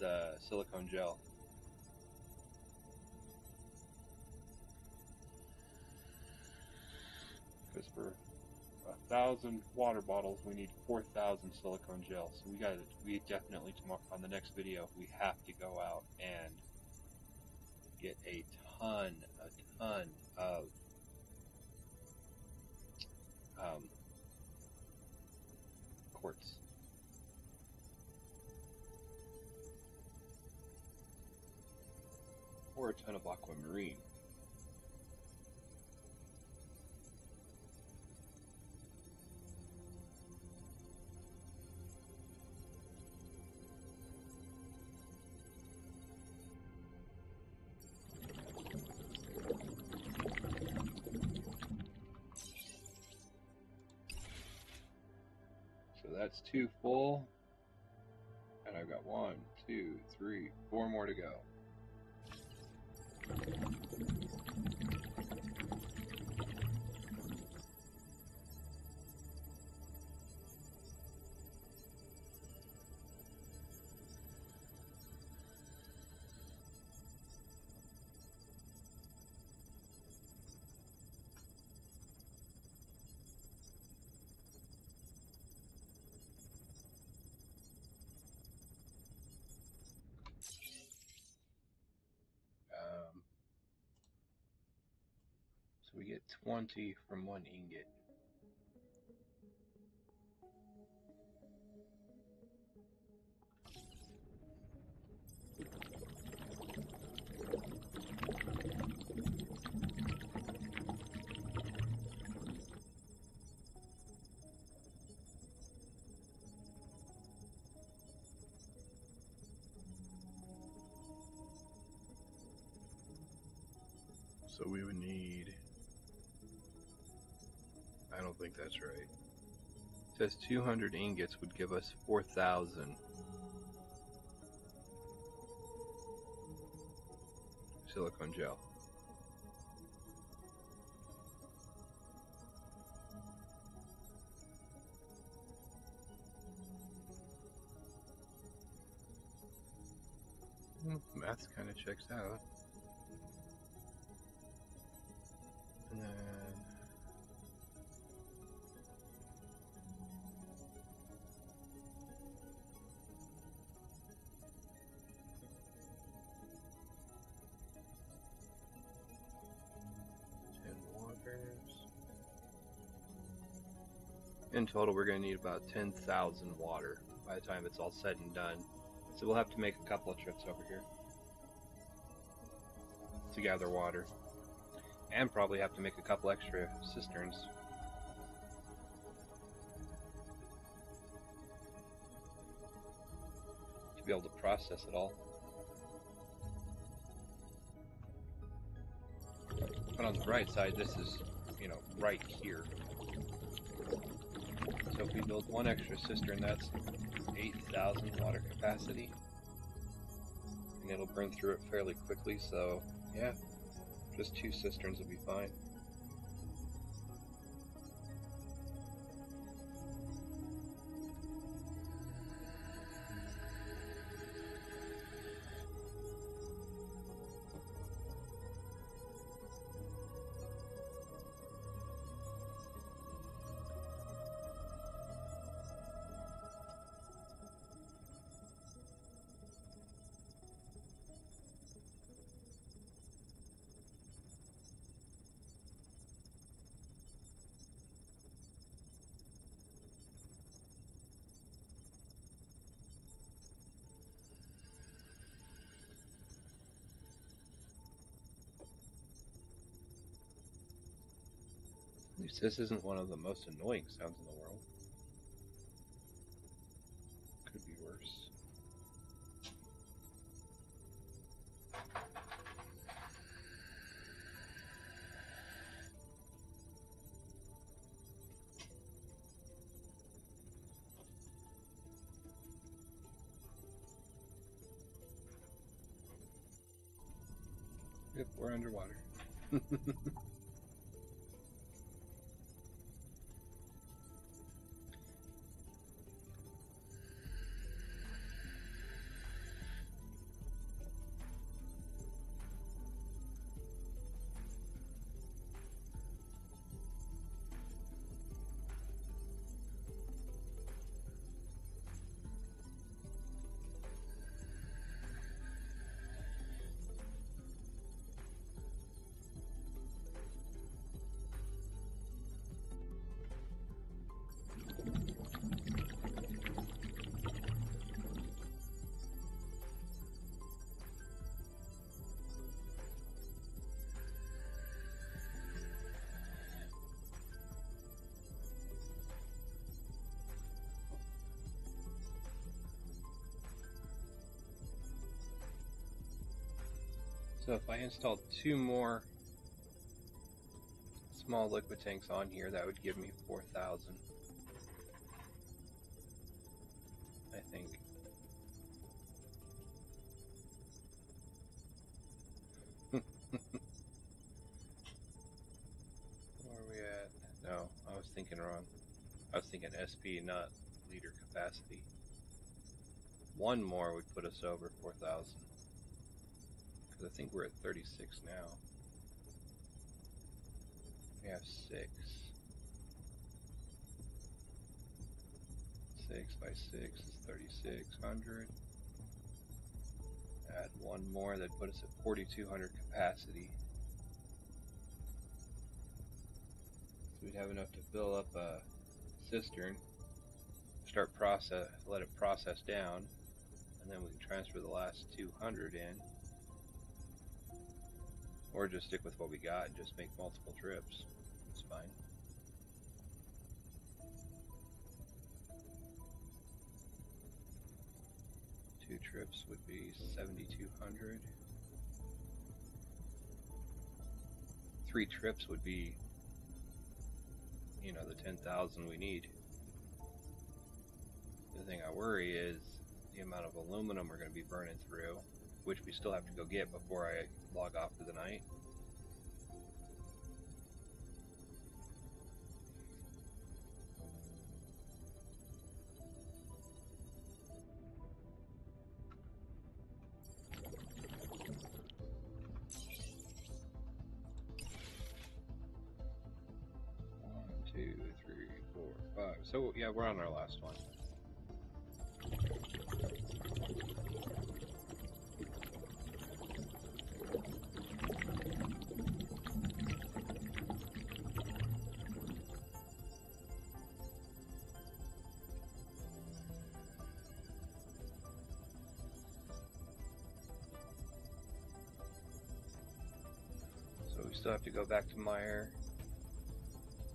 the silicone gel. Because for 1,000 water bottles, we need 4,000 silicone gel. So we definitely tomorrow on the next video, we have to go out and get a ton of quartz. Or a ton of aquamarine. that's 2 full. And I've got 1, 2, 3, 4 more to go. So we get 20 from 1 ingot. So we would need, I don't think that's right. It says 200 ingots would give us 4,000 silicone gel. Well, math kind of checks out. And then in total, we're going to need about 10,000 water by the time it's all said and done. So we'll have to make a couple of trips over here to gather water. And probably have to make a couple extra cisterns. To be able to process it all. But on the bright side, this is, right here. So if we build one extra cistern, that's 8,000 water capacity. And it'll burn through it fairly quickly, so yeah, just 2 cisterns will be fine. At least this isn't one of the most annoying sounds in the world. Could be worse. Yep, we're underwater. So if I installed 2 more small liquid tanks on here, that would give me 4,000. thinking wrong. I was thinking SP, not liter capacity. One more would put us over 4,000. Because I think we're at 36 now. We have 6. 6 by 6 is 3,600. Add one more, that'd put us at 4,200 capacity. So we'd have enough to fill up a cistern, let it process down, and then we can transfer the last 200 in. Or just stick with what we got and just make multiple trips. It's fine. Two trips would be 7,200. 3 trips would be, you know, the 10,000 we need. The thing I worry is the amount of aluminum we're going to be burning through, which we still have to go get before I log off for the night. So yeah, we're on our last one. So we still have to go back to Meyer,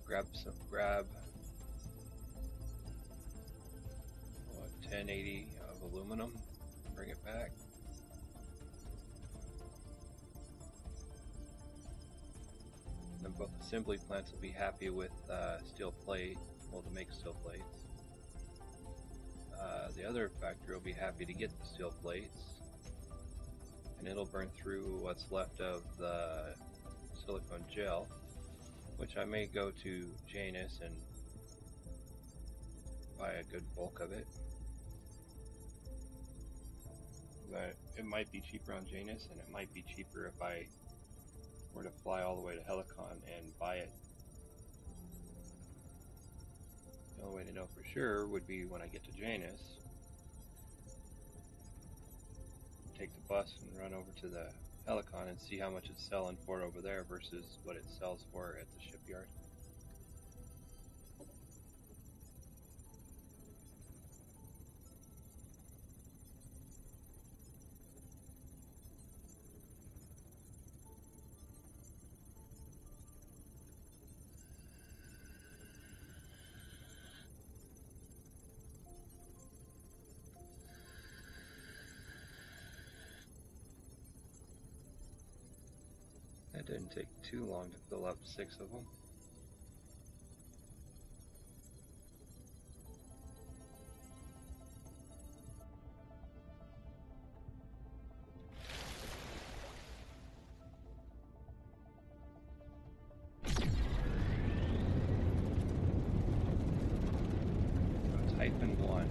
grab 1080 of aluminum, bring it back. Then both assembly plants will be happy with steel plate, well, to make steel plates. The other factory will be happy to get the steel plates, and it'll burn through what's left of the silicone gel, which I may go to Janus and buy a good bulk of it. But it might be cheaper on Janus, and it might be cheaper if I were to fly all the way to Helicon and buy it. The only way to know for sure would be when I get to Janus, take the bus and run over to the Helicon and see how much it's selling for over there versus what it sells for at the shipyard. That didn't take too long to fill up 6 of them. Typhon 1.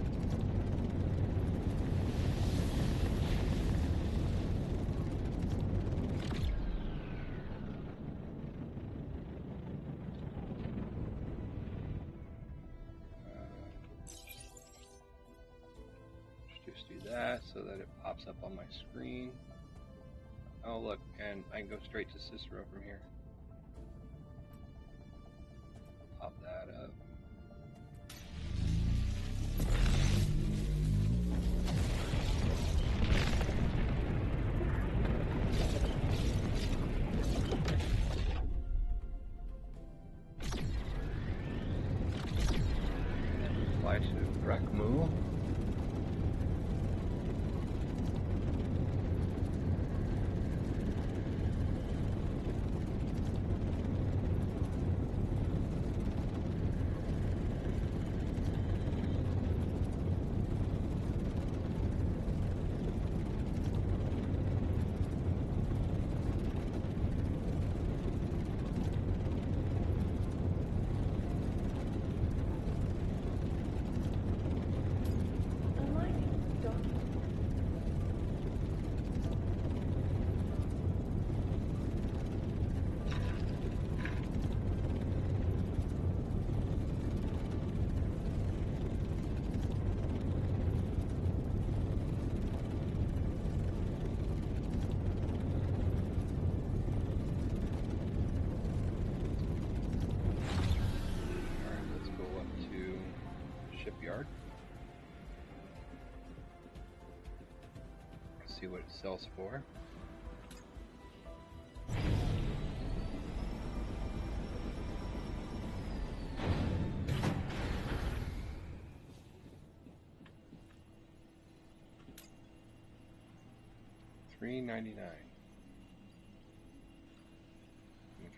Just do that so that it pops up on my screen. Oh look, and I can go straight to Cicero from here. Pop that up. Fly to Brakmu. shipyard. See what it sells for. $3.99.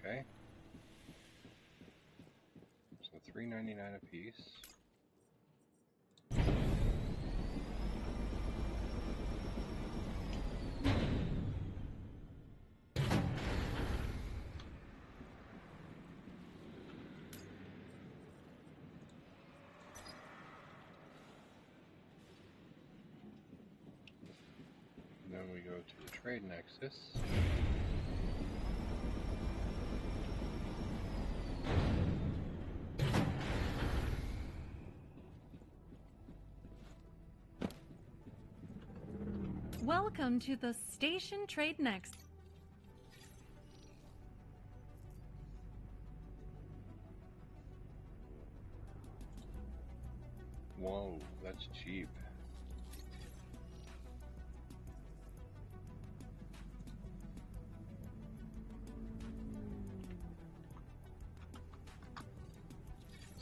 Okay. So $3.99 a piece. Then we go to the trade nexus. Welcome to the Station Trade Next. Whoa, that's cheap.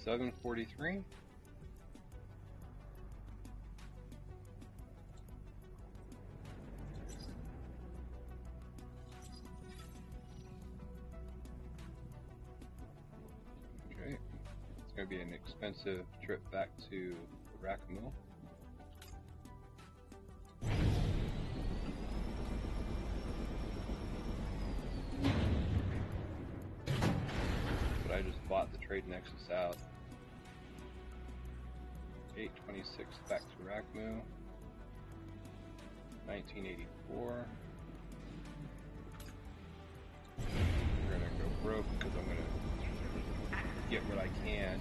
$7.43. Okay, it's going to be an expensive trip back to Rakamil. But I just bought the trade nexus out. 826 back to Rakamil. 1984. We're gonna go broke because I'm gonna get what I can.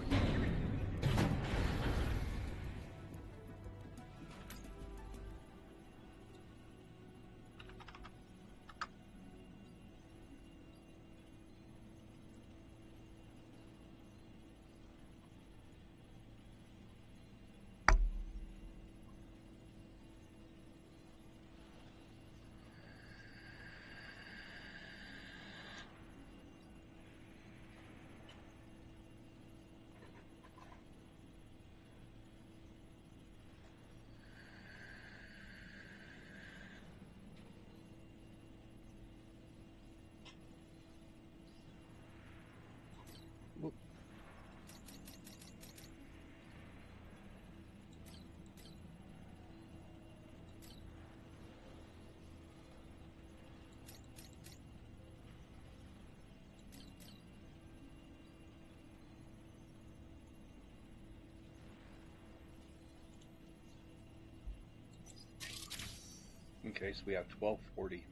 Okay, so we have 1240.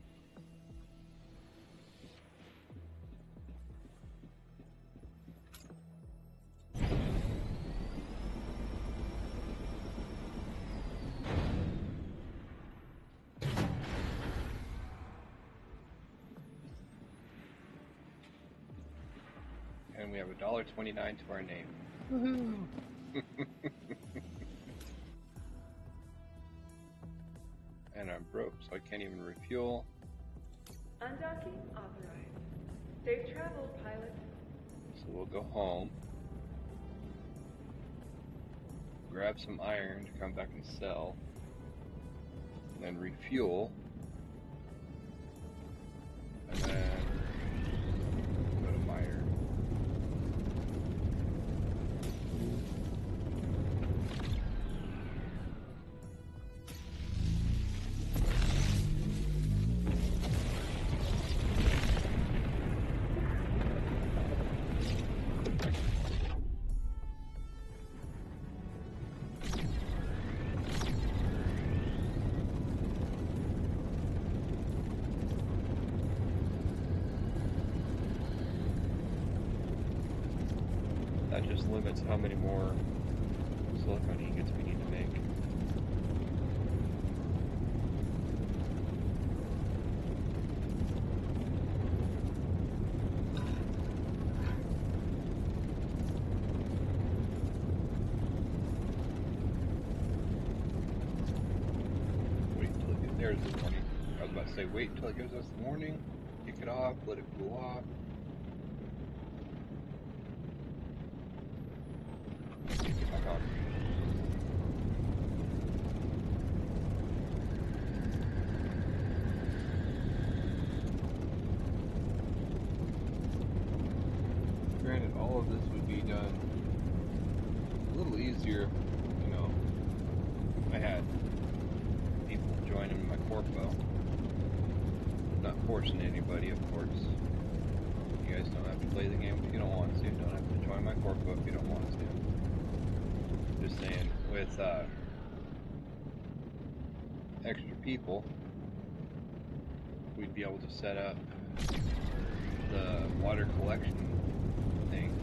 And we have $1.29 to our name. Woohoo! And I'm broke, so I can't even refuel. Undocking authorized. Safe travels, pilot. So we'll go home. Grab some iron to come back and sell. And then refuel. And then go to miner. That just limits how many more silicon ingots we need to make. There's the warning. I was about to say, wait until it gives us the warning, kick it off, let it cool off. Back on. Granted, all of this would be done a little easier, you know, if I had people joining my corpo. Not forcing anybody, of course. You guys don't have to play the game if you don't want to. You don't have to join my corpo if you don't want to. Just saying, with extra people, we'd be able to set up the water collection thing,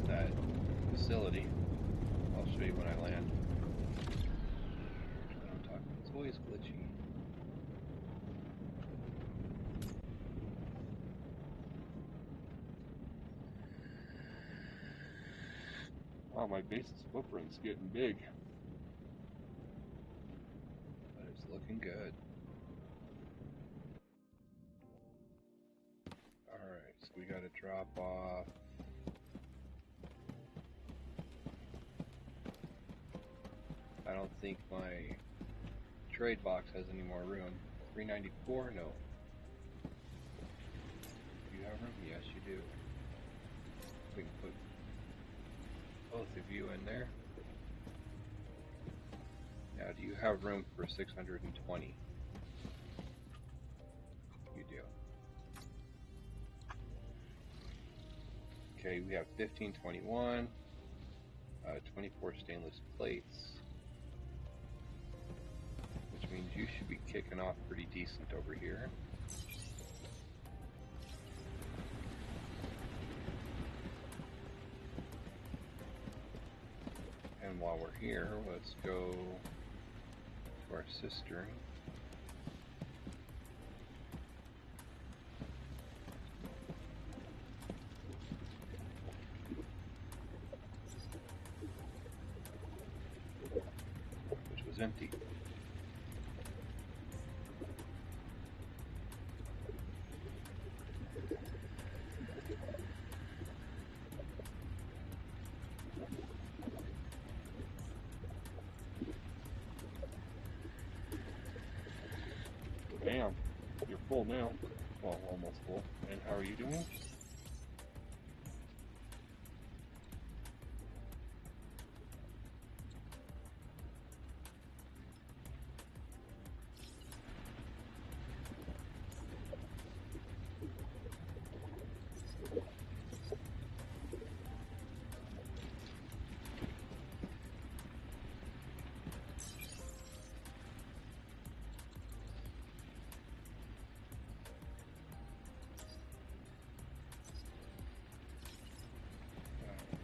that facility. I'll show you when I land. Here's what I'm talking about. It's always glitchy. Wow, my base's footprint's getting big. But it's looking good. Alright, so we gotta drop off. I don't think my trade box has any more room. 394? No. Do you have room? Yes, you do. We can put both of you in there. Now, do you have room for 620? You do. Okay, we have 1521, 24 stainless plates, which means you should be kicking off pretty decent over here. And while we're here, let's go to our cistern. Which was empty. Damn, you're full now. Well, almost full. And how are you doing?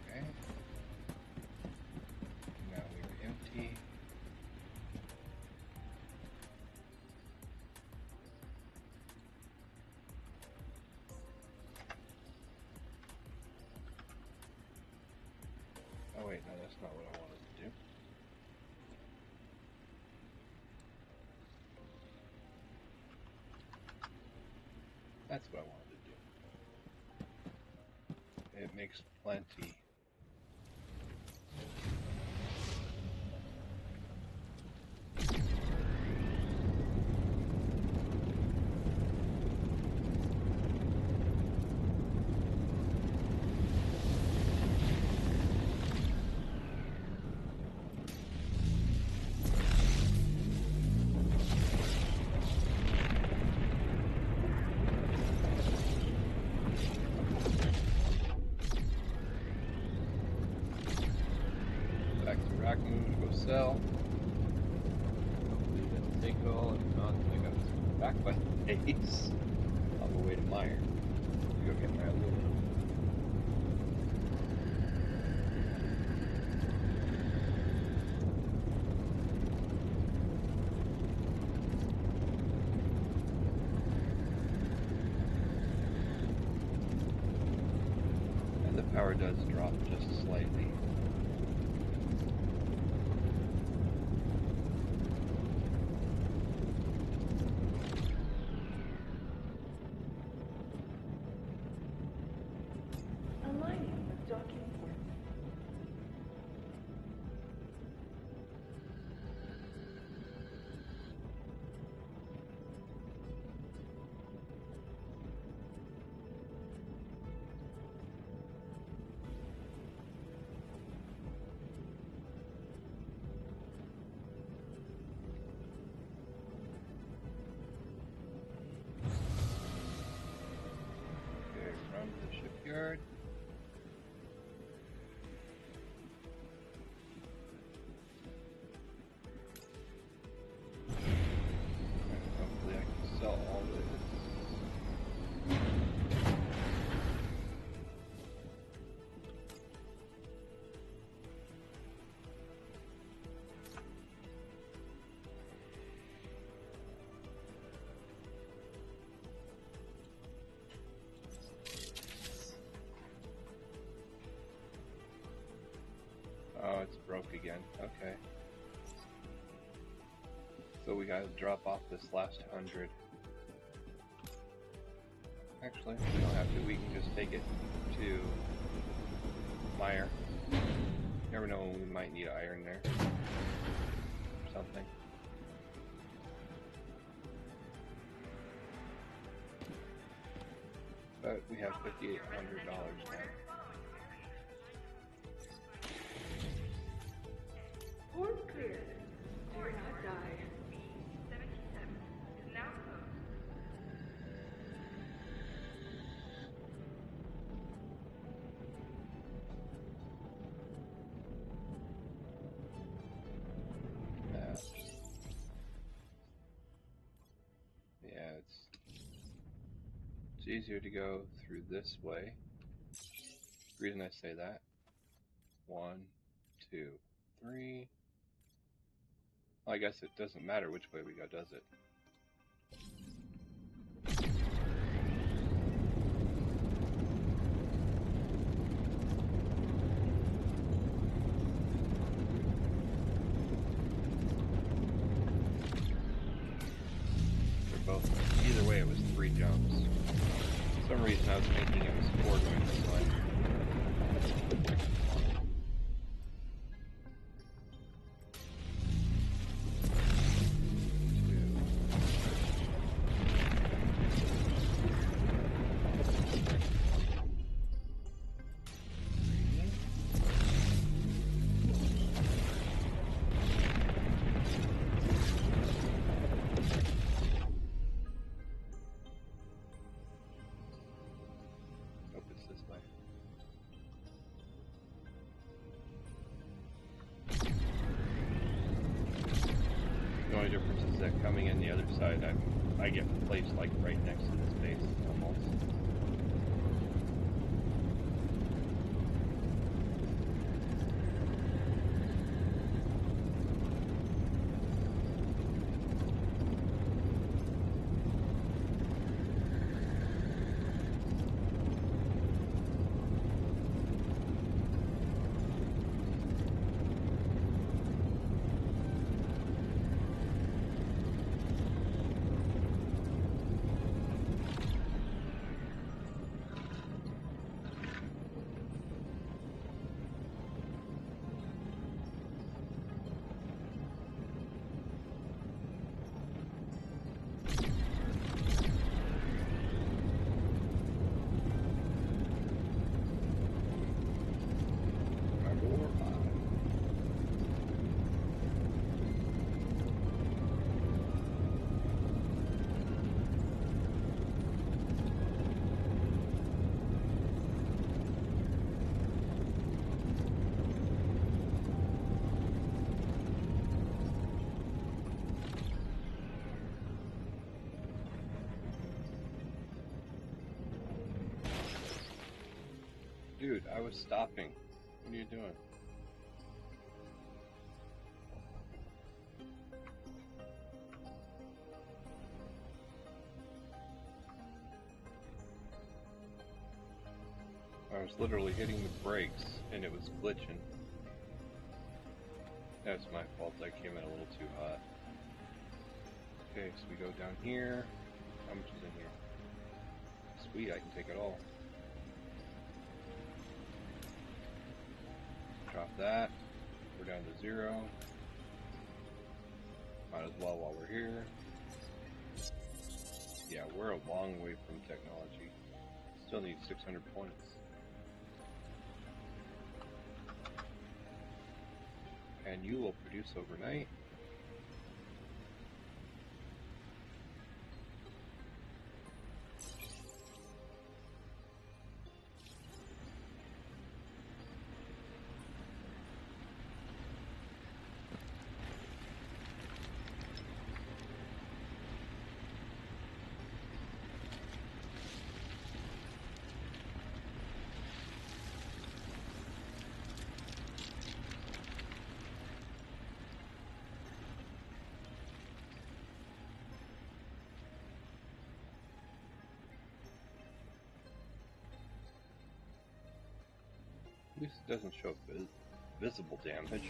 Okay. Now we're empty. Oh wait, no, that's not what I wanted to do. That's what I wanted to do. It makes plenty. Back to rack move to go sell. Hopefully it doesn't take it all. If not, then I got to back by the base on the way to Meyer to go get my aluminum. And the power does drop just slightly. Oh, it's broke again. Okay. So we gotta drop off this last 100. Actually, we don't have to. We can just take it to Meyer. Never know when we might need iron there. Or something. But we have $5,800 now. Port cleared. Do not die. B77 is now closed. Yeah, it's easier to go through this way. The reason I say that, 1, 2, 3. Well, I guess it doesn't matter which way we go, does it? They're both. Either way, it was 3 jumps. For some reason, I was thinking it was 4 going this way. Hope it's this way. The only difference is that coming in the other side, I get placed like right next to this base, almost. Dude, I was stopping. What are you doing? I was literally hitting the brakes and it was glitching. That's my fault. I came in a little too hot. Okay, so we go down here. How much is in here? Sweet, I can take it all. Drop that. We're down to 0. Might as well while we're here. Yeah, we're a long way from technology. Still need 600 points. And you will produce overnight. At least it doesn't show up visible damage.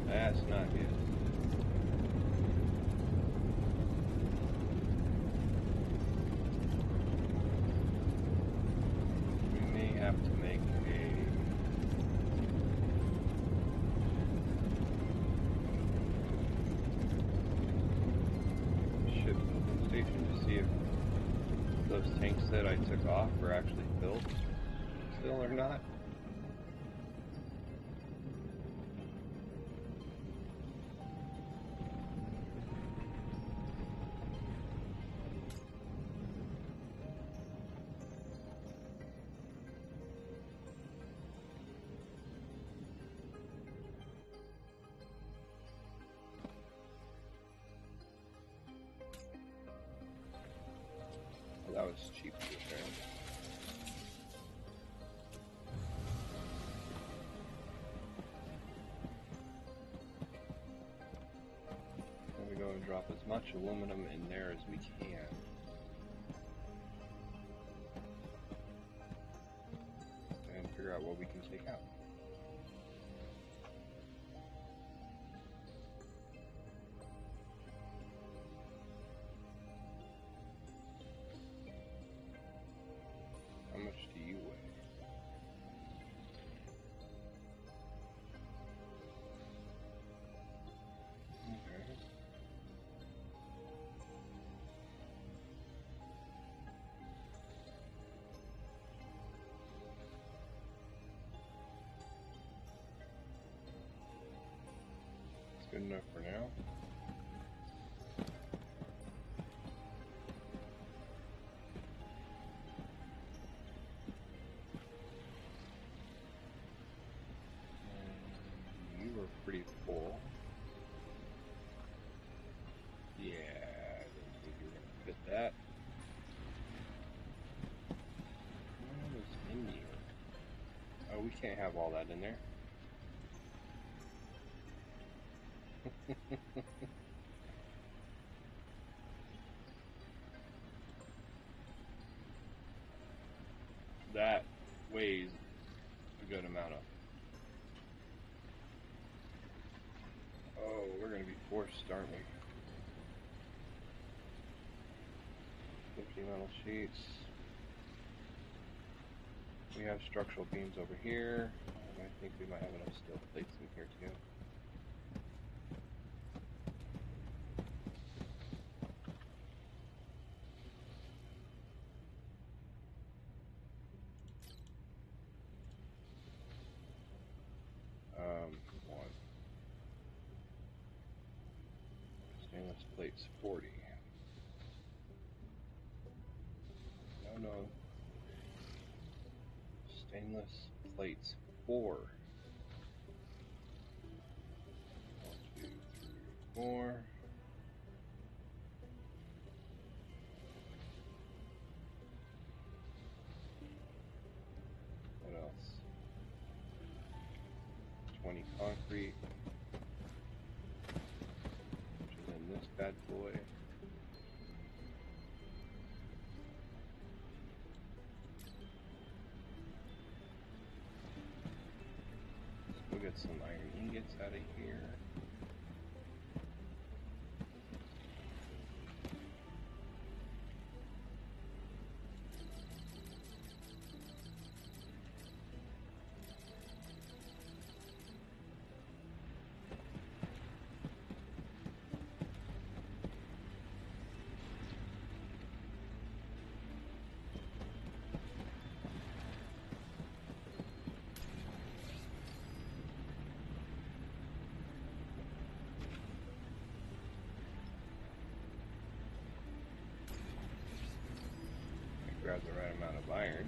That's not good. We may have to make a ship building station to see if those tanks that I took off are actually filled still or not. That was cheap to repair. Then we go and drop as much aluminum in there as we can. And figure out what we can take out. How much do you weigh? Okay. It's good enough for now. Pretty full. Yeah, I didn't think you were going to fit that. What was in here? Oh, we can't have all that in there. That weighs a good amount of. Oh, we're going to be forced, aren't we? 50 metal sheets. We have structural beams over here. And I think we might have enough steel plates in here too. One. Stainless plates 40. No. Stainless plates 4. 1, 2, 3, 4. What else? 20 concrete, which is in this bad boy. We'll get some iron ingots out of here. grab the right amount of iron.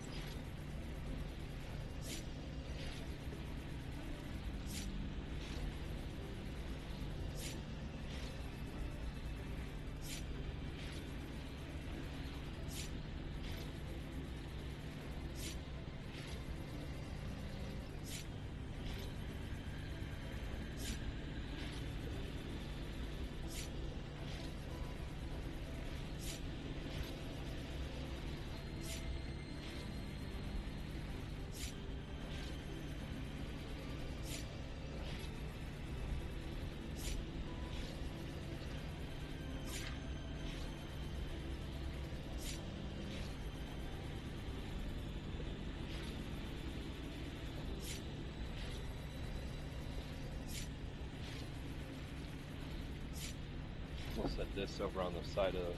We'll set this over on the side of,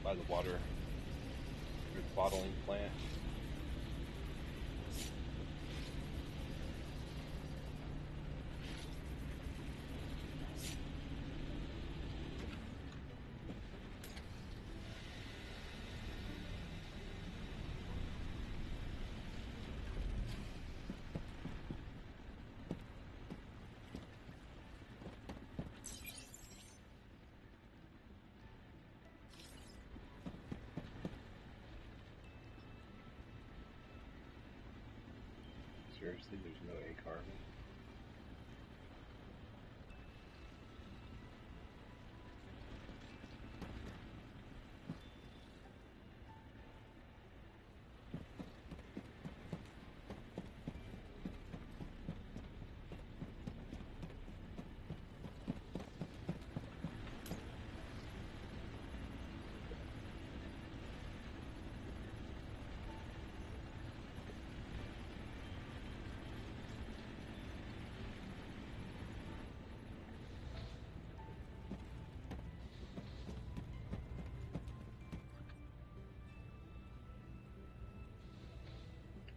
by the water, bottling plant. Seriously, there's no A carbon.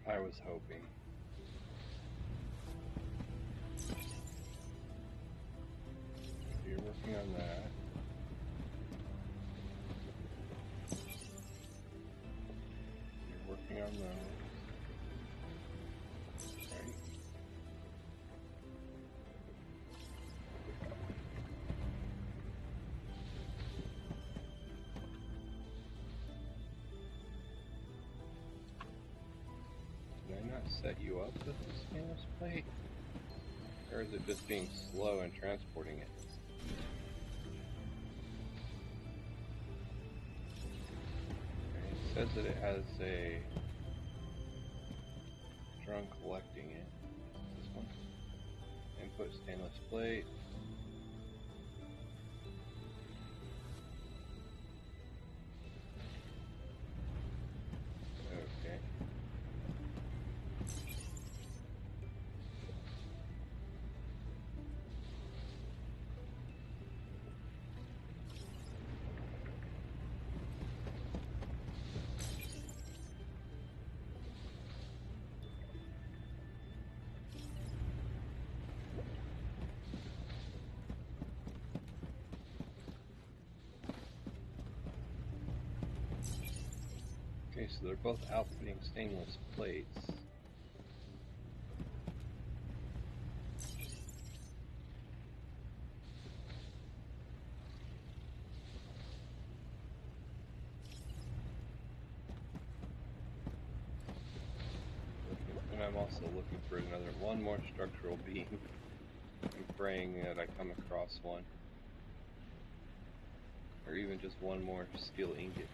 I was hoping. You're working on that. You're working on those. Right. Did I not set you up with the stainless plate? Or is it just being slow in transporting it? Okay, it says that it has a drum collecting it. This one. Input stainless plate. Okay. Okay, so they're both outputting stainless plates. And I'm also looking for one more structural beam. I'm praying that I come across one. Or even just one more steel ingot.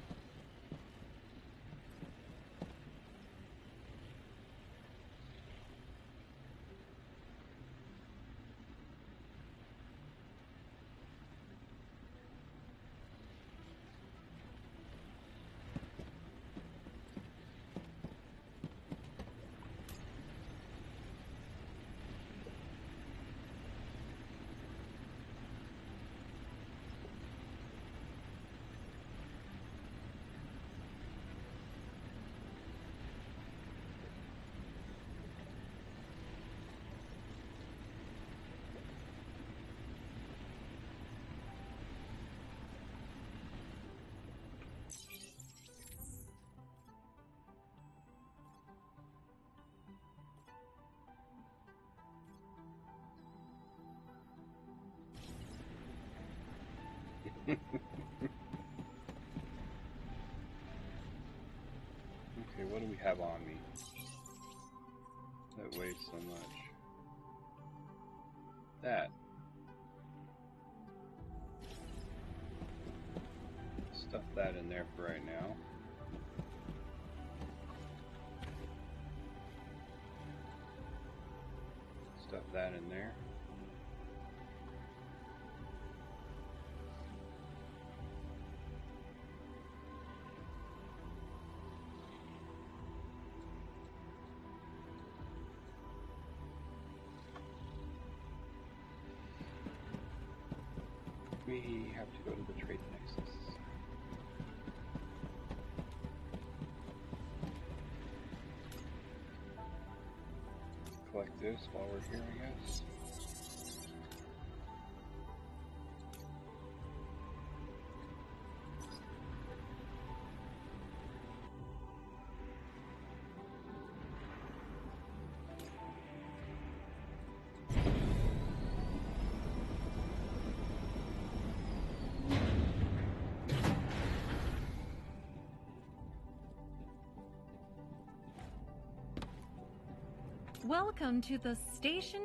it weighs so much. That. Stuff that in there for right now. Stuff that in there. We have to go to the trade nexus. Collect this while we're here, I guess. Welcome to the station.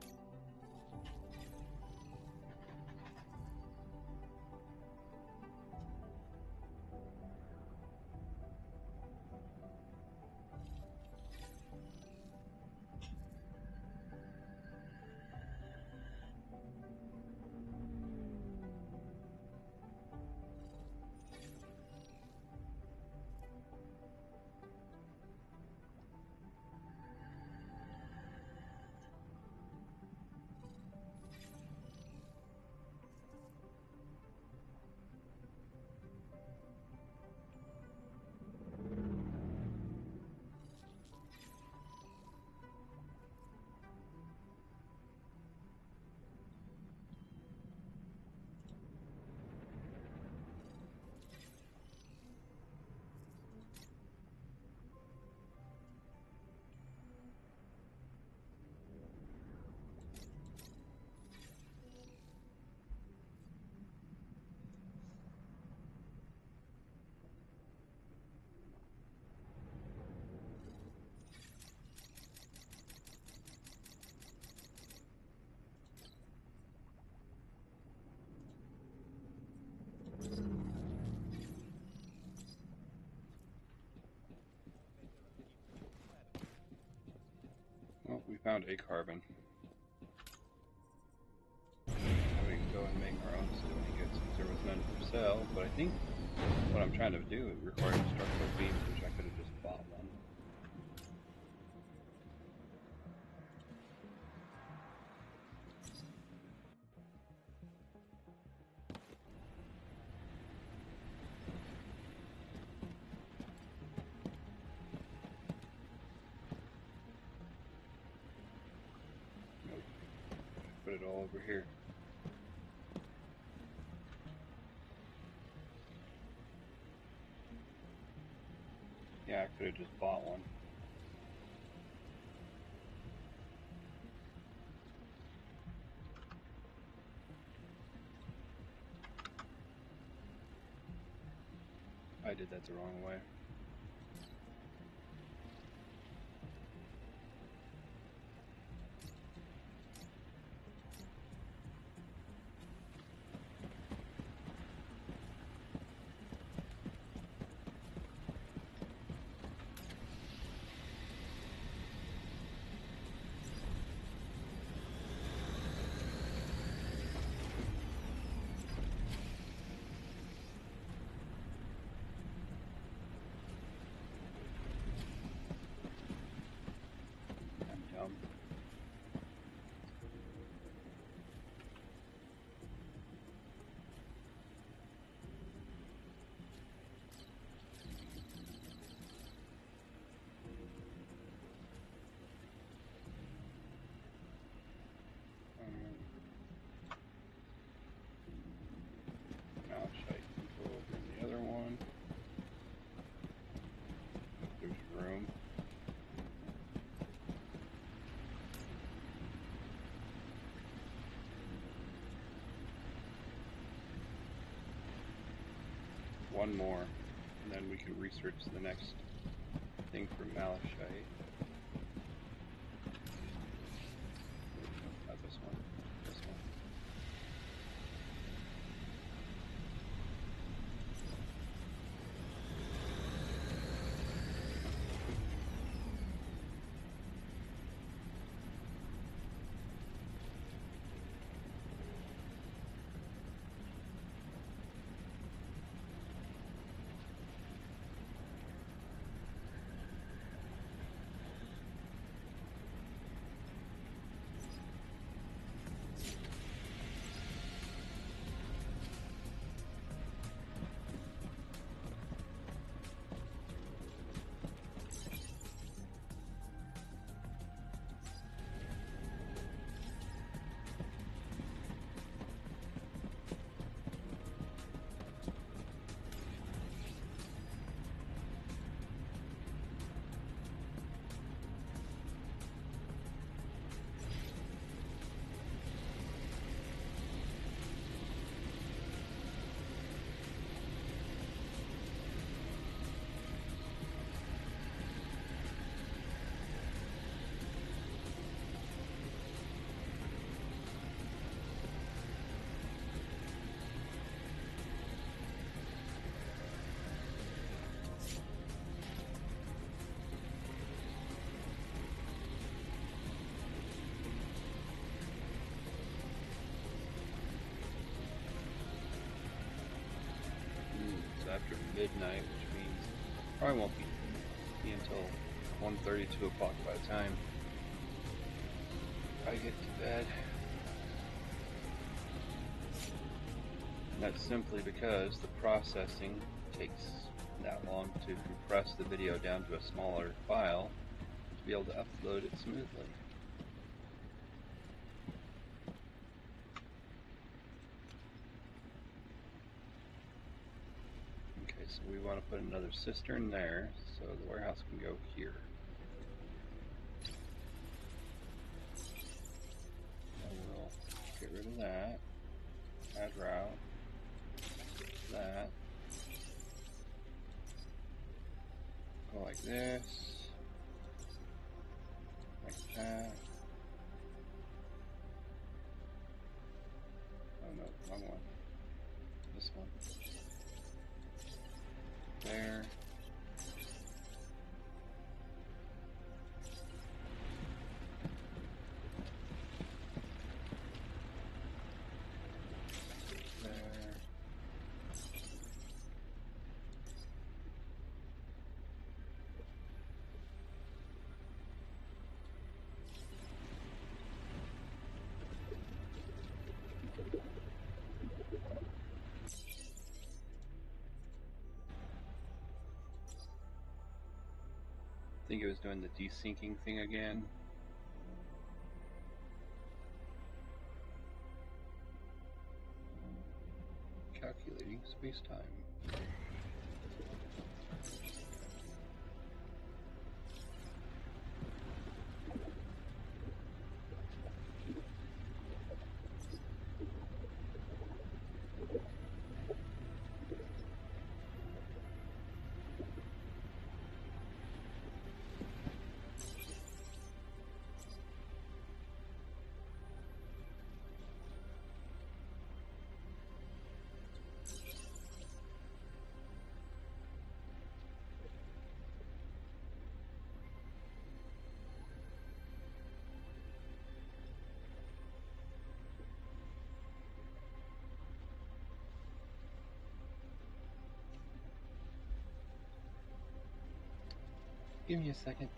Well, we found a carbon. Now we can go and make our own steel ingots since there was none for sale, but I think what I'm trying to do requires structural beams, which I could have just bought one. Nope. Put it all over here. Yeah, I could have just bought one. I did that the wrong way. I'm dumb. Now should I go over in the other one? There's room. One more, and then we can research the next thing for malachite. after midnight, which means probably won't be until 1:30, 2 o'clock by the time I get to bed. And that's simply because the processing takes that long to compress the video down to a smaller file to be able to upload it smoothly. Okay, so we want to put another cistern there so the warehouse can go here. And we'll get rid of that, add route, that, go like this, like that. Oh no, wrong one. This one. There. There. I think it was doing the desyncing thing again. Calculating space-time. Give me a second.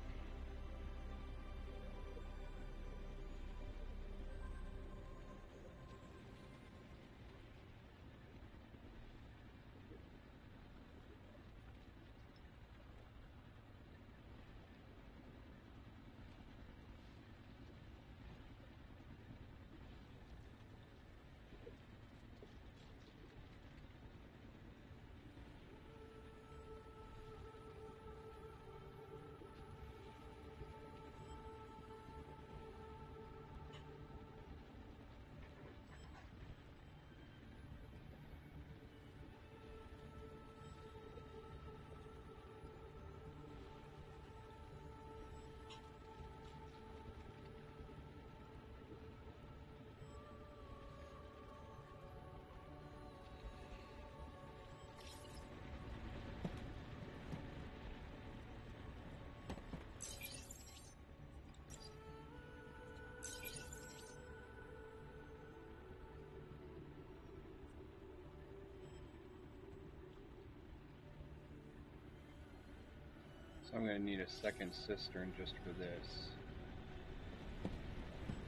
So I'm going to need a second cistern just for this.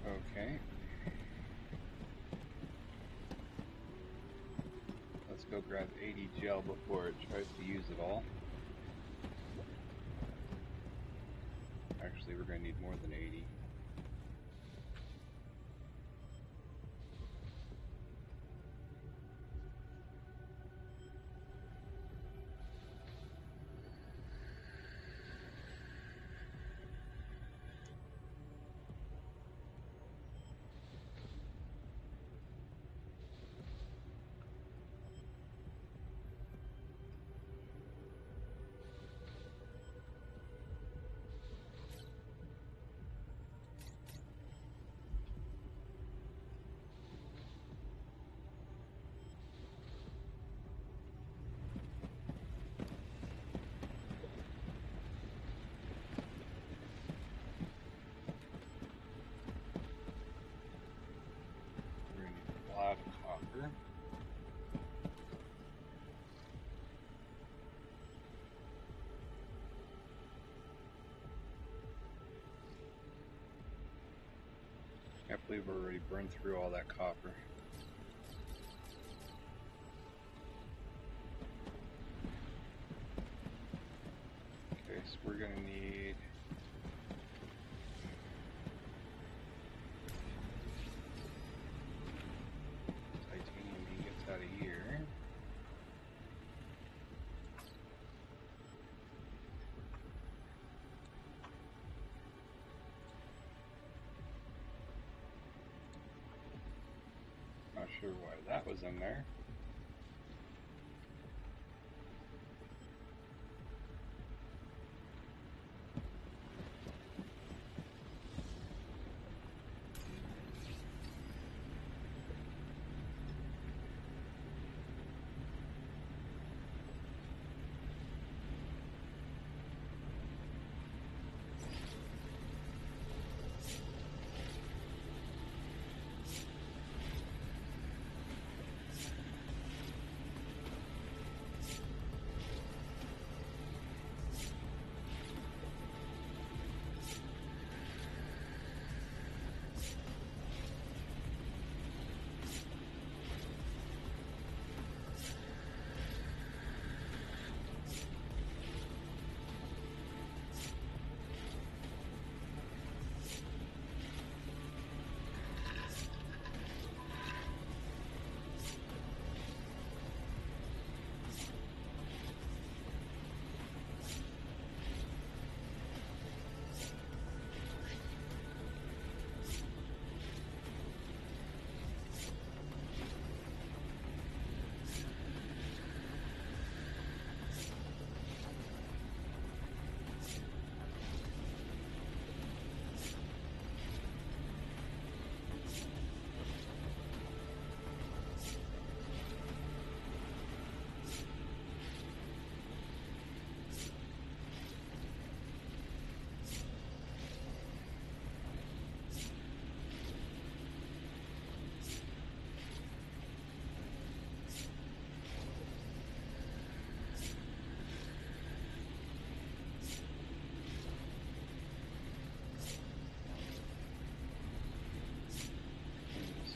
Okay. Let's go grab 80 gel before it tries to use it all. Actually, we're going to need more than 80. Hopefully we've already burned through all that copper. Okay, so we're gonna need titanium ingots out of here. Not sure why that was in there.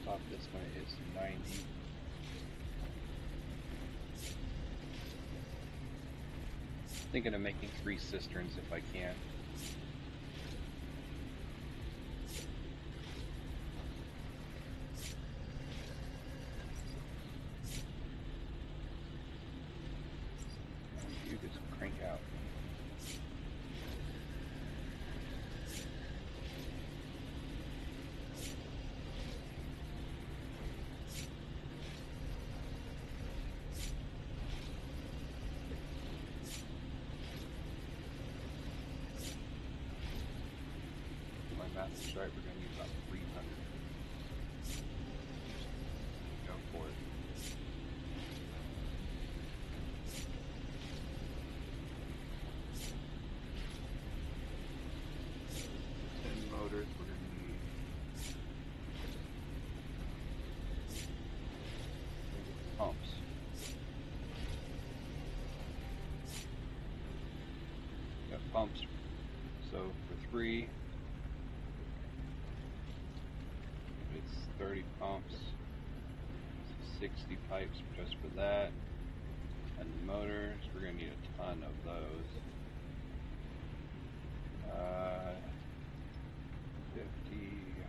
Stop this when it hits 90. Thinking of making 3 cisterns if I can. You just crank out. Math is right, we're going to need about 300. Go for it. Motors, we're going to need pumps. Got pumps. So for 3. 30 pumps, 60 pipes just for that, and the motors, we're going to need a ton of those.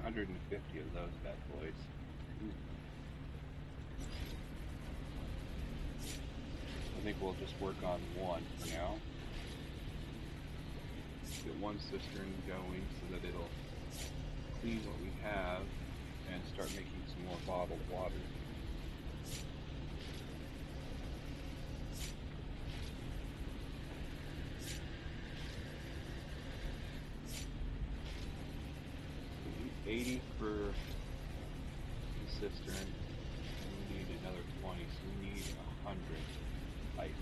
150 of those bad boys. Ooh. I think we'll just work on one for now. Get one cistern going so that it'll clean what we have and start making some more bottled water. We need 80 for the cistern, and we need another 20, so we need 100 pipes.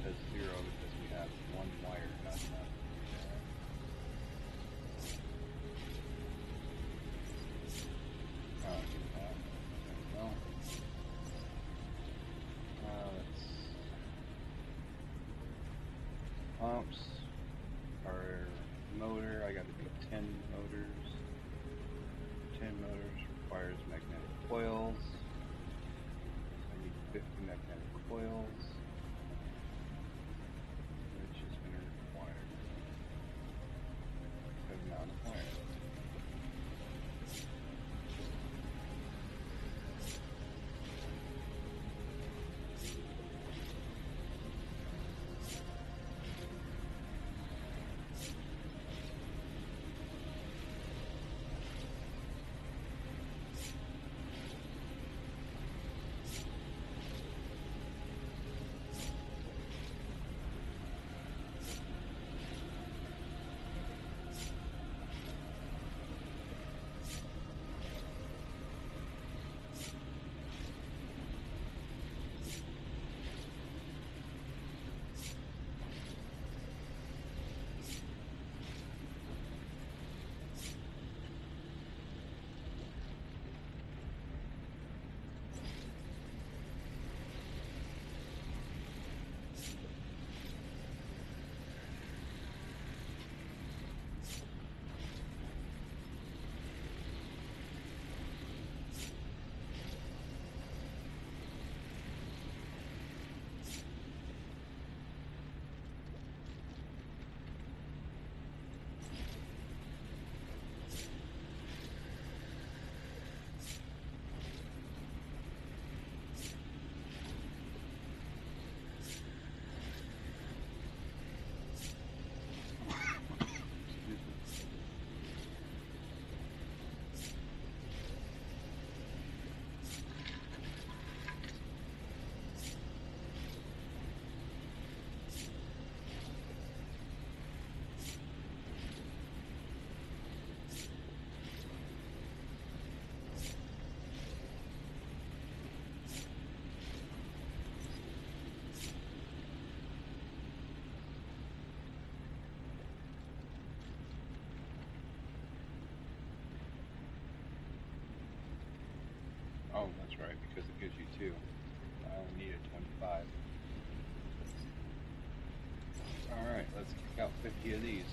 says 0 because we have one wire not enough. Oh, get that. There we go. Let's pumps. Our motor, I got to do 10 motors. 10 motors requires magnetic coils. I need 50 magnetic coils, which is going to require a good amount of wire. Oh, that's right, because it gives you 2. I only needed 25. Alright, let's kick out 50 of these.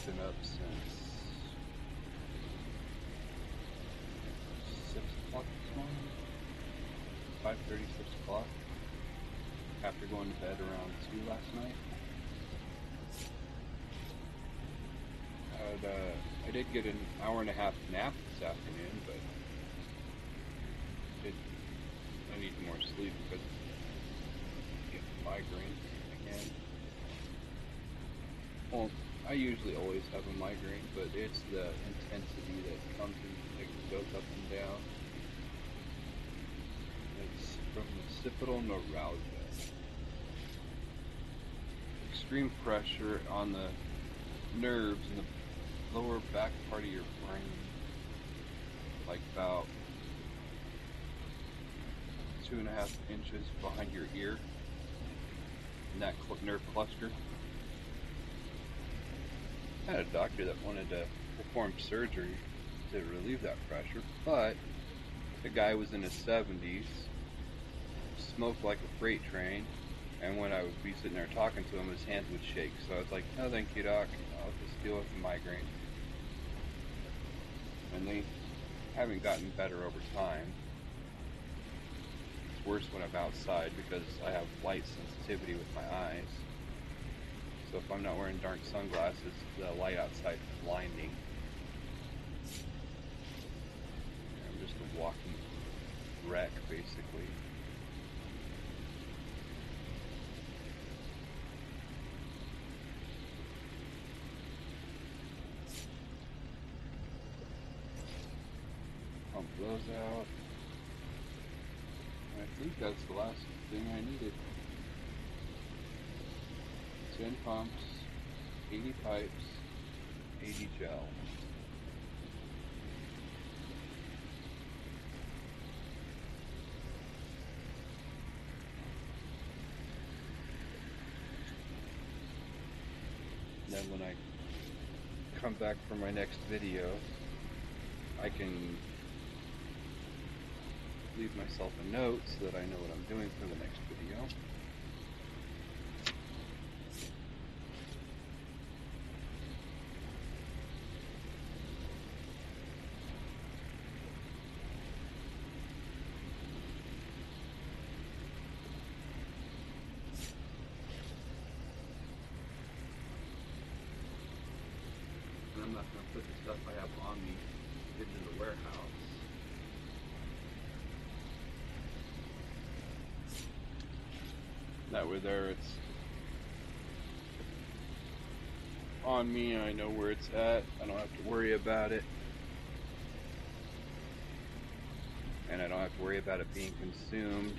been up since 6 o'clock this morning. 5:30, 6 o'clock. After going to bed around 2 last night. I did get an hour and a half nap this afternoon, but I need more sleep because I get migraine again. Well, I usually always have a migraine, but it's the intensity that comes and it goes up and down. It's from occipital neuralgia. Extreme pressure on the nerves in the lower back part of your brain, like about 2.5 inches behind your ear, in that nerve cluster. I had a doctor that wanted to perform surgery to relieve that pressure, but the guy was in his 70s, smoked like a freight train, and when I would be sitting there talking to him, his hands would shake. So I was like, no thank you, doc, I'll just deal with the migraine. And they haven't gotten better over time. It's worse when I'm outside because I have light sensitivity with my eyes. So if I'm not wearing dark sunglasses, the light outside is blinding. I'm just a walking wreck, basically. Pump those out. I think that's the last thing I needed. 10 pumps, 80 pipes, 80 gel. Then when I come back for my next video, I can leave myself a note so that I know what I'm doing for the next video. And I'm not going to put the stuff I have on me into the warehouse. That way there it's on me and I know where it's at. I don't have to worry about it. And I don't have to worry about it being consumed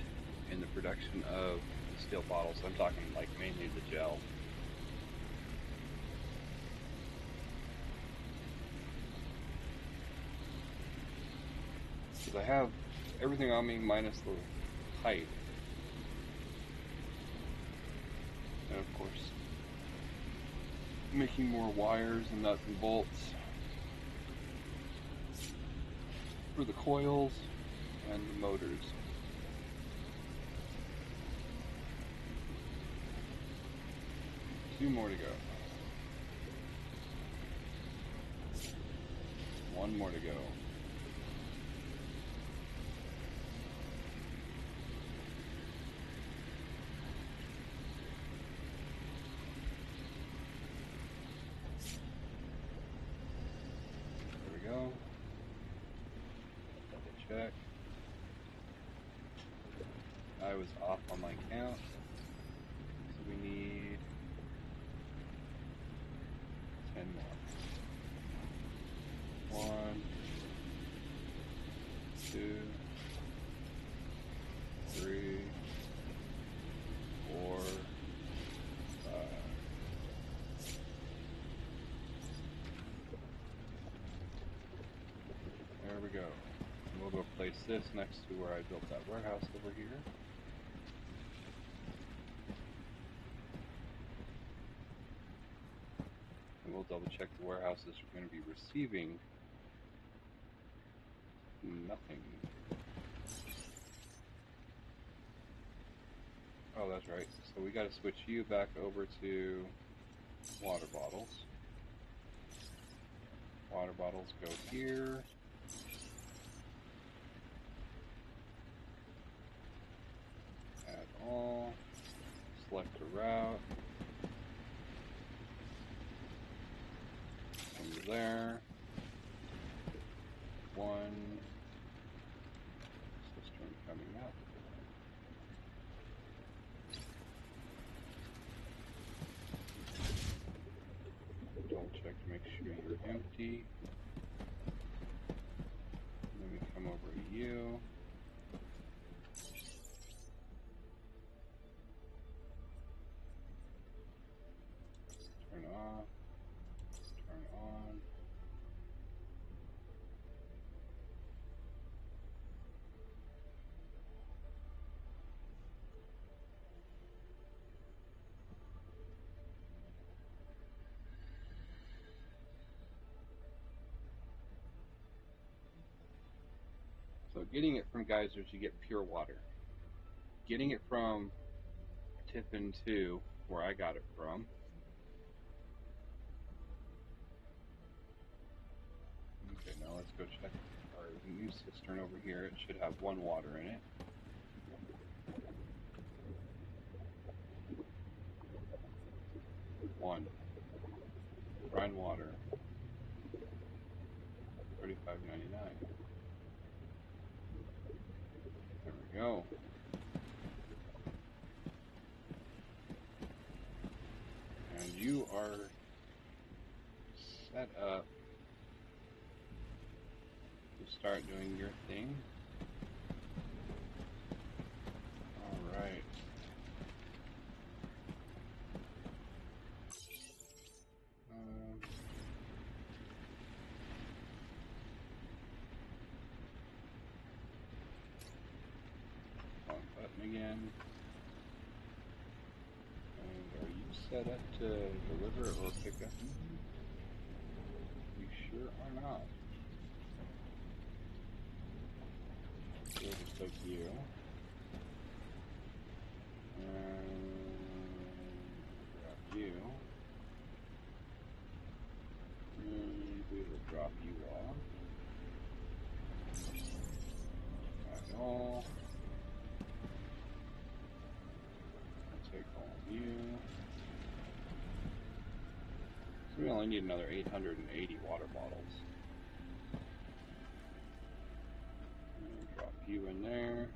in the production of the steel bottles. I'm talking like mainly the gel. Because I have everything on me minus the pipe. And of course, making more wires and nuts and bolts for the coils and the motors. Two more to go. One more to go. Go. Double check. I was off on my count. So we need 10 more. 1, 2, 3, 4, 5. There we go. And we'll go place this next to where I built that warehouse over here. And we'll double check the warehouses are going to be receiving nothing. Oh, that's right. So we got to switch you back over to water bottles. Water bottles go here. Add all. Select a route. From there. One. Cistern coming up. Double check to make sure you're empty. Then we come over to you. Turn off. Turn on. So getting it from geysers, you get pure water. Getting it from Tiffin 2, where I got it from. Okay, now let's go check our new cistern over here. It should have one water in it. One. Brine water. $35.99. There we go. And you are set up to start doing your thing. Alright. Wrong button again. And are you set up to deliver or pick up? You sure are not. So we'll just take you. And grab you. And we will drop you off. Add all. Take all of you. So we only need another 880 water bottles. And drop you in there.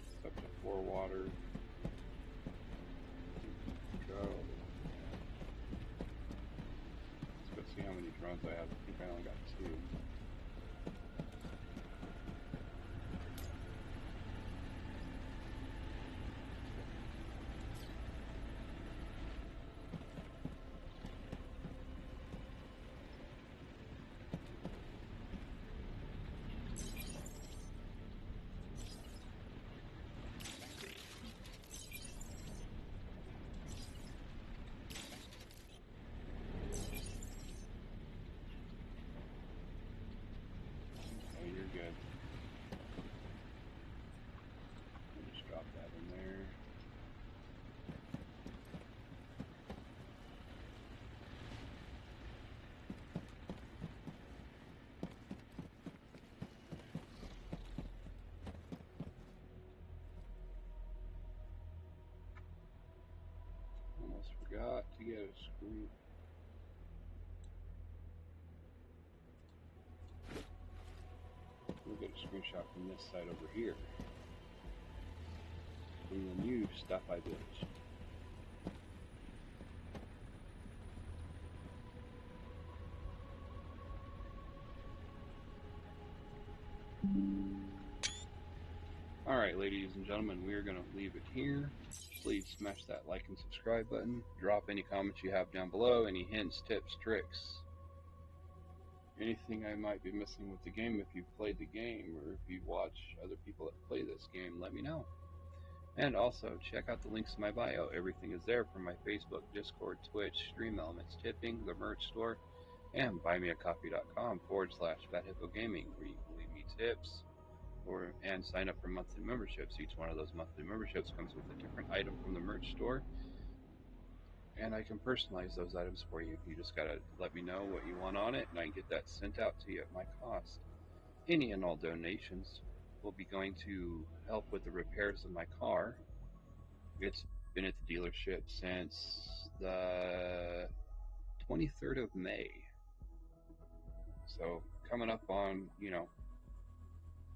It's up to 4 water. Go. Let's go see how many drones I have. I think I only got 2. Good. I'll just drop that in there. Almost forgot to get a screen. We'll get a screenshot from this side over here. From the new stuff I did. Alright, ladies and gentlemen, we are going to leave it here. Please smash that like and subscribe button. Drop any comments you have down below, any hints, tips, tricks. Anything I might be missing with the game. If you've played the game or if you watch other people that play this game, let me know. And also, check out the links in my bio. Everything is there from my Facebook, Discord, Twitch, Stream Elements, Tipping, the merch store, and buymeacoffee.com/FatHippoGaming, where you can leave me tips and sign up for monthly memberships. Each one of those monthly memberships comes with a different item from the merch store. and I can personalize those items for you. You just gotta let me know what you want on it, and I can get that sent out to you at my cost. Any and all donations will be going to help with the repairs of my car. It's been at the dealership since the 23rd of May. So coming up on,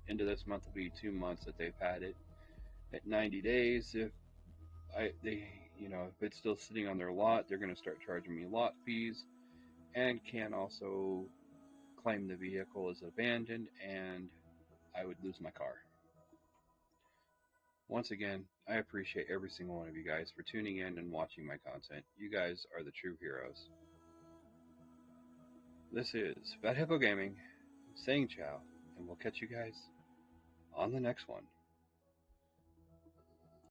into this month will be 2 months that they've had it. At 90 days, if if it's still sitting on their lot, they're going to start charging me lot fees, and can also claim the vehicle as abandoned, and I would lose my car. Once again, I appreciate every single one of you guys for tuning in and watching my content. You guys are the true heroes. This is Fat Hippo Gaming saying ciao, and we'll catch you guys on the next one.